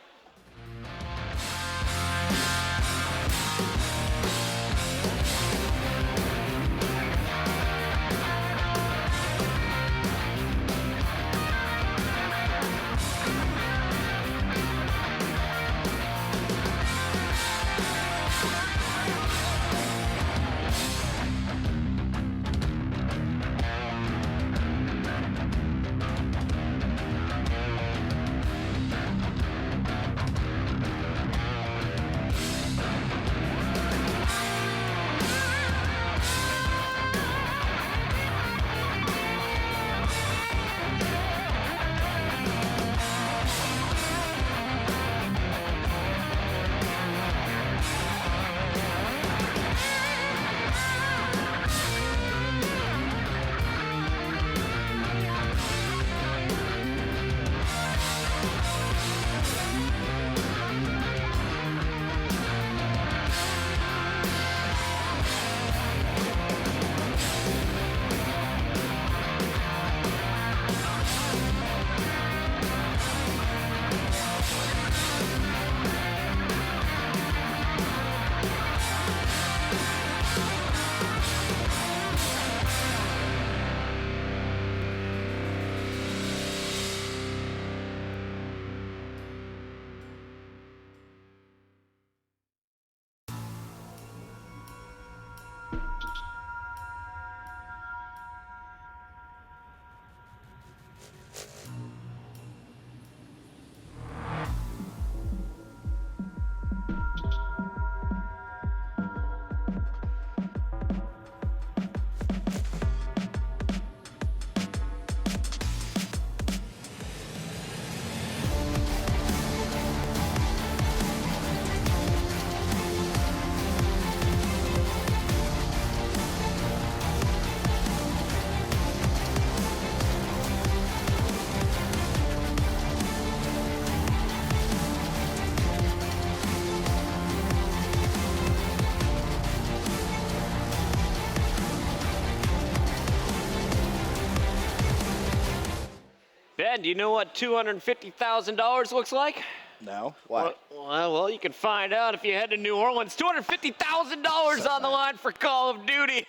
Ben, do you know what $250,000 looks like? No. Why? Well, you can find out if you head to New Orleans. $250,000 on the line for Call of Duty.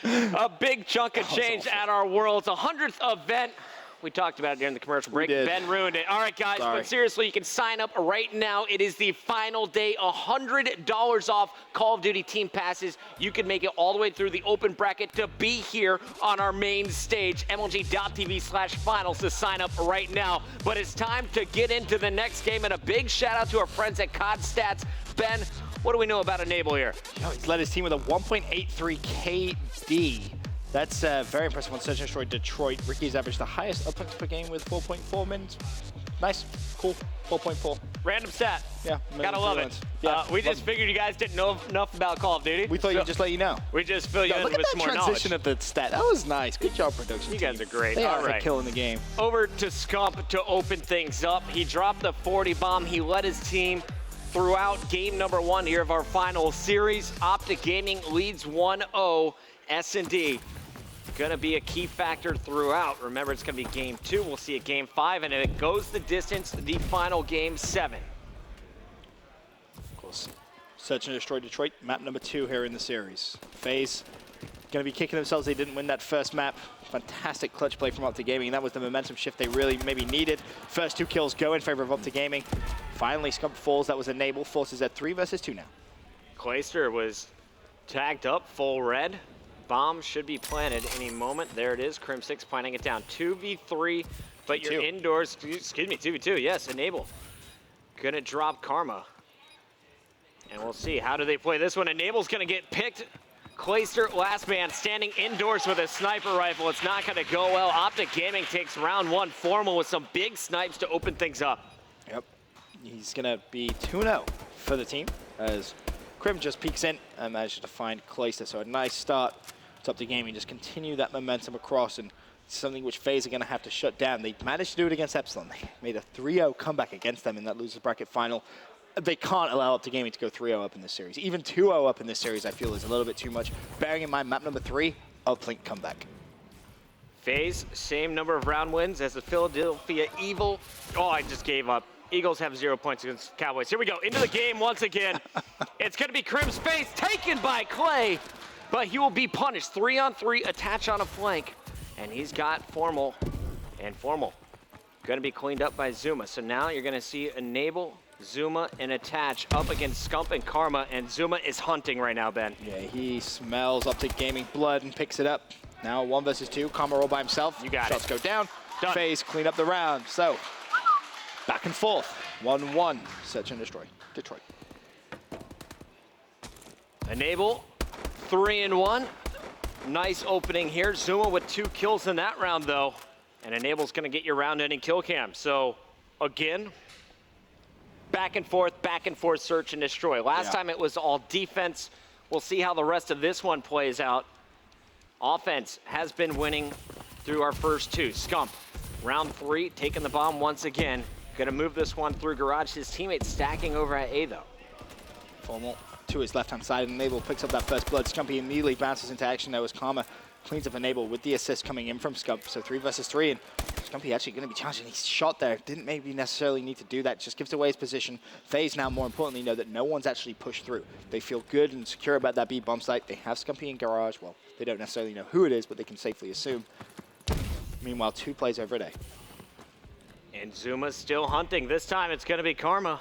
A big chunk of change at our Worlds. 100th event. We talked about it during the commercial break. Ben ruined it. All right, guys, but seriously, you can sign up right now. It is the final day. $100 off Call of Duty team passes. You can make it all the way through the open bracket to be here on our main stage. MLG.tv/finals to sign up right now. But it's time to get into the next game. And a big shout out to our friends at COD Stats. Ben, what do we know about Enable here? He's led his team with a 1.83 KD. That's very impressive on Search and Destroy Detroit. Ricky's averaged the highest upticks per game with 4.4 minutes. Nice, cool, 4.4. Random stat. Yeah, gotta love it. Yeah, we just figured you guys didn't know enough about Call of Duty. We thought you'd just let you know. We just fill you in Look with at some that more transition knowledge. of the stat. That was nice. Good job, production You team. guys are great. They All are right. killing the game. Over to Scump to open things up. He dropped the 40 bomb. He led his team throughout game number 1 here of our final series. Optic Gaming leads 1-0. S&D gonna be a key factor throughout. Remember, it's gonna be game 2. We'll see a game 5, and if it goes the distance, the final game 7. Of course. Search and Destroy Detroit, map number 2 here in the series. Faze gonna be kicking themselves. They didn't win that first map. Fantastic clutch play from Optic Gaming. That was the momentum shift they really maybe needed. First 2 kills go in favor of Optic Gaming. Finally, Scump falls. That was Enable. Forces at 3 versus 2 now. Clayster was tagged up, full red. Bomb should be planted any moment. There it is. Crim6 planting it down. 2v3, but you're indoors. Excuse me, 2v2. Yes, Enable. Gonna drop Karma. And we'll see. How do they play this one? Enable's gonna get picked. Clayster, last man, standing indoors with a sniper rifle. It's not gonna go well. Optic Gaming takes round 1 formal with some big snipes to open things up. Yep. He's gonna be 2-0 for the team as Crim just peeks in and manages to find Clayster. So a nice start. It's up to Gaming. Just continue that momentum across, and something which FaZe are going to have to shut down. They managed to do it against Epsilon. They made a 3-0 comeback against them in that losers bracket final. They can't allow Up to Gaming to go 3-0 up in this series. Even 2-0 up in this series, I feel, is a little bit too much. Bearing in mind, map number 3, Uplink comeback. FaZe, same number of round wins as the Philadelphia Evil. Oh, I just gave up. Eagles have 0 points against Cowboys. Here we go, into the game once again. It's going to be Crim's face, taken by Clay, but he will be punished. 3-on-3, attach on a flank, and he's got Formal, and Formal going to be cleaned up by Zuma. So now you're going to see Enable, Zuma, and Attach up against Scump and Karma, and Zuma is hunting right now, Ben. Yeah, he smells Optic Gaming blood and picks it up. Now 1 versus 2, Karma all by himself. You got Shots it. go down. Done. FaZe clean up the round. So back and forth, 1-1, Search and Destroy Detroit. Enable, 3-1. Nice opening here. Zuma with 2 kills in that round, though. And Enable's going to get your round-ending kill cam. So, again, back and forth, search and destroy. Last time it was all defense. We'll see how the rest of this one plays out. Offense has been winning through our first 2. Scump, round 3, taking the bomb once again. Going to move this one through Garage. His teammates stacking over at A, though. Formal to his left-hand side. Enable picks up that first blood. Scumpy immediately bounces into action. There was Karma cleans up Enable with the assist coming in from Scump. So 3 versus 3, and Scumpy actually going to be challenging. He's shot there. Didn't maybe necessarily need to do that. Just gives away his position. FaZe now, more importantly, know that no one's actually pushed through. They feel good and secure about that B bomb site. They have Scumpy in Garage. Well, they don't necessarily know who it is, but they can safely assume. Meanwhile, 2 plays over at A. And Zuma's still hunting. This time it's going to be Karma.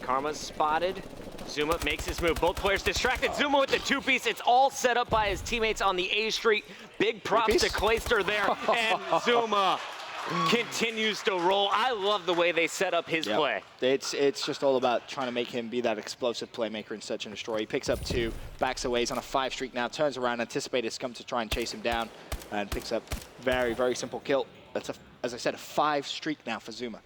Karma's spotted. Zuma makes his move. Both players distracted. Zuma with the 2-piece. It's all set up by his teammates on the A Street. Big props to Clayster there. And Zuma continues to roll. I love the way they set up his play. It's just all about trying to make him be that explosive playmaker in Search and Destroy. He picks up 2, backs away. He's on a 5 streak now. Turns around, anticipated Scum to try and chase him down, and picks up very, very simple kill. That's, as I said, a 5 streak now for Zuma.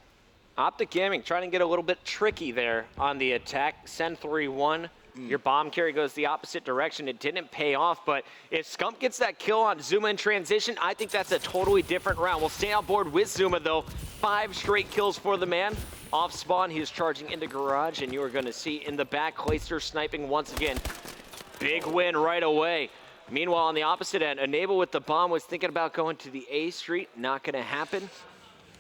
Optic Gaming trying to get a little bit tricky there on the attack. Send 3-1. Your bomb carry goes the opposite direction. It didn't pay off, but if Scump gets that kill on Zuma in transition, I think that's a totally different round. We'll stay on board with Zuma, though. 5 straight kills for the man. Off spawn, he's charging into Garage, and you are going to see in the back, Clayster sniping once again. Big win right away. Meanwhile, on the opposite end, Enable with the bomb was thinking about going to the A Street. Not going to happen.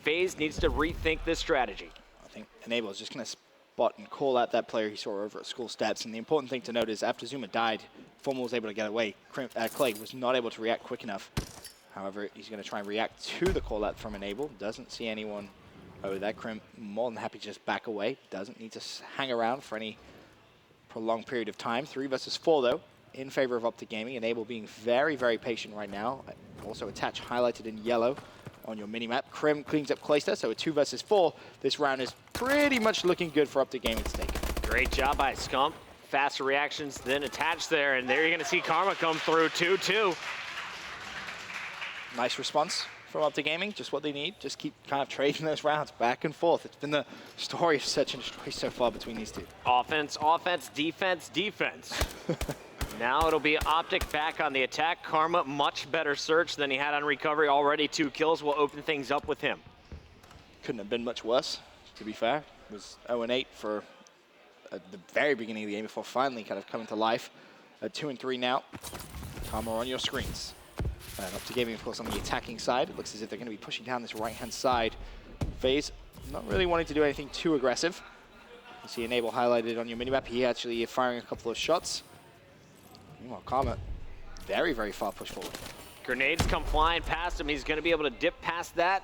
FaZe needs to rethink this strategy. I think Enable is just going to spot and call out that player he saw over at school steps. And the important thing to note is after Zuma died, Formal was able to get away. Clay was not able to react quick enough. However, he's going to try and react to the call out from Enable. Doesn't see anyone over there. Crim more than happy to just back away. Doesn't need to hang around for any prolonged period of time. 3 versus 4 though, in favor of Optic Gaming. Enable being very, very patient right now. Also attach highlighted in yellow on your minimap. Crim cleans up Clayster, so a 2 versus 4. This round is pretty much looking good for Optic Gaming to take. Great job by Scump. Faster reactions then attached there, and there you're going to see Karma come through 2-2. Nice response from Optic Gaming, just what they need. Just keep kind of trading those rounds back and forth. It's been the story of Search and Destroy so far between these two. Offense, offense, defense, defense. Now it'll be Optic back on the attack. Karma, much better search than he had on recovery. Already 2 kills will open things up with him. Couldn't have been much worse, to be fair. It was 0-8 for the very beginning of the game before finally kind of coming to life. 2-3 now. Karma on your screens. And Optic Gaming, of course, on the attacking side. It looks as if they're going to be pushing down this right-hand side. Faze not really wanting to do anything too aggressive. You see Enable highlighted on your minimap. He actually firing a couple of shots. Meanwhile, Karma, very, very far push forward. Grenades come flying past him. He's going to be able to dip past that.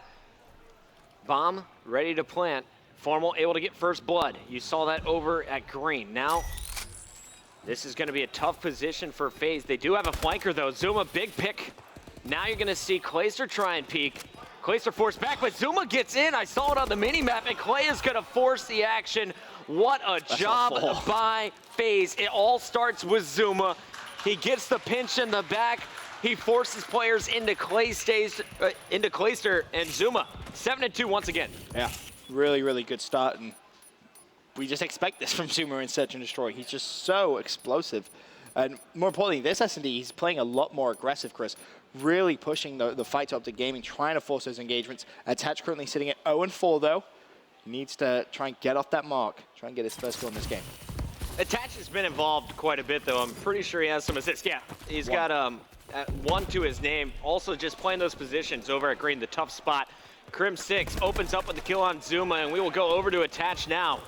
Bomb ready to plant. Formal able to get first blood. You saw that over at green. Now, this is going to be a tough position for Faze. They do have a flanker, though. Zuma, big pick. Now you're going to see Clayster try and peek. Clayster forced back, but Zuma gets in. I saw it on the mini-map, and Clay is going to force the action. What a job by Faze. It all starts with Zuma. He gets the pinch in the back. He forces players into Clayster and Zuma. 7-2 once again. Yeah, really, really good start. And we just expect this from Zuma in Search and Destroy. He's just so explosive. And more importantly, this S&D, he's playing a lot more aggressive, Chris. Really pushing the fight to Optic Gaming, trying to force those engagements. Attach currently sitting at 0-4, though. Needs to try and get off that mark. Try and get his first goal in this game. Attach has been involved quite a bit, though. I'm pretty sure he has some assists. Yeah, he's got 1 to his name. Also, just playing those positions over at green, the tough spot. Crim 6 opens up with the kill on Zuma, and we will go over to Attach now.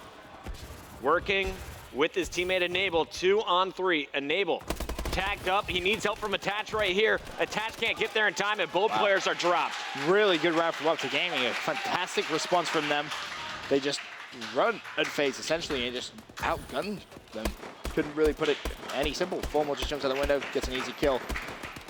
Working with his teammate Enable, 2-on-3. Enable tagged up. He needs help from Attach right here. Attach can't get there in time, and both players are dropped. Really good round from Optic Gaming. A fantastic response from them. They just run at Faze essentially and just outgun them. Couldn't really put it any simple. Formal just jumps out the window, gets an easy kill.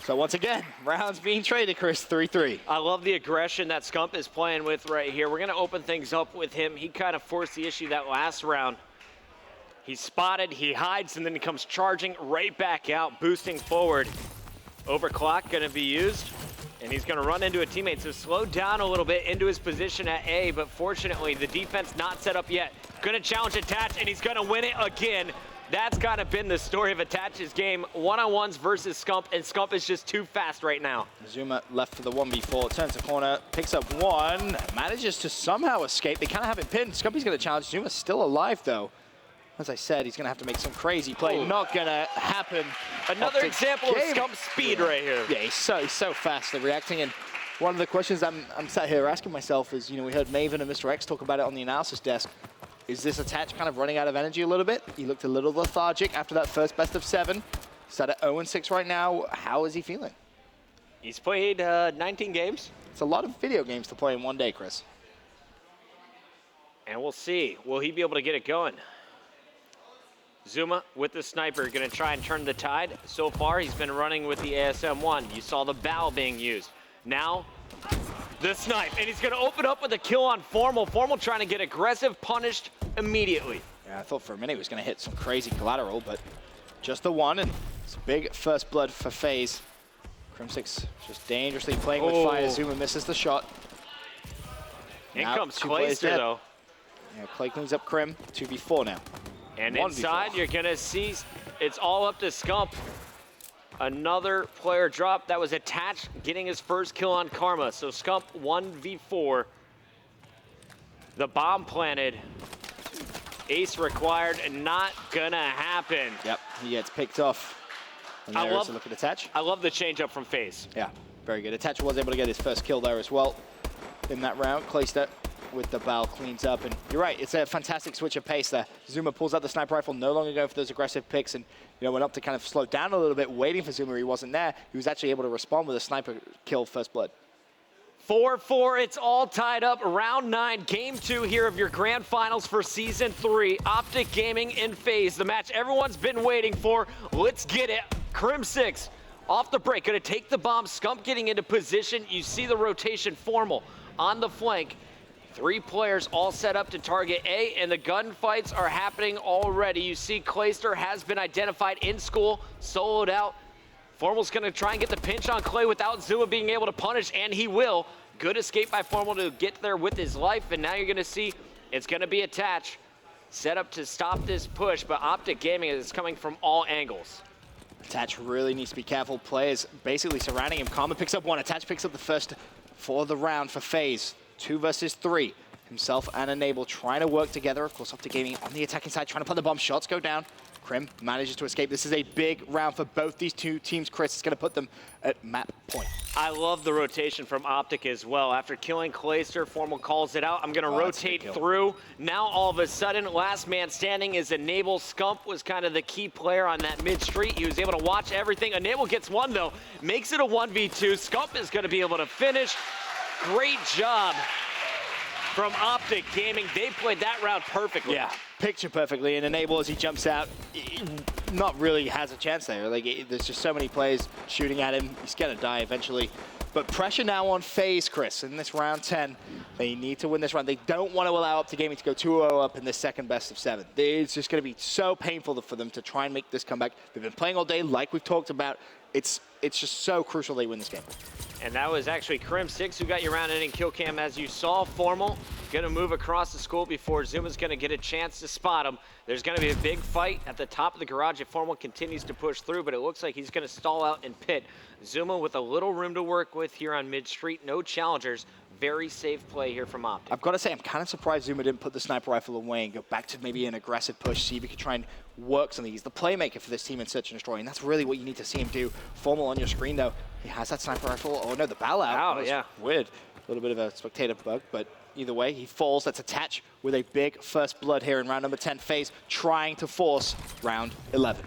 So once again, rounds being traded, Chris, 3-3. I love the aggression that Scump is playing with right here. We're going to open things up with him. He kind of forced the issue that last round. He's spotted, he hides, and then he comes charging right back out, boosting forward. Overclock going to be used, and he's going to run into a teammate. So slow down a little bit into his position at A, but fortunately, the defense not set up yet. Going to challenge Attach, and he's going to win it again. That's kind of been the story of Attach's game. One-on-ones versus Scump, and Scump is just too fast right now. Zuma left for the 1v4, turns the corner, picks up 1, manages to somehow escape. They kind of have it pinned. Scumpy's going to challenge. Zuma's still alive, though. As I said, he's going to have to make some crazy play. Not going to happen. Another example of Scump's speed right here. Yeah, he's so fast at reacting. And one of the questions I'm sat here asking myself is, we heard Maven and Mr. X talk about it on the analysis desk. Is this Attach kind of running out of energy a little bit? He looked a little lethargic after that first best of 7. He's at 0-6 right now. How is he feeling? He's played 19 games. It's a lot of video games to play in one day, Chris. And we'll see. Will he be able to get it going? Zuma with the sniper, going to try and turn the tide. So far, he's been running with the ASM-1. You saw the bow being used. Now, the snipe, and he's going to open up with a kill on Formal. Formal trying to get aggressive, punished immediately. Yeah, I thought for a minute he was going to hit some crazy collateral, but just the 1, and it's a big first blood for Faze. Crim6 just dangerously playing with fire. Zuma misses the shot. In comes Clayster, though. Yeah, Clay cleans up Crim. 2v4 now. And inside, you're going to see it's all up to Scump. Another player drop that was Attached, getting his first kill on Karma. So Scump 1v4. The bomb planted. Ace required, and not going to happen. Yep, he gets picked off. And there's a look at Attach. I love the changeup from Faze. Yeah, very good. Attach was able to get his first kill there as well in that round. Clayster with the bell, cleans up. And you're right, it's a fantastic switch of pace there. Zuma pulls out the sniper rifle, no longer going for those aggressive picks, and went up to kind of slow down a little bit, waiting for Zuma. He wasn't there. He was actually able to respond with a sniper kill, first blood. 4-4, it's all tied up. Round 9, game 2 here of your grand finals for season 3. Optic Gaming and Faze, the match everyone's been waiting for. Let's get it. Crim6 off the break, gonna take the bomb. Scump getting into position. You see the rotation formal on the flank. 3 players all set up to target A, and the gunfights are happening already. You see Clayster has been identified in school, soloed out. Formal's gonna try and get the pinch on Clay without Zuma being able to punish, and he will. Good escape by Formal to get there with his life, and now you're gonna see it's gonna be attached. Set up to stop this push, but Optic Gaming is coming from all angles. Attach really needs to be careful. Players basically surrounding him. Karma picks up 1. Attach picks up the first for the round for Faze. 2 versus 3. Himself and Enable trying to work together. Of course, Optic Gaming on the attacking side, trying to put the bomb. Shots go down. Crim manages to escape. This is a big round for both these two teams. Chris is going to put them at map point. I love the rotation from Optic as well. After killing Clayster, Formal calls it out. I'm going to rotate through. Now, all of a sudden, last man standing is Enable. Scump was kind of the key player on that mid-street. He was able to watch everything. Enable gets 1, though. Makes it a 1v2. Scump is going to be able to finish. Great job from Optic Gaming. They played that round perfectly. Yeah, picture perfectly. And Enable, as he jumps out, not really has a chance there. There's just so many players shooting at him. He's going to die eventually. But pressure now on Faze, Chris, in this round 10. They need to win this round. They don't want to allow Optic Gaming to go 2-0 up in the second best of 7. It's just going to be so painful for them to try and make this comeback. They've been playing all day, like we've talked about. It's just so crucial they win this game. And that was actually Crim6 who got you round-ending kill cam. As you saw, Formal gonna move across the school before Zuma's gonna get a chance to spot him. There's gonna be a big fight at the top of the garage if Formal continues to push through, but it looks like he's gonna stall out in pit. Zuma with a little room to work with here on mid-street. No challengers. Very safe play here from Optic. I've got to say, I'm kind of surprised Zuma didn't put the sniper rifle away and go back to maybe an aggressive push, see if he could try and work something. He's the playmaker for this team in Search and Destroy, and that's really what you need to see him do. Formal on your screen, though. He has that sniper rifle. Oh, no, the bow out. Yeah. Weird. A little bit of a spectator bug, but either way, he falls. That's attached with a big first blood here in round number 10. Faze trying to force round 11.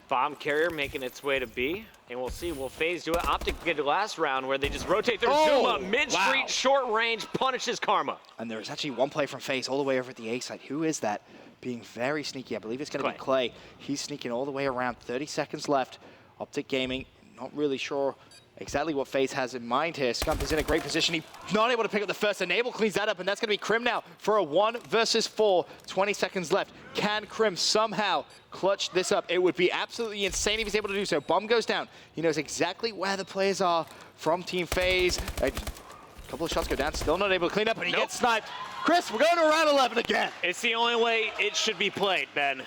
Bomb carrier making its way to B, and we'll see. Will Faze do it? Optic did the last round where they just rotate through Zuma, mid-street, short range, punishes Karma. And there's actually one play from Faze all the way over at the A side. Who is that? Being very sneaky. I believe it's going to be Clay. He's sneaking all the way around. 30 seconds left. Optic Gaming, not really sure exactly what Faze has in mind here. Scump is in a great position. He's not able to pick up the first. Enable cleans that up, and that's going to be Crim now for a 1 versus 4. 20 seconds left. Can Crim somehow clutch this up? It would be absolutely insane if he's able to do so. Bomb goes down. He knows exactly where the players are from Team Faze. A couple of shots go down. Still not able to clean up, and he gets sniped. Chris, we're going to round 11 again. It's the only way it should be played, Ben.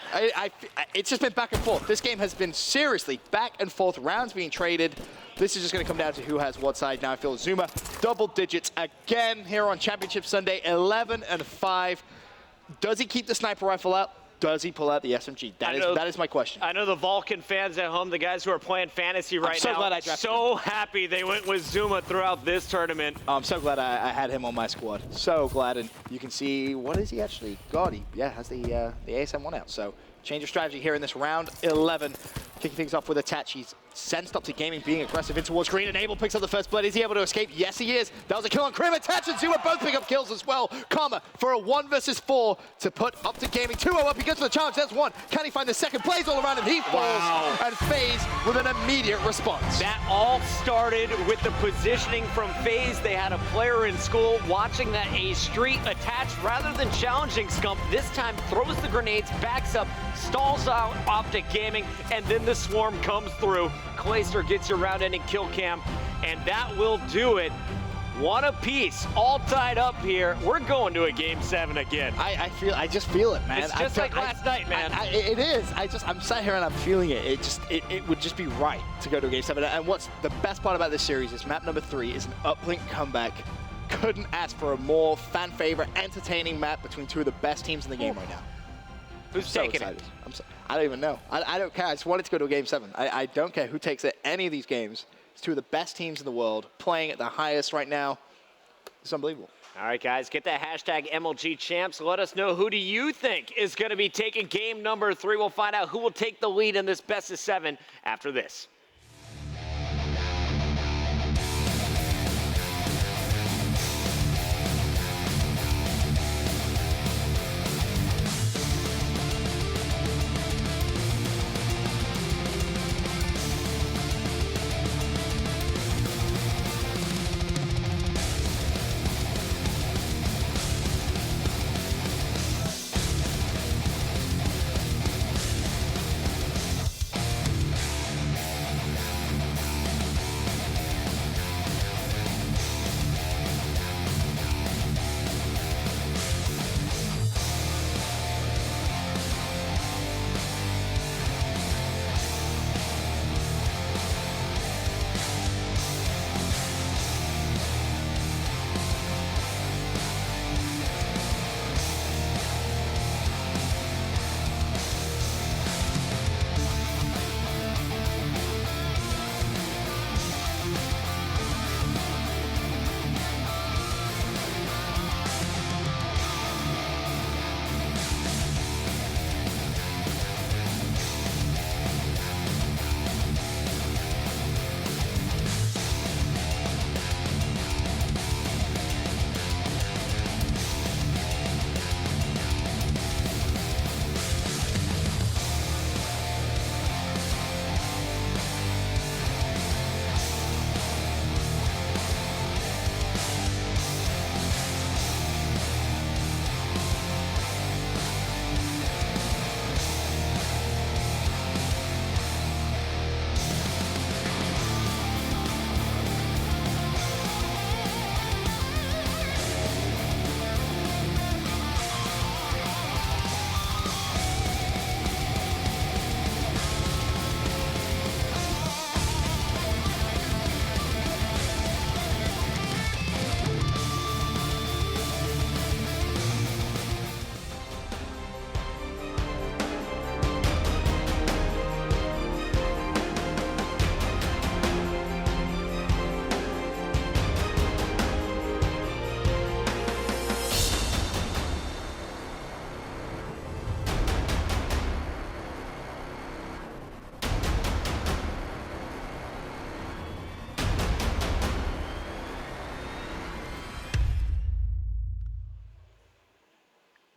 It's just been back and forth. This game has been seriously back and forth, rounds being traded. This is just going to come down to who has what side. Now I feel Zuma, double digits again here on Championship Sunday, 11-5. Does he keep the sniper rifle out? Does he pull out the SMG? That is my question. I know the Vulcan fans at home, the guys who are playing fantasy right now, glad I drafted so happy they went with Zuma throughout this tournament. I'm so glad I had him on my squad. So glad, and you can see, what has he actually got? He has the ASM-1 out, so change of strategy here in this round 11. Kicking things off with Attach. He's sensed Optic Gaming being aggressive in towards green. Enable picks up the first blood. Is he able to escape? Yes, he is. That was a kill on Crim. Attach and Zuma both pick up kills as well. Karma for a 1 versus 4 to put Optic Gaming 2-0 up. He goes for the challenge. There's 1. Can he find the second? Plays all around him. He falls. And Faze with an immediate response. That all started with the positioning from Faze. They had a player in school watching that A street. Attach, rather than challenging Scump, this time throws the grenades, backs up, stalls out Optic Gaming, and then the swarm comes through. Clayster gets your round-ending kill cam, and that will do it. 1 apiece, all tied up here. We're going to a Game 7 again. I just feel it, man. It's just like last night, man. It is. I'm sat here and I'm feeling it. It would just be right to go to a Game 7. And what's the best part about this series is map number 3 is an uplink comeback. Couldn't ask for a more fan favorite, entertaining map between 2 of the best teams in the game right now. Who's taking it? I don't even know. I don't care. I just want it to go to a Game 7. I don't care who takes it. Any of these games. It's 2 of the best teams in the world playing at the highest right now. It's unbelievable. All right, guys, get that hashtag MLG Champs. Let us know, who do you think is going to be taking game number 3. We'll find out who will take the lead in this best of 7 after this.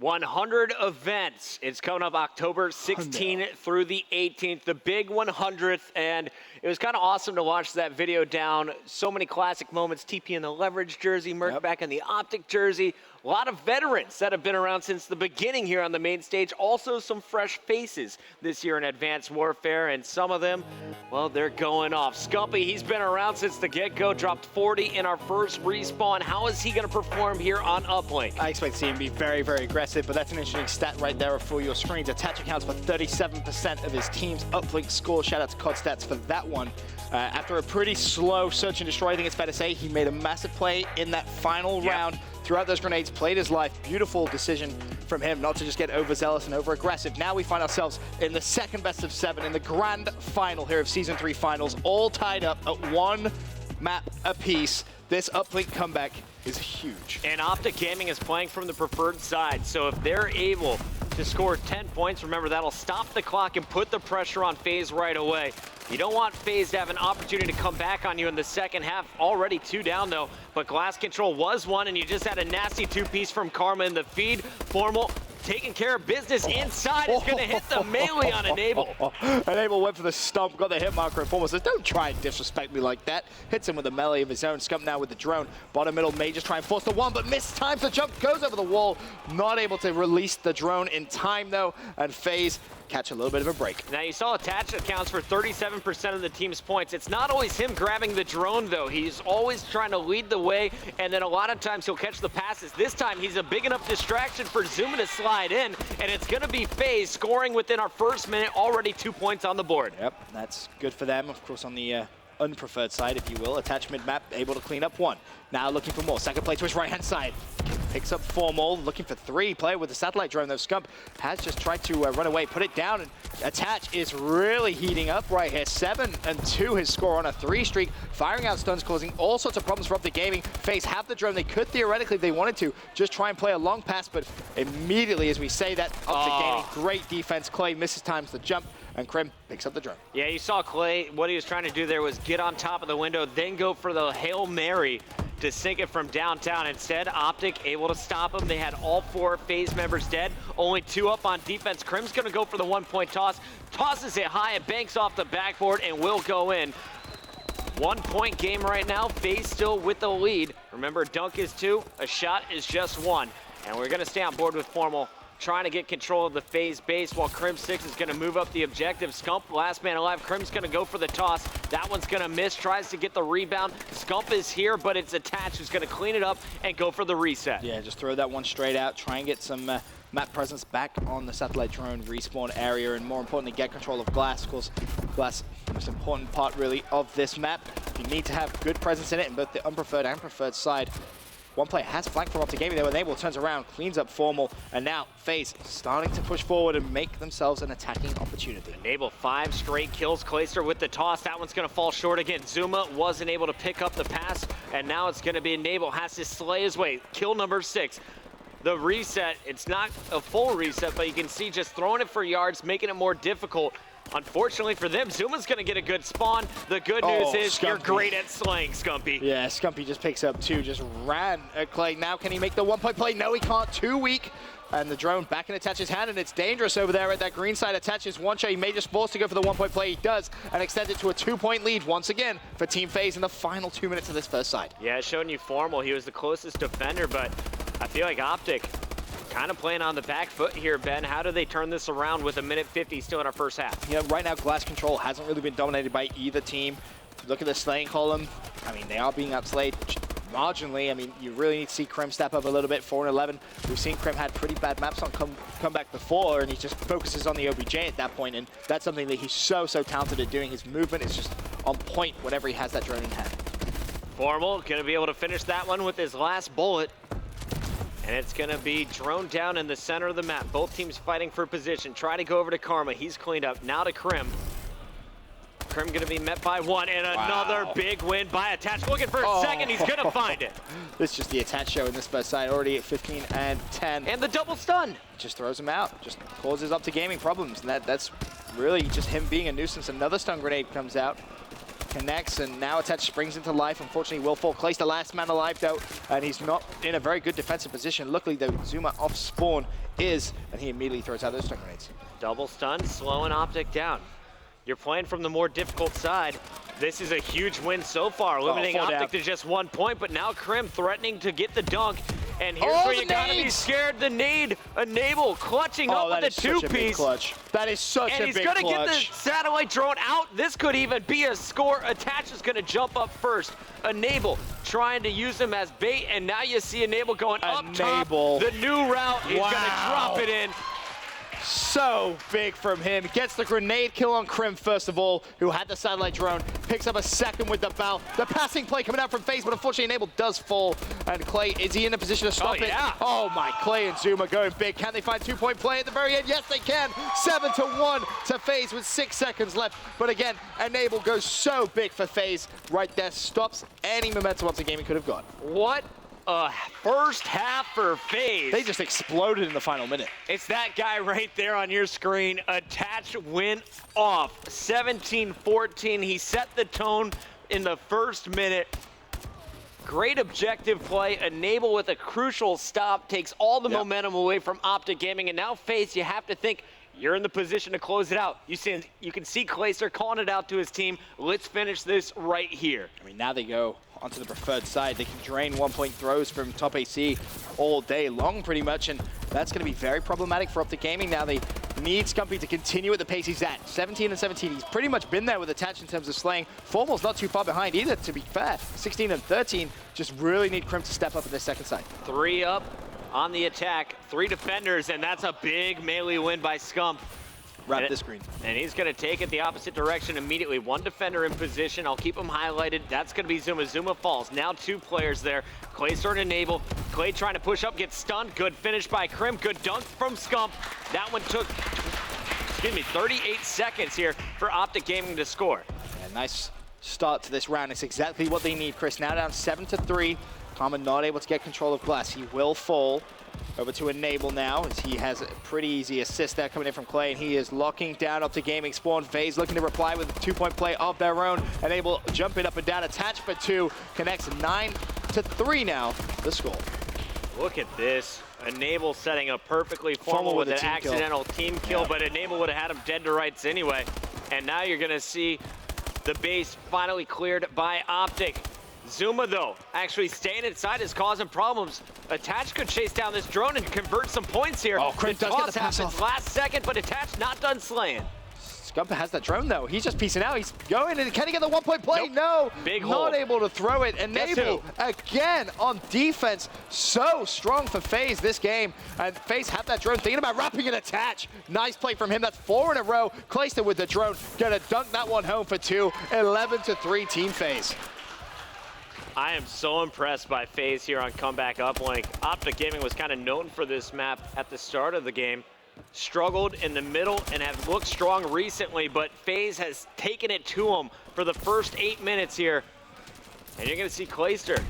$100 events. It's coming up October 16th through the 18th, the big 100th, and it was kind of awesome to watch that video down. So many classic moments. TP in the leverage jersey, Merc back in the Optic jersey. A lot of veterans that have been around since the beginning here on the main stage. Also some fresh faces this year in Advanced Warfare, and some of them, well, they're going off. Scumpy, he's been around since the get-go, dropped 40 in our first respawn. How is he going to perform here on Uplink? I expect to see him be very, very aggressive, but that's an interesting stat right there for your screens. Attach accounts for 37% of his team's Uplink score. Shout out to COD Stats for that one. After a pretty slow search and destroy, I think it's fair to say, he made a massive play in that final round. Throughout those grenades, played his life. Beautiful decision from him not to just get overzealous and over-aggressive. Now we find ourselves in the second best of 7 in the grand final here of Season 3 finals, all tied up at 1 map apiece. This Uplink comeback is huge. And Optic Gaming is playing from the preferred side, so if they're able to score 10 points, remember that'll stop the clock and put the pressure on Faze right away. You don't want Faze to have an opportunity to come back on you in the second half. Already 2 down though, but Glass Control was 1, and you just had a nasty 2-piece from Karma in the feed. Formal taking care of business inside. Is going to hit the melee on Enable. Enable went for the stump, got the hit marker, and Formal says, don't try and disrespect me like that. Hits him with a melee of his own. Scump now with the drone. Bottom middle may just try and force the 1, but missed times the jump, goes over the wall. Not able to release the drone in time though, and Faze catch a little bit of a break. Now you saw attached accounts for 37% of the team's points. It's not always him grabbing the drone though. He's always trying to lead the way, and then a lot of times he'll catch the passes. This time he's a big enough distraction for Zuma to slide in, and it's gonna be Faze scoring within our first minute, already 2 points on the board. Yep, that's good for them. Of course, on the unpreferred side, if you will. Attach mid-map, able to clean up 1. Now looking for more. Second play to his right-hand side. picks up Formal, looking for 3. Player with the satellite drone, though. Scump has just tried to run away, put it down, and Attach is really heating up right here. 7-2 his score on a 3 streak, firing out stuns, causing all sorts of problems for Optic Gaming. Faze have the drone. They could theoretically, if they wanted to, just try and play a long pass, but immediately as we say that, Optic Gaming, great defense. Clay misses times the jump, and Krim picks up the drone. Yeah, you saw Clay, what he was trying to do there was get on top of the window, then go for the Hail Mary to sink it from downtown. Instead, Optic able to stop him. They had all 4 Faze members dead, only 2 up on defense. Krim's gonna go for the 1-point toss, tosses it high, it banks off the backboard and will go in. 1-point game right now, Faze still with the lead. Remember, dunk is 2, a shot is just 1. And we're gonna stay on board with Formal, trying to get control of the Faze base while Crim 6 is gonna move up the objective. Scump, last man alive. Crim's gonna go for the toss. That one's gonna miss, tries to get the rebound. Scump is here, but it's Attached who's gonna clean it up and go for the reset. Yeah, just throw that one straight out, try and get some map presence back on the satellite drone respawn area, and more importantly, get control of Glass. Of course, Glass, the most important part really of this map. You need to have good presence in it in both the unpreferred and preferred side. One player has flanked from Optic Gaming there. Enable turns around, cleans up Formal, and now Faze starting to push forward and make themselves an attacking opportunity. Enable 5 straight kills. Clayster with the toss. That one's going to fall short again. Zuma wasn't able to pick up the pass, and now it's going to be Enable. Has to slay his way. Kill number 6. The reset, it's not a full reset, but you can see just throwing it for yards, making it more difficult. Unfortunately for them, Zuma's gonna get a good spawn. The good news is Scumpy. You're great at slaying, Scumpy. Yeah, Scumpy just picks up 2, just ran at Clay. Now can he make the 1-point play? No, he can't. Too weak. And the drone back in Attach's hand, and it's dangerous over there at that green side. Attaches one shot. He may just force to go for the 1-point play. He does, and extends it to a 2-point lead once again for Team Faze in the final 2 minutes of this first side. Yeah, it's showing you Formal. He was the closest defender, but I feel like Optic kind of playing on the back foot here, Ben. How do they turn this around with 1:50 still in our first half? You know, right now, Glass control hasn't really been dominated by either team. Look at the slaying column. I mean, they are being outslayed marginally. I mean, you really need to see Krim step up a little bit. 4-11. We've seen Krim had pretty bad maps on comeback before, and he just focuses on the OBJ at that point, and that's something that he's so talented at doing. His movement is just on point whenever he has that drone in hand. Formal gonna be able to finish that one with his last bullet. And it's gonna be droned down in the center of the map. Both teams fighting for position. Try to go over to Karma. He's cleaned up. Now to Krim. Krim gonna be met by 1, and another big win by Attach. Looking for a second, he's gonna find it. This is just the Attach show in this first side, already at 15 and 10. And the double stun. Just throws him out, just causes Optic Gaming problems. And that's really just him being a nuisance. Another stun grenade comes out, connects, and now Attach springs into life. Unfortunately, will fall. Clay's the last man alive, though, and he's not in a very good defensive position. Luckily, though, Zuma off spawn is, and he immediately throws out those stun grenades. Double stun, slowing Optic down. You're playing from the more difficult side. This is a huge win so far, limiting Optic to just 1 point, but now Krim threatening to get the dunk. And here's where you gotta be scared. The nade, Enable, clutching up with the 2-piece. That is such a big clutch. And he's gonna get the satellite drone out. This could even be a score. Attach is gonna jump up first. Enable trying to use him as bait, and now you see Enable going up top. The new route, he's gonna drop it in. So big from him. Gets the grenade kill on Krim, first of all, who had the satellite drone. Picks up a second with the bow. The passing play coming out from Faze, but unfortunately Enable does fall. And Clay, is he in a position to stop it? Oh my, Clay and Zuma going big. Can they find 2-point play at the very end? Yes, they can. 7-1 to Faze with 6 seconds left. But again, Enable goes so big for Faze right there. Stops any momentum Optic Gaming could have got. What a first half for Faze. They just exploded in the final minute. It's that guy right there on your screen. Attach went off. 17-14. He set the tone in the first minute. Great objective play. Enable with a crucial stop. Takes all the momentum away from Optic Gaming. And now Faze, you have to think you're in the position to close it out. You can see Clayster calling it out to his team. Let's finish this right here. I mean, now they go onto the preferred side. They can drain 1-point throws from top AC all day long, pretty much, and that's going to be very problematic for Optic Gaming. Now they need Scumpy to continue at the pace he's at. 17-17. He's pretty much been there with Attach in terms of slaying. Formal's not too far behind either, to be fair. 16-13. Just really need Krim to step up in this second side. 3 up on the attack, 3 defenders, and that's a big melee win by Scump. wrap this green. And he's going to take it the opposite direction immediately. One defender in position. I'll keep him highlighted. That's going to be Zuma. Zuma falls. Now 2 players there. Clay starting to enable. Clay trying to push up, gets stunned. Good finish by Krim. Good dunk from Scump. That one took, 38 seconds here for Optic Gaming to score. Yeah, nice start to this round. It's exactly what they need, Chris. Now down 7-3. Karma not able to get control of glass. He will fall. Over to Enable now, as he has a pretty easy assist there coming in from Clay, and he is locking down up to Gaming Spawn. Faze looking to reply with a 2-point play of their own. Enable jumping up and down, attached for 2, connects 9-3 now, the score. Look at this. Enable setting up perfectly formal with an accidental team kill, but Enable would have had him dead to rights anyway. And now you're going to see the base finally cleared by Optic. Zuma, though, actually staying inside is causing problems. Attach could chase down this drone and convert some points here. Oh, Crim does get the pass happens off. last second, but Attach not done slaying. Scump has that drone, though. He's just piecing out. He's going, and can he get the 1-point play? Nope. No. Big not hold. able to throw it. Enable, Guess again, on defense. So strong for Faze this game. And Faze had that drone, thinking about wrapping an Attach. Nice play from him. That's 4 in a row. Clayster with the drone. Gonna dunk that one home for 2. 11-3 Team Faze. I am so impressed by Faze here on Comeback Uplink. Optic Gaming was kind of known for this map at the start of the game. Struggled in the middle and have looked strong recently, but Faze has taken it to him for the first 8 minutes here. And you're going to see Clayster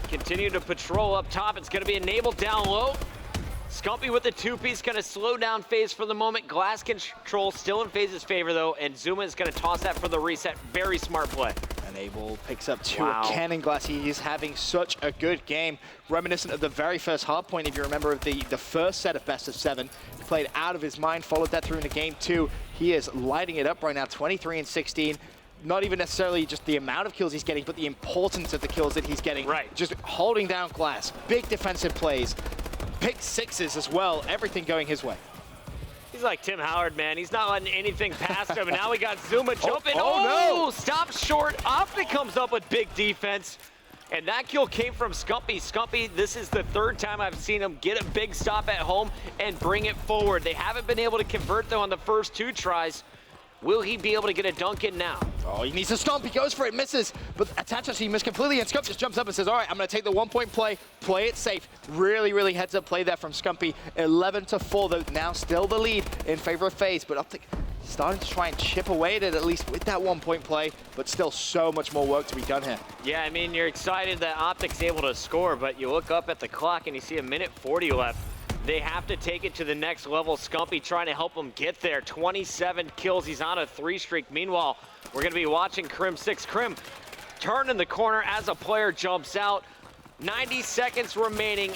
continue to patrol up top. It's going to be Enabled down low. Scumpy with the 2-piece, going to slow down Faze for the moment. Glass control still in Faze's favor, though, and Zuma is going to toss that for the reset. Very smart play. Enable picks up 2 Wow. Cannon Glass. He is having such a good game, reminiscent of the very first hard point, if you remember, of the first set of best of 7. He played out of his mind, followed that through into game 2. He is lighting it up right now, 23-16. Not even necessarily just the amount of kills he's getting, but the importance of the kills that he's getting. Right. Just holding down Glass, big defensive plays, pick 6s as well, everything going his way. He's like Tim Howard, man. He's not letting anything past him. And now we got Zuma jumping. oh, no. Stop short. Optic comes up with big defense. And that kill came from Scumpy. Scumpy, this is the 3rd time I've seen him get a big stop at home and bring it forward. They haven't been able to convert, though, on the first 2 tries. Will he be able to get a dunk in now? Oh, he needs to stomp. He goes for it, misses. But Attach actually missed completely, and Scump just jumps up and says, all right, I'm going to take the 1-point play it safe. Really, really heads up play there from Scumpy. 11-4, though, now still the lead in favor of Faze, but Optic starting to try and chip away at it, at least with that 1-point play, but still so much more work to be done here. Yeah, I mean, you're excited that Optic's able to score, but you look up at the clock and you see 1:40 left. They have to take it to the next level. Scumpy trying to help him get there. 27 kills. He's on a 3 streak. Meanwhile, we're going to be watching Krim 6. Krim turn in the corner as a player jumps out. 90 seconds remaining,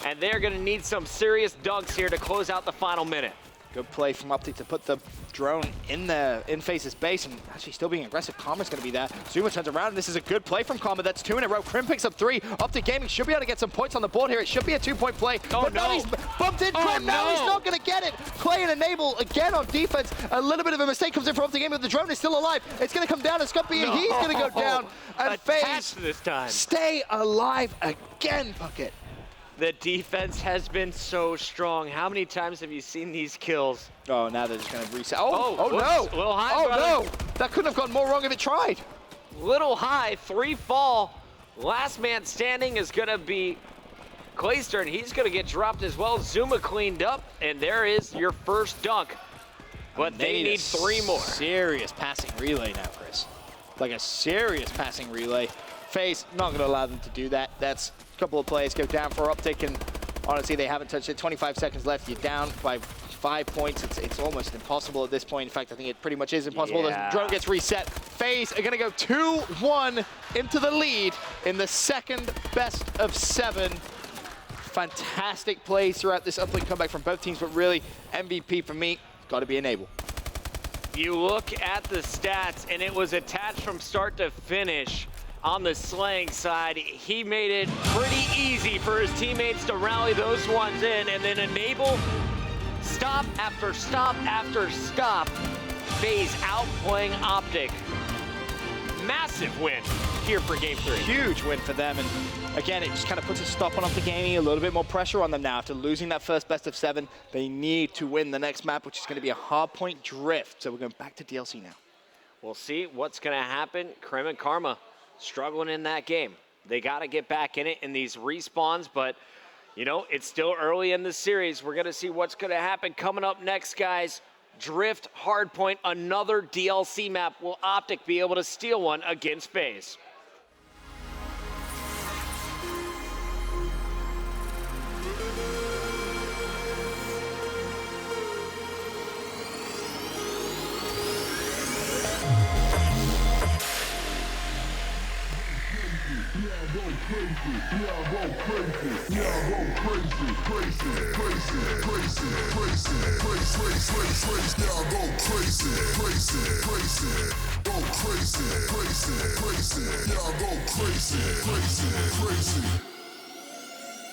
and they're going to need some serious dunks here to close out the final minute. Good play from Optic to put the drone in Faze's base, and actually still being aggressive. Karma's going to be there. Zuma turns around, and this is a good play from Karma. That's 2 in a row. Krim picks up 3. Optic Gaming should be able to get some points on the board here. It should be a 2-point play. Oh, but no. now he's bumped in. Krim, now he's not going to get it. Clay and Enable again on defense. A little bit of a mistake comes in from Optic Gaming, but the drone is still alive. It's going to come down to Scumpy, and he's going to go down. And Attached Faze this time. stay alive again, Bucket. The defense has been so strong. How many times have you seen these kills? Oh, now they're just going to reset. Oh, Oh, whoops. no. A little high, Oh, brother. no. That couldn't have gone more wrong if it tried. Little high, 3 fall. Last man standing is going to be Clayster, and he's going to get dropped as well. Zuma cleaned up, and there is your first dunk. But they need 3 more. Serious passing relay now, Chris. Like a serious passing relay. Faze not going to allow them to do that. That's a couple of plays go down for Optic, and honestly, they haven't touched it. 25 seconds left. You're down by 5 points. It's almost impossible at this point. In fact, I think it pretty much is impossible. Yeah. The drone gets reset. Faze are going to go 2-1 into the lead in the 2nd best of 7. Fantastic plays throughout this Uplink comeback from both teams, but really MVP for me, got to be Enable. You look at the stats, and it was attached from start to finish. On the slaying side, he made it pretty easy for his teammates to rally those ones in, and then Enable stop after stop after stop. Faze outplaying Optic. Massive win here for game 3. Huge win for them, and again, it just kind of puts a stop on Optic Gaming, a little bit more pressure on them now. After losing that first best of 7, they need to win the next map, which is going to be a hardpoint drift. So we're going back to DLC now. We'll see what's going to happen. Krim and Karma struggling in that game. They got to get back in it in these respawns, but, you know, it's still early in the series. We're going to see what's going to happen. Coming up next, guys, Drift Hardpoint, another DLC map. Will Optic be able to steal one against Faze?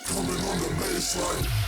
Coming on the baseline.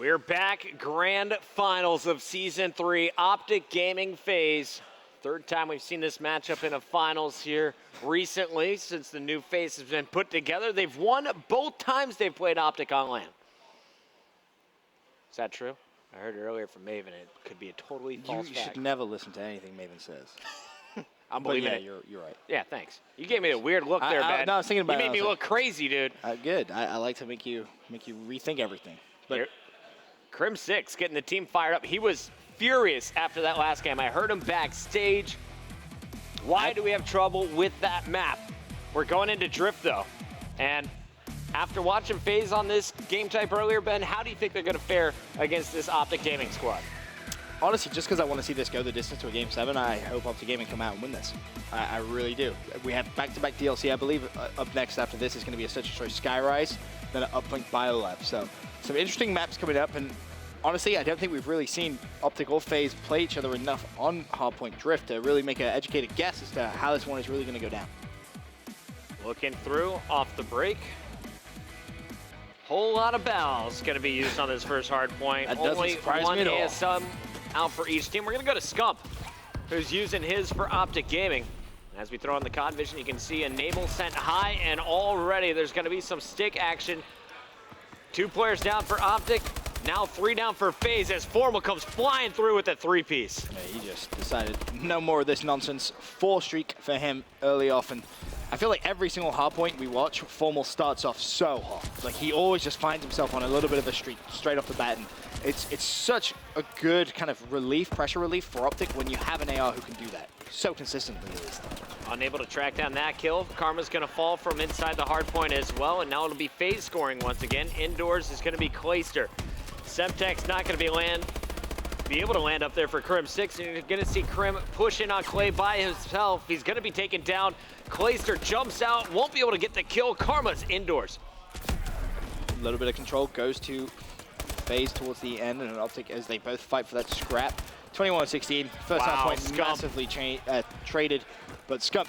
We're back, grand finals of season 3, Optic Gaming Faze. Third time we've seen this matchup in a finals here recently since the new Faze has been put together. They've won both times they've played Optic on LAN. Is that true? I heard earlier from Maven it could be a totally false You fact. should never listen to anything Maven says. I'm But believing yeah, it. You're right. Yeah, thanks. You gave me a weird look there, man. No, I was thinking about you it. made me look crazy, dude. Good. I like to make you rethink everything. But Here. Crim 6 getting the team fired up. He was furious after that last game. I heard him backstage. Why do we have trouble with that map? We're going into Drift, though. And after watching Faze on this game type earlier, Ben, how do you think they're going to fare against this Optic Gaming squad? honestly, just because I want to see this go the distance to a Game 7, I hope Optic Gaming come out and win this. I really do. We have back-to-back DLC, I believe. Up next after this is going to be a Search and Destroy Skyrise, then an Uplink Biolab. So some interesting maps coming up, and honestly, I don't think we've really seen Optic or Faze play each other enough on Hardpoint Drift to really make an educated guess as to how this one is really going to go down. Looking through off the break. Whole lot of bells going to be used on this first hard point. That doesn't Only surprise one me at all. ASM out for each team. We're going to go to Scump, who's using his for Optic Gaming. As we throw on the COD vision, you can see Enable sent high, and already there's going to be some stick action. 2 players down for Optic, now 3 down for Faze as Formal comes flying through with a 3-piece. Yeah, he just decided no more of this nonsense. 4 streak for him early off, and I feel like every single hardpoint we watch, Formal starts off so hot. Like, he always just finds himself on a little bit of a streak straight off the bat, and it's such a good kind of relief, pressure relief for Optic when you have an AR who can do that so consistently. Unable to track down that kill. Karma's going to fall from inside the hard point as well, and now it'll be Faze scoring once again. Indoors is going to be Clayster. Semtech's not going to be able to land up there for Crim 6, and you're going to see Crim pushing on Clay by himself. He's going to be taken down. Clayster jumps out, won't be able to get the kill. Karma's indoors. A little bit of control goes to Faze towards the end, and an Optic as they both fight for that scrap. 21-16, first Wow, half point Scump. massively traded, but Scump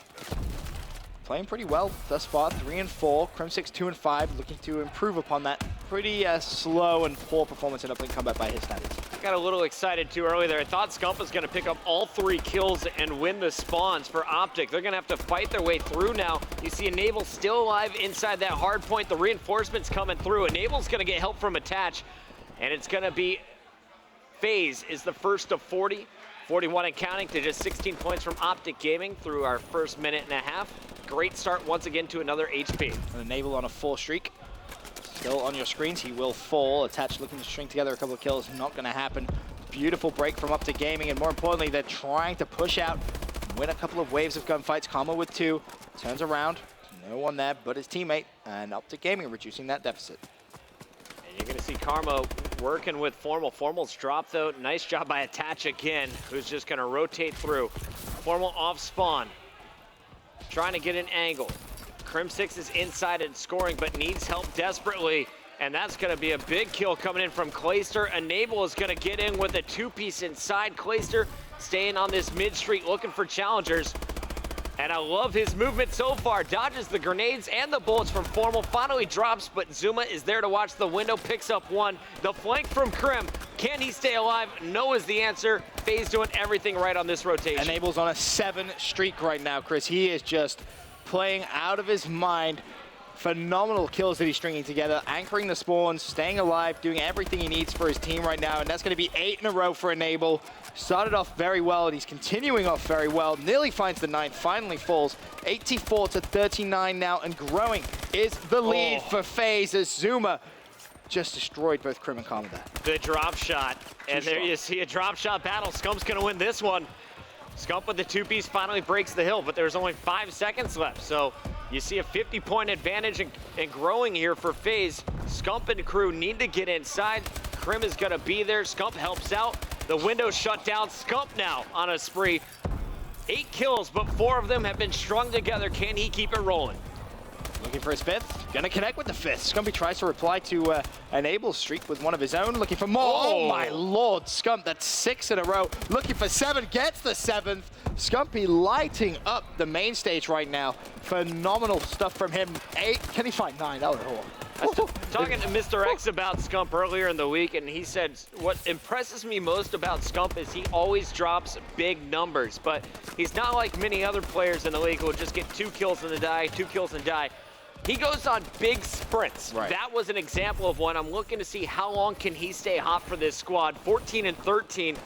playing pretty well thus far, 3 and 4, Crim 6 2 and 5, looking to improve upon that pretty slow and poor performance in Uplink combat by his standards. Got a little excited too early there. I thought Scump was going to pick up all 3 kills and win the spawns for Optic. They're going to have to fight their way through now. You see Enable still alive inside that hard point. The reinforcements coming through. Enable's going to get help from Attach, and it's going to be Faze is the first of 40. 41 and counting to just 16 points from Optic Gaming through our first minute and a half. Great start once again to another HP. And Enable on a 4 streak. Still on your screens, he will fall. Attached looking to string together a couple of kills, not going to happen. Beautiful break from Optic Gaming, and more importantly, they're trying to push out, win a couple of waves of gunfights. Karma with 2, turns around, no one there but his teammate, and Optic Gaming reducing that deficit. And you're going to see Karma working with Formal. Formal's dropped though. Nice job by Attach again, who's just going to rotate through. Formal off spawn, trying to get an angle. Crim 6 is inside and scoring, but needs help desperately. And that's going to be a big kill coming in from Clayster. Enable is going to get in with a 2-piece inside. Clayster staying on this mid street looking for challengers. And I love his movement so far. Dodges the grenades and the bullets from Formal. Finally drops, but Zuma is there to watch the window. Picks up 1. The flank from Crim. Can he stay alive? No is the answer. Faze doing everything right on this rotation. Enable's on a 7 streak right now, Chris. He is just playing out of his mind. Phenomenal kills that he's stringing together, anchoring the spawns, staying alive, doing everything he needs for his team right now, and that's going to be 8 in a row for Enable. Started off very well, and he's continuing off very well. Nearly finds the 9, finally falls. 84 to 39 now, and growing is the lead for Faze as Zuma just destroyed both Crim and Karma there. Good drop shot. And there you see a drop shot battle. Scump's going to win this one. Scump with the 2-piece finally breaks the hill, but there's only 5 seconds left. So you see a 50-point advantage and growing here for Faze. Scump and crew need to get inside. Crim is going to be there. Scump helps out. The window's shut down. Scump now on a spree. 8 kills, but 4 of them have been strung together. Can he keep it rolling? Looking for his 5th. Gonna connect with the fifth. Scumpy tries to reply to Enable's streak with one of his own, looking for more. Oh my lord, Scump, that's 6 in a row. Looking for 7, gets the 7th. Scumpy lighting up the main stage right now. Phenomenal stuff from him. 8, can he find 9? That was all. Talking to Mr. X about Scump earlier in the week, and he said, what impresses me most about Scump is he always drops big numbers, but he's not like many other players in the league who will just get 2 kills and die, 2 kills and die. He goes on big sprints. Right. That was an example of one. I'm looking to see how long can he stay hot for this squad. 14 and 13.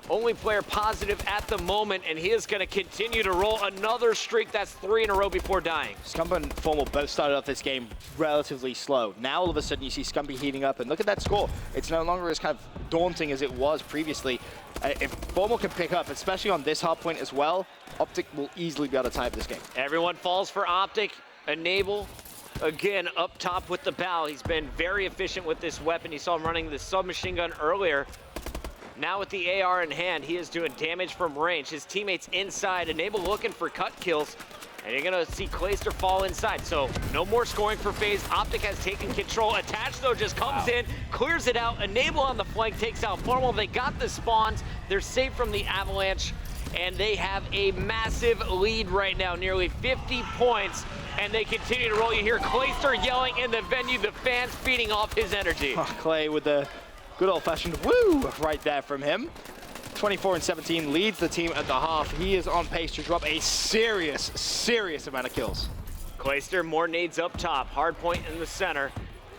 Only player positive at the moment, and he is going to continue to roll another streak. That's 3 in a row before dying. Scump and Formal both started off this game relatively slow. Now all of a sudden you see Scumpy heating up, and look at that score. It's no longer as kind of daunting as it was previously. If Formal can pick up, especially on this hard point as well, Optic will easily be able to tie up this game. Everyone falls for Optic. Enable, again, up top with the bow. He's been very efficient with this weapon. You saw him running the submachine gun earlier. Now with the AR in hand, he is doing damage from range. His teammates inside. Enable looking for cut kills. And you're going to see Clayster fall inside. So no more scoring for Faze. Optic has taken control. Attach, though, just comes in, clears it out. Enable on the flank takes out Formal. They got the spawns. They're safe from the avalanche. And they have a massive lead right now, nearly 50 points. And they continue to roll. You hear Clayster yelling in the venue, the fans feeding off his energy. Oh, Clay with the good old-fashioned woo right there from him. 24 and 17 leads the team at the half. He is on pace to drop a serious amount of kills. Clayster, more nades up top, hard point in the center,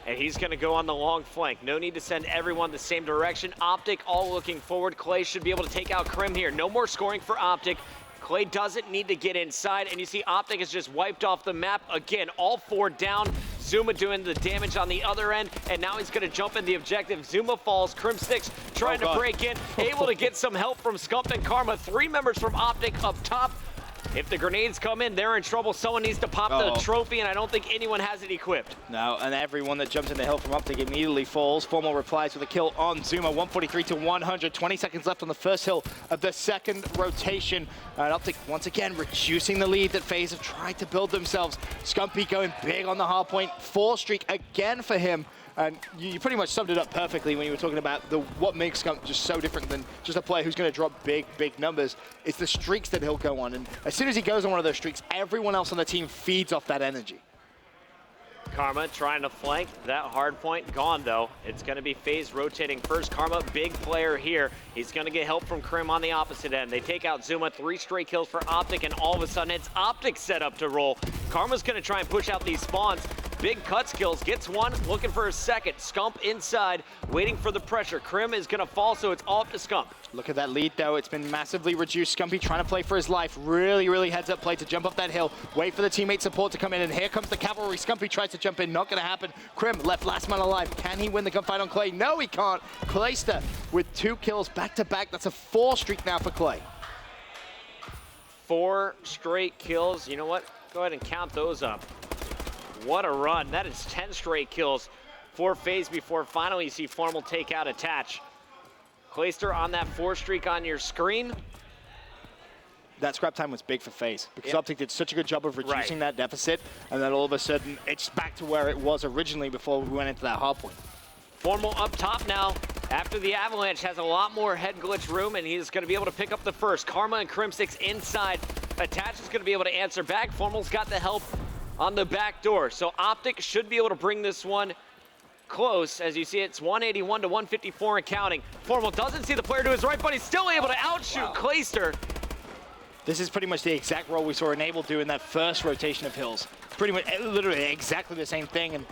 and he's gonna go on the long flank. No need to send everyone the same direction. Optic all looking forward. Clay should be able to take out Krim here. No more scoring for Optic. Clay doesn't need to get inside, and you see Optic is just wiped off the map. Again, all 4 down. Zuma doing the damage on the other end, and now he's gonna jump in the objective. Zuma falls, Crimsticks trying to break in, able to get some help from Scump and Karma. 3 members from Optic up top. If the grenades come in, they're in trouble. Someone needs to pop the trophy, and I don't think anyone has it equipped. No, and everyone that jumps in the hill from Optic immediately falls. Formal replies with a kill on Zuma, 143 to 100. 20 seconds left on the first hill of the second rotation. And Optic once again reducing the lead that FaZe have tried to build themselves. Scumpy going big on the hard point. 4 streak again for him. And you pretty much summed it up perfectly when you were talking about what makes Scump just so different than just a player who's going to drop big numbers. It's the streaks that he'll go on. And as soon as he goes on one of those streaks, everyone else on the team feeds off that energy. Karma trying to flank. That hard point gone, though. It's going to be FaZe rotating first. Karma, big player here. He's going to get help from Krim on the opposite end. They take out Zuma, 3 straight kills for Optic, and all of a sudden it's Optic set up to roll. Karma's going to try and push out these spawns. Big cut skills, gets one, looking for a second. Scump inside, waiting for the pressure. Krim is gonna fall, so it's all up to Scump. Look at that lead, though. It's been massively reduced. Scumpy trying to play for his life. Really heads up play to jump up that hill. Wait for the teammate support to come in, and here comes the cavalry. Scumpy tries to jump in, not gonna happen. Krim left last man alive. Can he win the gunfight on Clay? No, he can't. Clayster with 2 kills back to back. That's a 4 streak now for Clay. 4 straight kills. You know what? Go ahead and count those up. What a run. That is 10 straight kills for FaZe before finally you see Formal take out Attach. Clayster on that 4 streak on your screen. That scrap time was big for FaZe because Optic did such a good job of reducing that deficit, and then all of a sudden it's back to where it was originally before we went into that hard point. Formal up top now after the avalanche has a lot more head glitch room, and he's going to be able to pick up the first. Karma and Crimsticks inside. Attach is going to be able to answer back. Formal's got the help on the back door. So Optic should be able to bring this one close. As you see, it's 181 to 154 and counting. Formal doesn't see the player to his right, but he's still able to outshoot Clayster. This is pretty much the exact role we saw Enable do in that first rotation of hills. Pretty much, literally exactly the same thing. And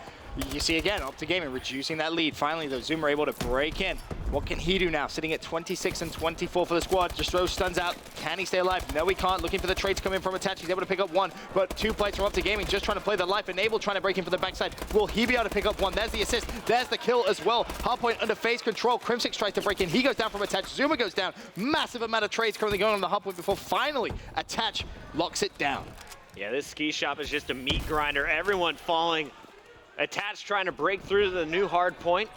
you see again, Optic Gaming reducing that lead. Finally, though, Zuma able to break in. What can he do now? Sitting at 26 and 24 for the squad. Just throws stuns out. Can he stay alive? No, he can't. Looking for the trades come in from Attach. He's able to pick up 1, but 2 plays from Optic Gaming just trying to play the life. Enable trying to break in for the backside. Will he be able to pick up 1? There's the assist. There's the kill as well. Hardpoint under FaZe control. Crimsix tries to break in. He goes down from Attach. Zuma goes down. Massive amount of trades currently going on the hardpoint before finally Attach locks it down. Yeah, this ski shop is just a meat grinder. Everyone falling. Attach trying to break through to the new hard point.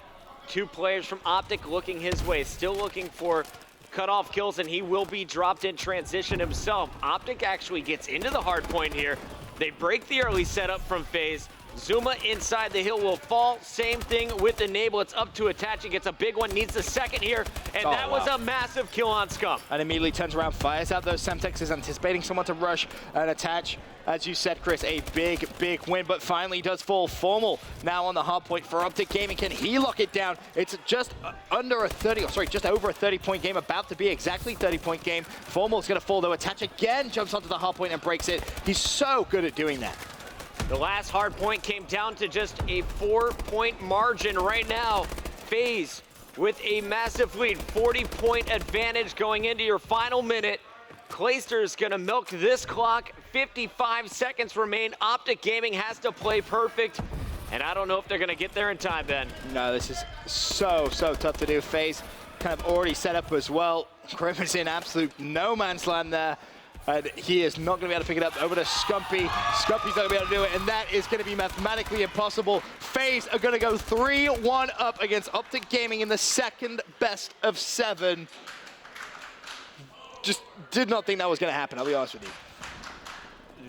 2 players from Optic looking his way, still looking for cutoff kills, and he will be dropped in transition himself. Optic actually gets into the hard point here. They break the early setup from FaZe. Zuma inside the hill will fall. Same thing with Enable. It's up to Attach. He gets a big one, needs the second here, and that was a massive kill on Scum. And immediately turns around, fires out those Semtex, is anticipating someone to rush and Attach. As you said, Chris, a big win, but finally does fall. Formal now on the hard point for Optic Gaming. Can he lock it down? It's just under a 30, or sorry, just over a 30-point game, about to be exactly 30-point game. Formal's gonna fall though. Attach again, jumps onto the hard point and breaks it. He's so good at doing that. The last hard point came down to just a 4-point margin right now. Faze with a massive lead, 40-point advantage going into your final minute. Clayster's gonna milk this clock. 55 seconds remain. Optic Gaming has to play perfect, and I don't know if they're gonna get there in time, Ben. No, this is so tough to do. Faze kind of already set up as well. Grim is in absolute no man's land there. And he is not going to be able to pick it up. Over to Scumpy. Scumpy's not going to be able to do it, and that is going to be mathematically impossible. Faze are going to go 3-1 up against Optic Gaming in the second best of 7. Just did not think that was going to happen, I'll be honest with you.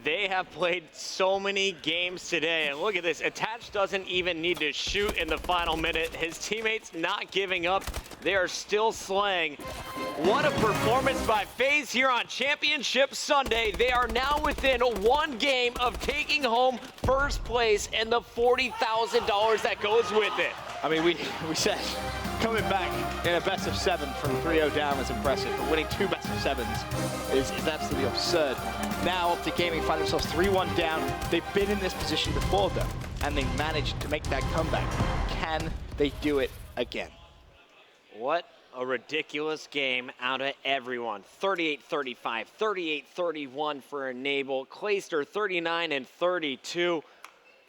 They have played so many games today, and look at this. Attach doesn't even need to shoot in the final minute. His teammates not giving up. They are still slaying. What a performance by Faze here on Championship Sunday. They are now within 1 game of taking home first place and the $40,000 that goes with it. I mean, we said coming back in a best of 7 from 3-0 down is impressive, but winning 2 best of 7s is absolutely absurd. Now Optic Gaming find themselves 3-1 down. They've been in this position before though, and they managed to make that comeback. Can they do it again? What a ridiculous game out of everyone. 38-35, 38-31 for Enable. Clayster 39 and 32.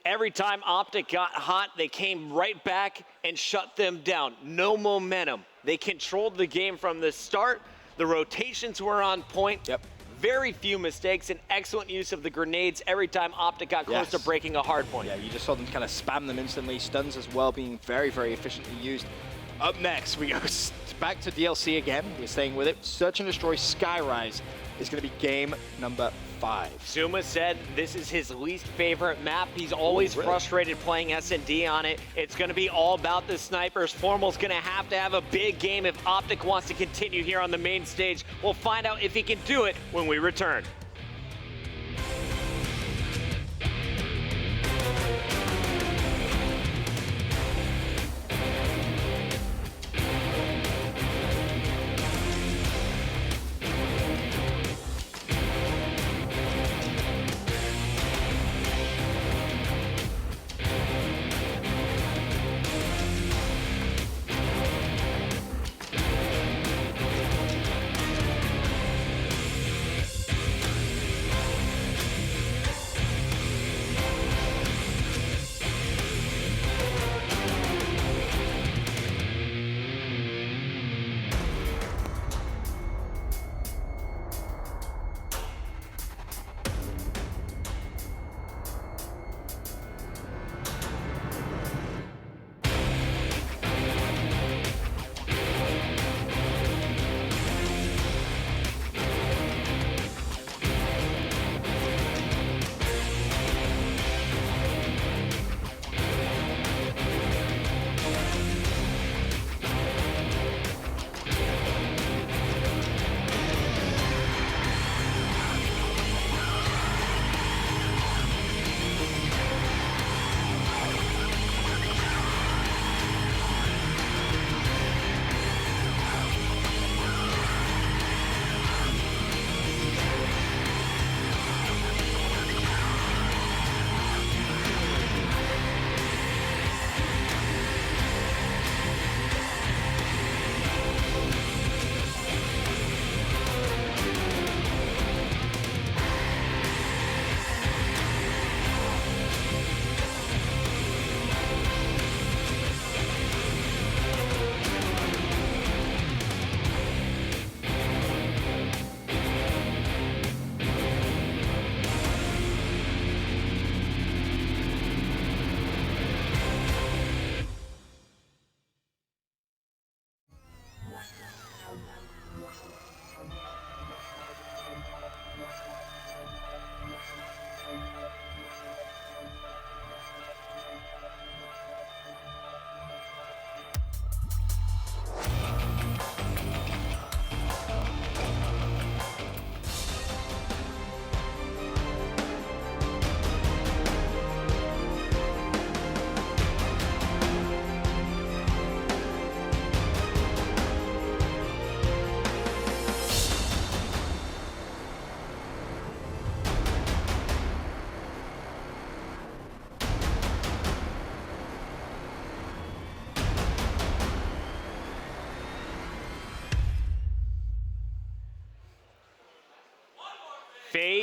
Every time Optic got hot, they came right back and shut them down. No momentum. They controlled the game from the start. The rotations were on point. Yep. Very few mistakes and excellent use of the grenades every time Optic got close to breaking a hard point. Yeah, you just saw them kind of spam them instantly. Stuns as well being very efficiently used. Up next, we go back to DLC again. We're staying with it. Search and Destroy Skyrise is going to be game number 5. Zuma said this is his least favorite map. He's always frustrated playing S&D on it. It's going to be all about the snipers. Formal's going to have a big game if Optic wants to continue here on the main stage. We'll find out if he can do it when we return.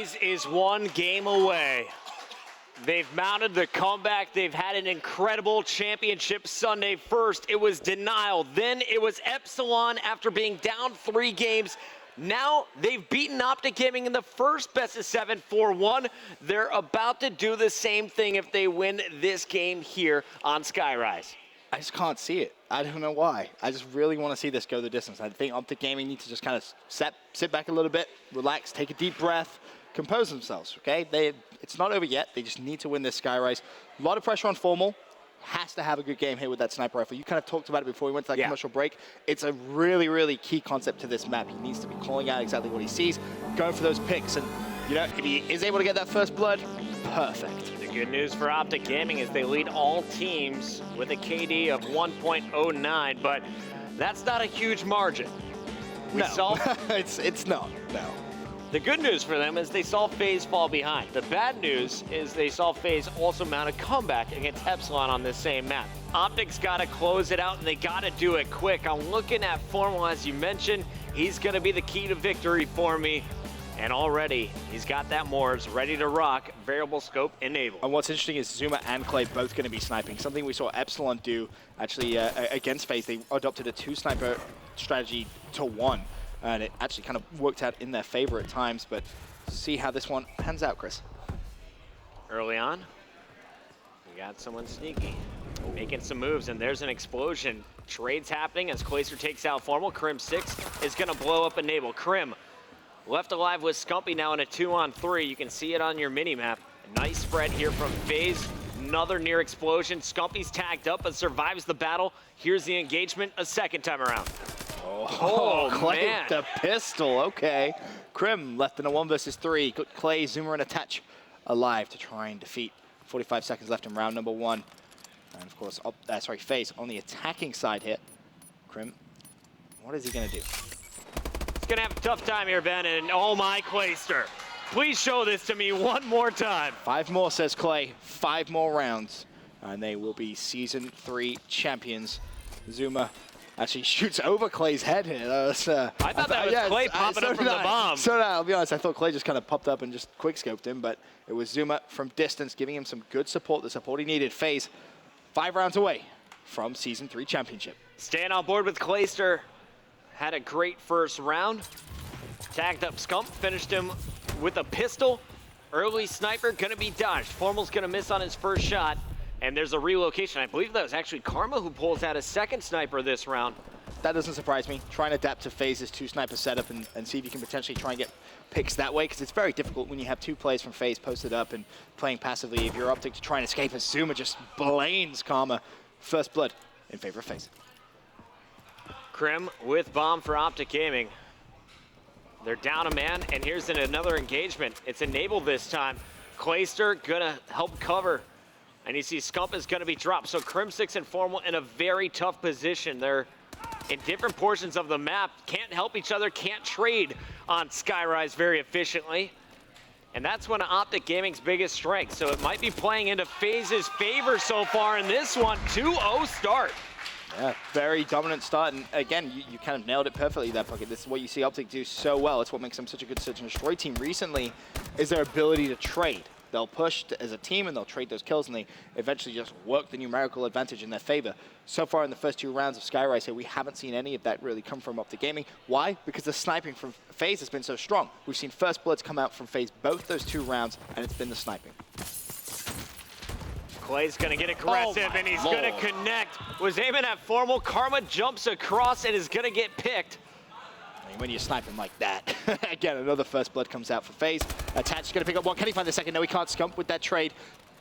Faze is one game away. They've mounted the comeback. They've had an incredible championship Sunday. First, it was Denial. Then it was Epsilon after being down 3 games. Now they've beaten Optic Gaming in the first best of 7 4-1. They're about to do the same thing if they win this game here on Skyrise. I just can't see it. I don't know why. I just really want to see this go the distance. I think Optic Gaming needs to just kind of sit back a little bit, relax, take a deep breath, compose themselves, okay? It's not over yet. They just need to win this Skyrise. A lot of pressure on Formal. Has to have a good game here with that sniper rifle. You kind of talked about it before we went to that commercial break. It's a really, really key concept to this map. He needs to be calling out exactly what he sees, going for those picks, and you know, if he is able to get that first blood, perfect. The good news for Optic Gaming is they lead all teams with a KD of 1.09, but that's not a huge margin. No, it's not, no. The good news for them is they saw Faze fall behind. The bad news is they saw Faze also mount a comeback against Epsilon on this same map. Optic's got to close it out, and they got to do it quick. I'm looking at Formal, as you mentioned. He's going to be the key to victory for me. And already, he's got that Moors ready to rock, variable scope enabled. And what's interesting is Zuma and Clay both going to be sniping. Something we saw Epsilon do, actually, against Faze. They adopted a 2-sniper strategy to 1. And it actually kind of worked out in their favor at times, but see how this one pans out, Chris. Early on, we got someone sneaky, making some moves, and there's an explosion. Trades happening as Clayster takes out Formal. Krim 6 is gonna blow up Enable. Krim left alive with Scumpy now in a 2-on-3. You can see it on your mini-map. A nice spread here from Faze. Another near explosion. Scumpy's tagged up but survives the battle. Here's the engagement a second time around. Oh, Clay man. with the pistol, okay. Krim left in a 1 versus 3. Got Clay, Zuma, and Attach alive to try and defeat. 45 seconds left in round number 1. And of course, Faze on the attacking side here. Krim, what is he gonna do? He's gonna have a tough time here, Ben, and oh my, Clayster. Please show this to me one more time. 5 more, says Clay. 5 more rounds. And they will be Season 3 champions. Zuma actually shoots over Clay's head here. I thought that was Clay popping up from the bomb. So I'll be honest, I thought Clay just kind of popped up and just quick-scoped him, but it was Zuma from distance giving him some good support, the support he needed. Faze 5 rounds away from Season 3 championship. Staying on board with Clayster. Had a great first round. Tagged up Scump, finished him with a pistol. Early sniper gonna be dodged. Formal's gonna miss on his first shot. And there's a relocation. I believe that was actually Karma who pulls out a second sniper this round. That doesn't surprise me. Try and adapt to Faze's 2-sniper setup and see if you can potentially try and get picks that way, because it's very difficult when you have 2 players from Faze posted up and playing passively. If you're Optic to try and escape, as Zuma just blames Karma. First blood in favor of Faze. Krim with bomb for Optic Gaming. They're down a man, and here's another engagement. It's enabled this time. Clayster gonna help cover. And you see Scump is gonna be dropped. So Krim 6 and Formal in a very tough position. They're in different portions of the map, can't help each other, can't trade on Skyrise very efficiently. And that's one of Optic Gaming's biggest strengths. So it might be playing into Faze's favor so far in this one. 2-0 start. Yeah, very dominant start, and again, you kind of nailed it perfectly, that bucket. This is what you see Optic do so well. It's what makes them such a good search and destroy team recently, is their ability to trade. They'll push as a team and they'll trade those kills, and they eventually just work the numerical advantage in their favor. So far in the first 2 rounds of Skyrise here, we haven't seen any of that really come from Optic Gaming. Why? Because the sniping from Faze has been so strong. We've seen first bloods come out from Faze both those 2 rounds, and it's been the sniping. Clay's gonna get aggressive, and he's gonna connect. Was aiming at Formal. Karma jumps across and is gonna get picked. When you're sniping like that. Again, another first blood comes out for Faze. Attach is going to pick up 1. Can he find the second? No, he can't. Scump with that trade.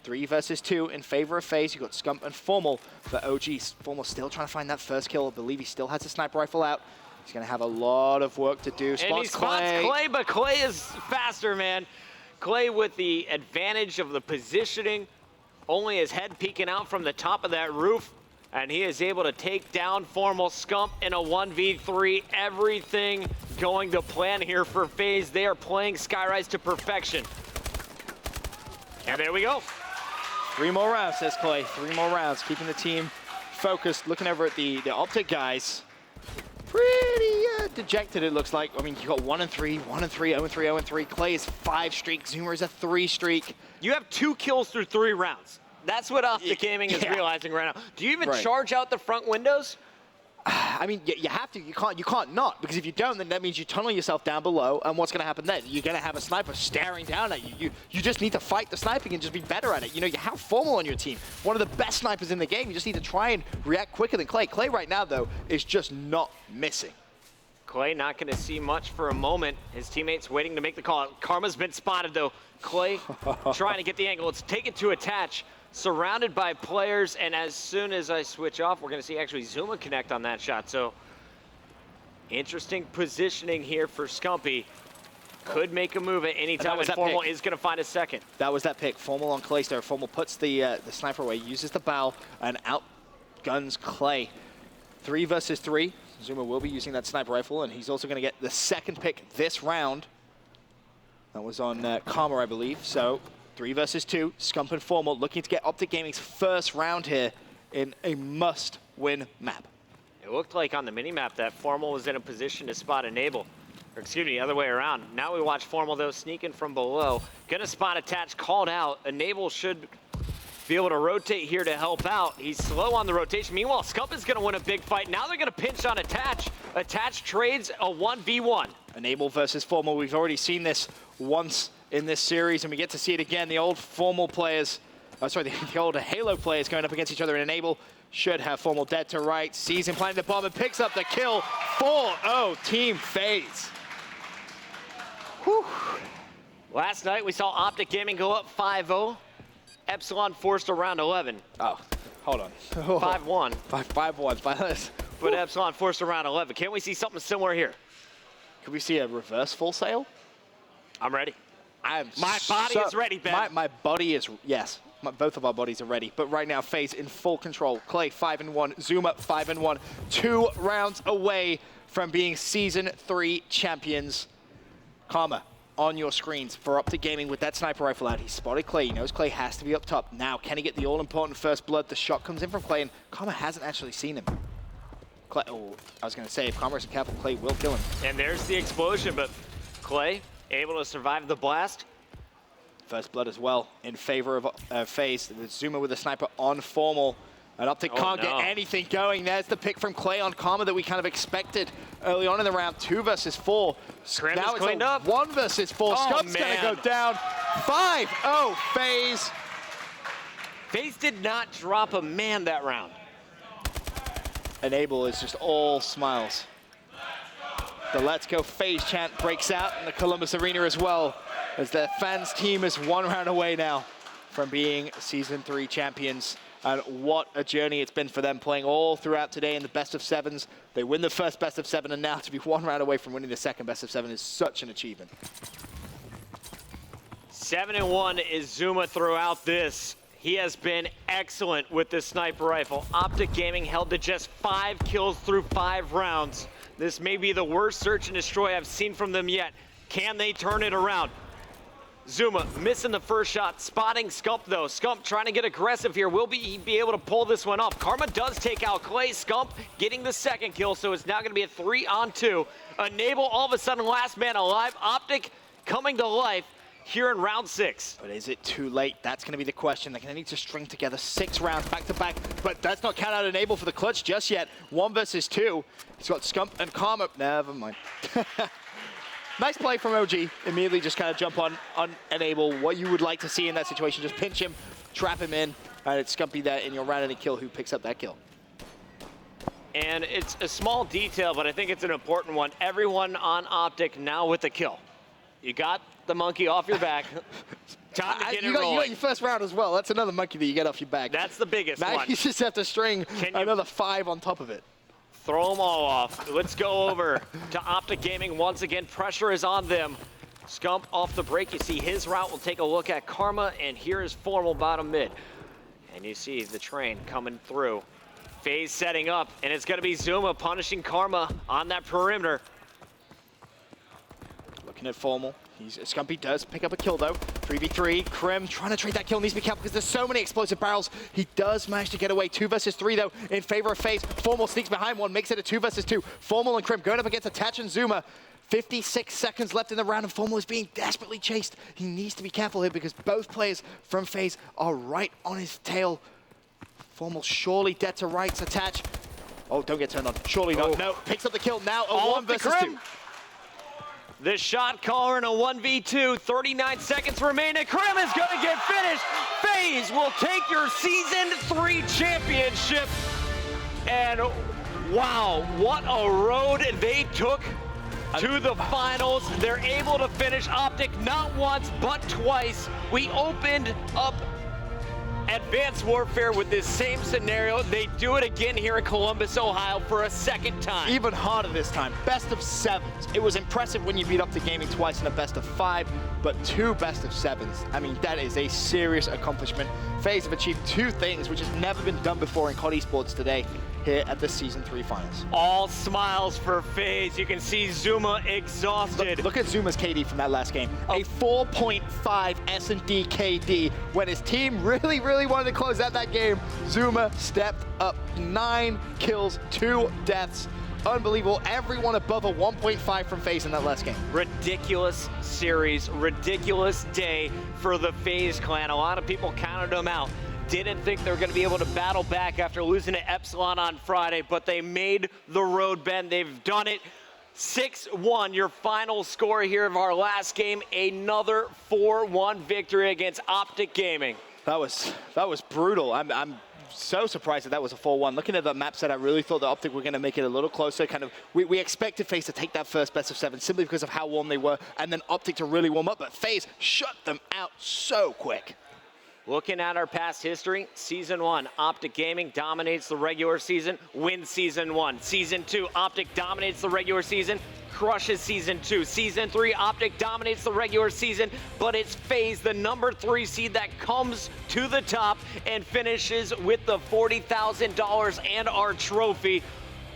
3 versus 2 in favor of Faze. You've got Scump and Formal for OG. Formal still trying to find that first kill. I believe he still has a sniper rifle out. He's going to have a lot of work to do. And he spots Clay, but Clay is faster, man. Clay with the advantage of the positioning. Only his head peeking out from the top of that roof. And he is able to take down Formal. Scump in a 1v3. Everything going to plan here for Faze. They are playing Skyrise to perfection. And there we go. 3 more rounds, says Clay. 3 more rounds, keeping the team focused. Looking over at the Optic guys. pretty dejected, it looks like. I mean, you got 1-3, 1-3, 0-3, 0-3. Clay is 5 streak. Zuma is a 3 streak. You have 2 kills through 3 rounds. That's what Optic Gaming is realizing right now. Do you even charge out the front windows? I mean, you have to. You can't not, because if you don't, then that means you tunnel yourself down below, and what's going to happen then? You're going to have a sniper staring down at you. You just need to fight the sniping and just be better at it. You know, you have Formal on your team, one of the best snipers in the game. You just need to try and react quicker than Clay. Clay right now, though, is just not missing. Clay not going to see much for a moment. His teammates waiting to make the call. Karma's been spotted, though. Clay trying to get the angle. It's taken to attach. Surrounded by players, and as soon as I switch off, we're going to see actually Zuma connect on that shot. So, interesting positioning here for Scumpy. Could make a move at any time, and Formal is going to find a second. That was that pick. Formal on Clay there. Formal puts the sniper away, uses the bow, and outguns Clay. 3 versus 3. Zuma will be using that sniper rifle, and he's also going to get the second pick this round. That was on Karma, I believe. So, 3 versus 2, Scump and Formal looking to get Optic Gaming's first round here in a must-win map. It looked like on the mini-map that Formal was in a position to spot Enable. Or excuse me, the other way around. Now we watch Formal, though, sneaking from below. Gonna spot attach, called out. Enable should be able to rotate here to help out. He's slow on the rotation. Meanwhile, Scump is gonna win a big fight. Now they're gonna pinch on attach. Attach trades a 1v1. Enable versus Formal. We've already seen this once in this series, and we get to see it again. The old Formal players, the old Halo players going up against each other in Enable. Should have Formal dead to right. Sees him planting the bomb and picks up the kill. 4-0 Team Faze. Whew. Last night we saw Optic Gaming go up 5-0. Epsilon forced a round 11. Oh, hold on. 5-1. 5-1. But Epsilon forced a round 11. Can't we see something similar here? Could we see a reverse full sail? I'm ready. My body is ready, Ben. My body is, yes. Both of our bodies are ready. But right now, Faze in full control. Clay 5-1, Zuma 5-1. 2 rounds away from being Season 3 champions. Karma on your screens for Optic Gaming with that sniper rifle out. He spotted Clay. He knows Clay has to be up top. Now, can he get the all-important first blood? The shot comes in from Clay, and Karma hasn't actually seen him. Clay, oh, I was going to say, if Karma isn't careful, Clay will kill him. And there's the explosion, but Clay able to survive the blast. First blood as well in favor of Faze. Zuma with a sniper on Formal. And Optic can't get anything going. There's the pick from Clay on Karma that we kind of expected early on in the round. 2 versus 4. Now it's a 1 versus 4. Scump's going to go down. 5-0 Faze. Faze did not drop a man that round. Enable is just all smiles. The Let's Go Faze chant breaks out in the Columbus Arena as well, as the fans team is 1 round away now from being Season 3 champions. And what a journey it's been for them, playing all throughout today in the best of 7s. They win the first best of 7, and now to be 1 round away from winning the second best of 7 is such an achievement. 7-1 is Zuma throughout this. He has been excellent with this sniper rifle. Optic Gaming held to just 5 kills through 5 rounds. This may be the worst search and destroy I've seen from them yet. Can they turn it around? Zuma missing the first shot, spotting Scump though. Scump trying to get aggressive here. Will he be able to pull this one off? Karma does take out Clay. Scump getting the second kill, so it's now going to be a 3-on-2. Enable all of a sudden last man alive. Optic coming to life here in round 6. But is it too late? That's going to be the question. They're going to need to string together 6 rounds back to back, but that's not count out Enable for the clutch just yet. 1 versus 2. He's got Scump and Karma. Never mind. Nice play from OG. Immediately just kind of jump on Enable. What you would like to see in that situation, just pinch him, trap him in, and it's Scumpy there in your round and a kill who picks up that kill. And it's a small detail, but I think it's an important one. Everyone on Optic now with the kill. You got the monkey off your back. Time to get it rolling. You got your first round as well. That's another monkey that you get off your back. That's the biggest one. Now you just have to string another 5 on top of it. Throw them all off. Let's go over to Optic Gaming once again. Pressure is on them. Scump off the break. You see his route. We'll take a look at Karma, and here is Formal bottom mid. And you see the train coming through. Faze setting up, and it's going to be Zuma punishing Karma on that perimeter. Looking at Formal. Scumpy does pick up a kill though. 3v3, Krim trying to trade that kill, needs to be careful because there's so many explosive barrels. He does manage to get away. 2 versus 3 though, in favor of Faze. Formal sneaks behind one, makes it a 2 versus 2. Formal and Krim going up against Attach and Zuma. 56 seconds left in the round and Formal is being desperately chased. He needs to be careful here because both players from Faze are right on his tail. Formal surely dead to rights. Attach. Oh, don't get turned on. Surely not. No, picks up the kill now. A 1 versus 2. The shot caller in a 1v2, 39 seconds remain, and Krim is going to get finished. Faze will take your Season 3 championship. And wow, what a road they took to the finals. They're able to finish Optic not once, but twice. We opened up Advanced Warfare with this same scenario. They do it again here in Columbus, Ohio for a second time. Even harder this time. Best of 7s. It was impressive when you beat Optic Gaming twice in a best of 5, but 2 best of 7s. I mean, that is a serious accomplishment. Faze have achieved 2 things which has never been done before in COD Esports today here at the Season 3 finals. All smiles for Faze. You can see Zuma exhausted. Look at Zuma's KD from that last game. A 4.5 S&D KD. When his team really wanted to close out that game, Zuma stepped up. 9 kills, 2 deaths. Unbelievable. Everyone above a 1.5 from Faze in that last game. Ridiculous series, ridiculous day for the Faze clan. A lot of people counted them out. Didn't think they were going to be able to battle back after losing to Epsilon on Friday, but they made the road bend. They've done it. 6-1, your final score here of our last game. Another 4-1 victory against Optic Gaming. That was brutal. I'm so surprised that was a 4-1. Looking at the map set, I really thought the Optic were going to make it a little closer. We expected Faze to take that first best of 7 simply because of how warm they were, and then Optic to really warm up, but Faze shut them out so quick. Looking at our past history, Season 1, Optic Gaming dominates the regular season, wins Season 1. Season 2, Optic dominates the regular season, crushes Season 2. Season 3, Optic dominates the regular season, but it's Faze, the number 3 seed, that comes to the top and finishes with the $40,000 and our trophy.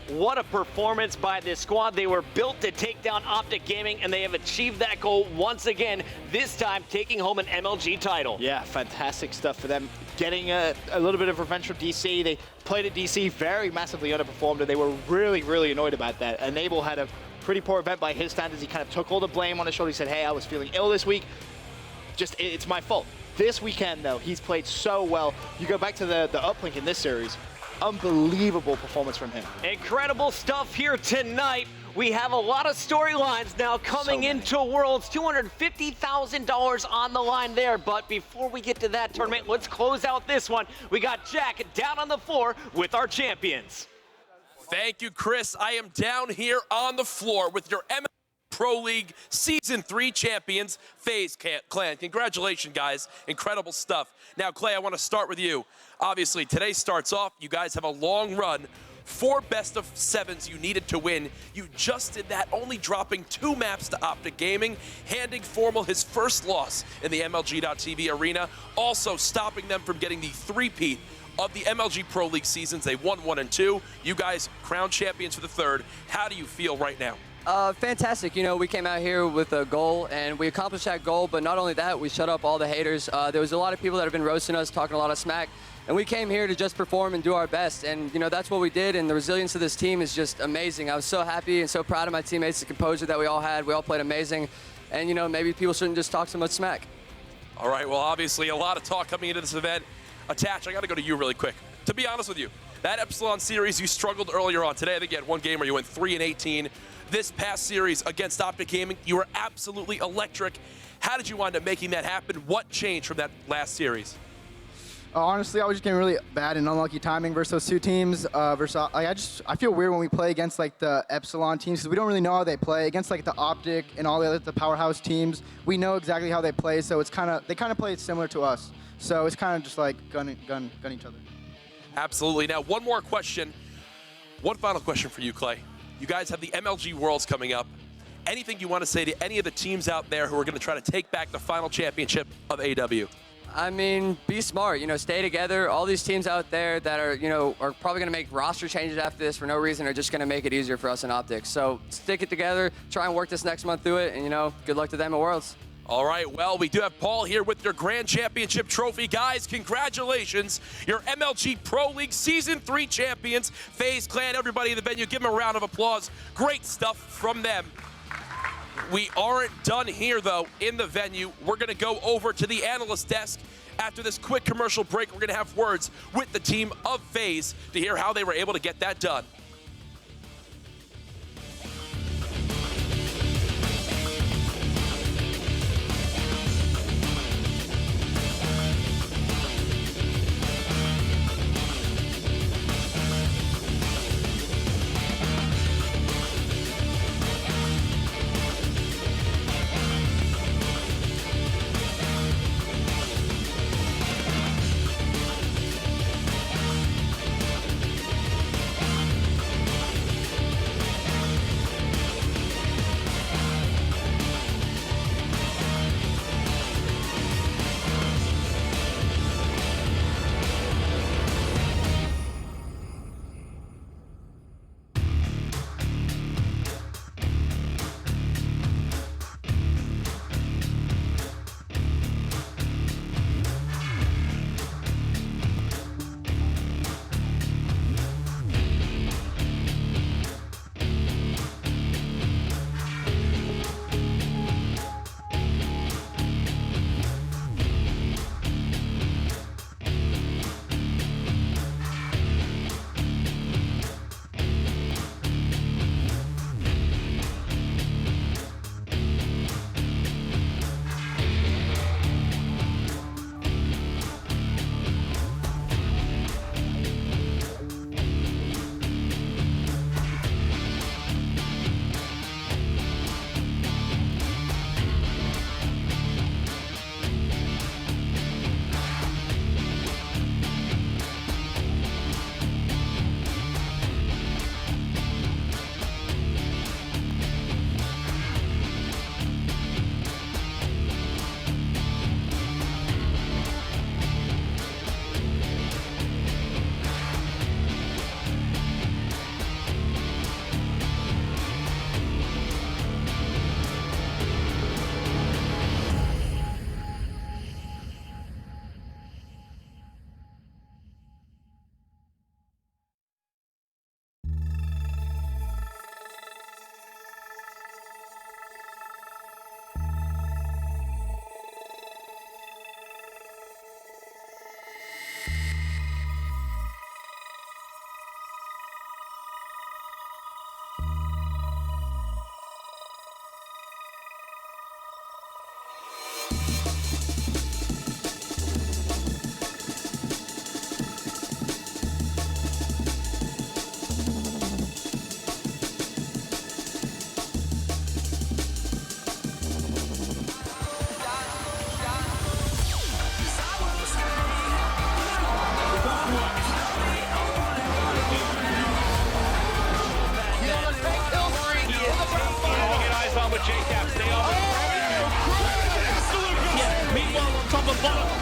What a performance by this squad. They were built to take down Optic Gaming, and they have achieved that goal once again, this time taking home an MLG title. Yeah, fantastic stuff for them. Getting a little bit of revenge from DC. They played at DC, very massively underperformed, and they were really annoyed about that. Enable had a pretty poor event by his standards. He kind of took all the blame on his shoulder. He said, hey, I was feeling ill this week. It's my fault. This weekend, though, he's played so well. You go back to the uplink in this series, unbelievable performance from him. Incredible stuff here tonight. We have a lot of storylines now coming into Worlds. $250,000 on the line there. But before we get to that tournament, let's close out this one. We got Jack down on the floor with our champions. Thank you, Chris. I am down here on the floor with your MLG Pro League Season 3 champions, Faze Clan. Congratulations, guys. Incredible stuff. Now, Clay, I want to start with you. Obviously, today starts off. You guys have a long run. 4 best of 7s you needed to win. You just did that, only dropping 2 maps to Optic Gaming, handing Formal his first loss in the MLG.TV arena, also stopping them from getting the three-peat of the MLG Pro League seasons. They won 1 and 2. You guys crowned champions for the 3rd. How do you feel right now? Fantastic. You know, we came out here with a goal, and we accomplished that goal, but not only that, we shut up all the haters. There was a lot of people that have been roasting us, talking a lot of smack, and we came here to just perform and do our best, and, you know, that's what we did, and the resilience of this team is just amazing. I was so happy and so proud of my teammates, the composure that we all had. We all played amazing, and, you know, maybe people shouldn't just talk so much smack. All right, well, obviously, a lot of talk coming into this event. Attach, I got to go to you really quick. To be honest with you, that Epsilon series, you struggled earlier on. Today, I think you had one game where you went 3-18. This past series against Optic Gaming, you were absolutely electric. How did you wind up making that happen? What changed from that last series? Honestly, I was just getting really bad and unlucky timing versus those 2 teams. I feel weird when we play against like the Epsilon teams because we don't really know how they play. Against like the Optic and all the powerhouse teams, we know exactly how they play. So it's they kind of play similar to us. So it's kind of just like gun each other. Absolutely. Now, one more question. One final question for you, Clay. You guys have the MLG Worlds coming up. Anything you want to say to any of the teams out there who are going to try to take back the final championship of AW? I mean, be smart. Stay together. All these teams out there that are, are probably going to make roster changes after this for no reason are just going to make it easier for us in Optic. So stick it together. Try and work this next month through it. And, good luck to them at Worlds. All right, well, we do have Paul here with your Grand Championship trophy. Guys, congratulations. Your MLG Pro League Season 3 champions, Faze Clan, everybody in the venue, give them a round of applause. Great stuff from them. We aren't done here, though, in the venue. We're going to go over to the analyst desk. After this quick commercial break, we're going to have words with the team of Faze to hear how they were able to get that done.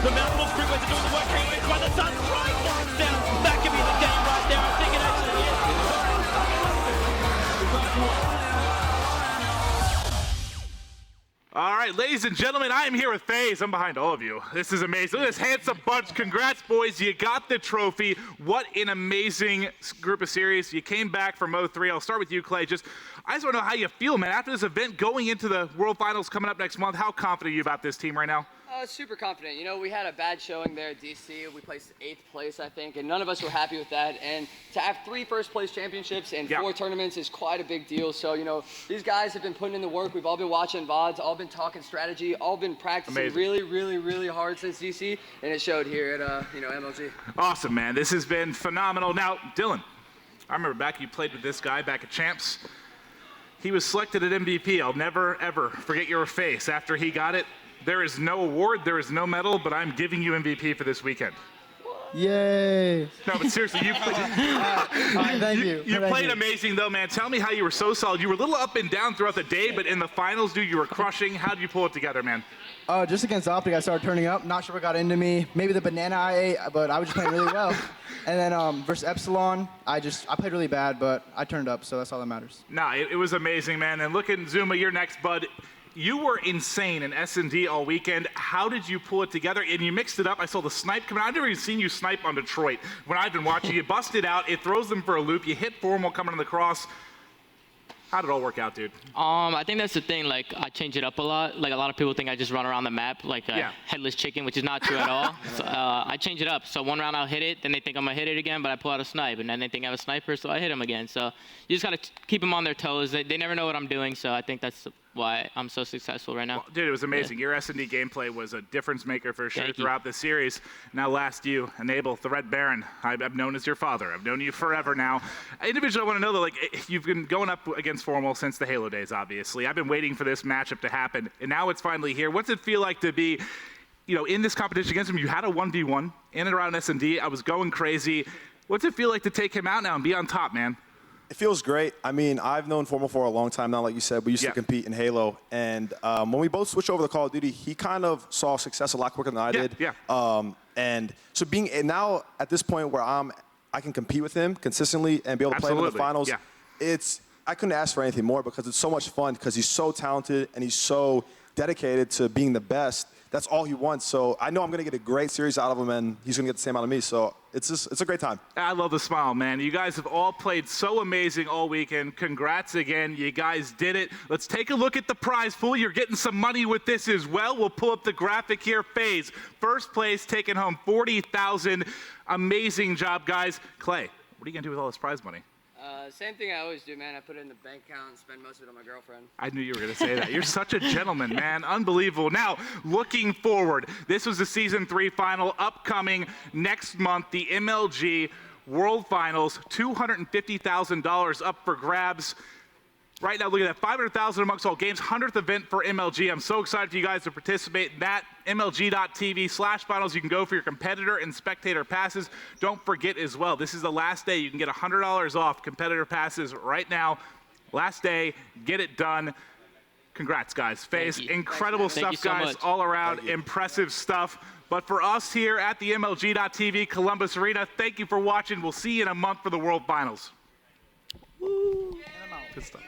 The Mountful Freeways are doing the work anyways, but the sun's right down. That could be the game right there. I think it actually is. All right, ladies and gentlemen, I am here with Faze. I'm behind all of you. This is amazing. Look at this handsome bunch. Congrats, boys. You got the trophy. What an amazing group of series. You came back from 0-3. I'll start with you, Clay. I just want to know how you feel, man. After this event, going into the World Finals coming up next month, how confident are you about this team right now? Super confident. We had a bad showing there at DC. We placed 8th place, I think, and none of us were happy with that. And to have 3 first-place championships and 4 tournaments is quite a big deal. So, these guys have been putting in the work. We've all been watching VODs, all been talking strategy, all been practicing really, really, really hard since DC, and it showed here at, MLG. Awesome, man. This has been phenomenal. Now, Dylan, I remember back you played with this guy back at Champs. He was selected at MVP. I'll never, ever forget your face after he got it. There is no award, there is no medal, but I'm giving you MVP for this weekend. Yay. No, but seriously, you Thank you. You Thank played you. amazing, though, man. Tell me how you were so solid. You were a little up and down throughout the day, but in the finals, dude, you were crushing. How did you pull it together, man? Just against Optic, I started turning up. Not sure what got into me. Maybe the banana I ate, but I was just playing really well. And then versus Epsilon, I played really bad, but I turned up, so that's all that matters. Nah, it was amazing, man. And look at Zuma, you're next, bud. You were insane in S&D all weekend. How did you pull it together? And you mixed it up. I saw the snipe coming out. I've never even seen you snipe on Detroit. When I've been watching, you bust it out. It throws them for a loop. You hit Formal coming on the cross. How did it all work out, dude? I think that's the thing. Like, I change it up a lot. Like, a lot of people think I just run around the map like a Yeah. headless chicken, which is not true at all. So, I change it up. So one round I'll hit it, then they think I'm gonna hit it again, but I pull out a snipe, and then they think I have a sniper, so I hit them again. So you just gotta keep them on their toes. They never know what I'm doing, so I think that's why I'm so successful right now. Well, dude, it was amazing. Your S&D gameplay was a difference maker for sure Thank you. throughout the series. Now, last you, Enable, the Red Baron. I've known as your father. I've known you forever now. Individually, I want to know, though, like, you've been going up against Formal since the Halo days, obviously. I've been waiting for this matchup to happen, and now it's finally here. What's it feel like to be, in this competition against him? You had a 1v1 in and around S&D. I was going crazy. What's it feel like to take him out now and be on top, man? It feels great. I mean, I've known Formal for a long time now, like you said. We used to compete in Halo. And when we both switched over to Call of Duty, he kind of saw success a lot quicker than I did. And so being now at this point where I can compete with him consistently and be able to play him in the finals, I couldn't ask for anything more because it's so much fun because he's so talented and he's so dedicated to being the best. That's all he wants. So I know I'm going to get a great series out of him, and he's going to get the same out of me. So it's a great time. I love the smile, man. You guys have all played so amazing all weekend. Congrats again. You guys did it. Let's take a look at the prize pool. You're getting some money with this as well. We'll pull up the graphic here. Faze, first place, taking home $40,000. Amazing job, guys. Clay, what are you going to do with all this prize money? Same thing I always do, man. I put it in the bank account and spend most of it on my girlfriend. I knew you were going to say that. You're such a gentleman, man. Unbelievable. Now, looking forward, this was the Season 3 final upcoming next month, the MLG World Finals, $250,000 up for grabs. Right now, look at that, $500,000 amongst all games, 100th event for MLG. I'm so excited for you guys to participate in that. MLG.tv/finals. You can go for your competitor and spectator passes. Don't forget as well, this is the last day. You can get $100 off competitor passes right now. Last day, get it done. Congrats, guys. Faze, incredible stuff, guys, all around. Impressive stuff. But for us here at the MLG.tv Columbus Arena, thank you for watching. We'll see you in a month for the World Finals. Woo. Good stuff.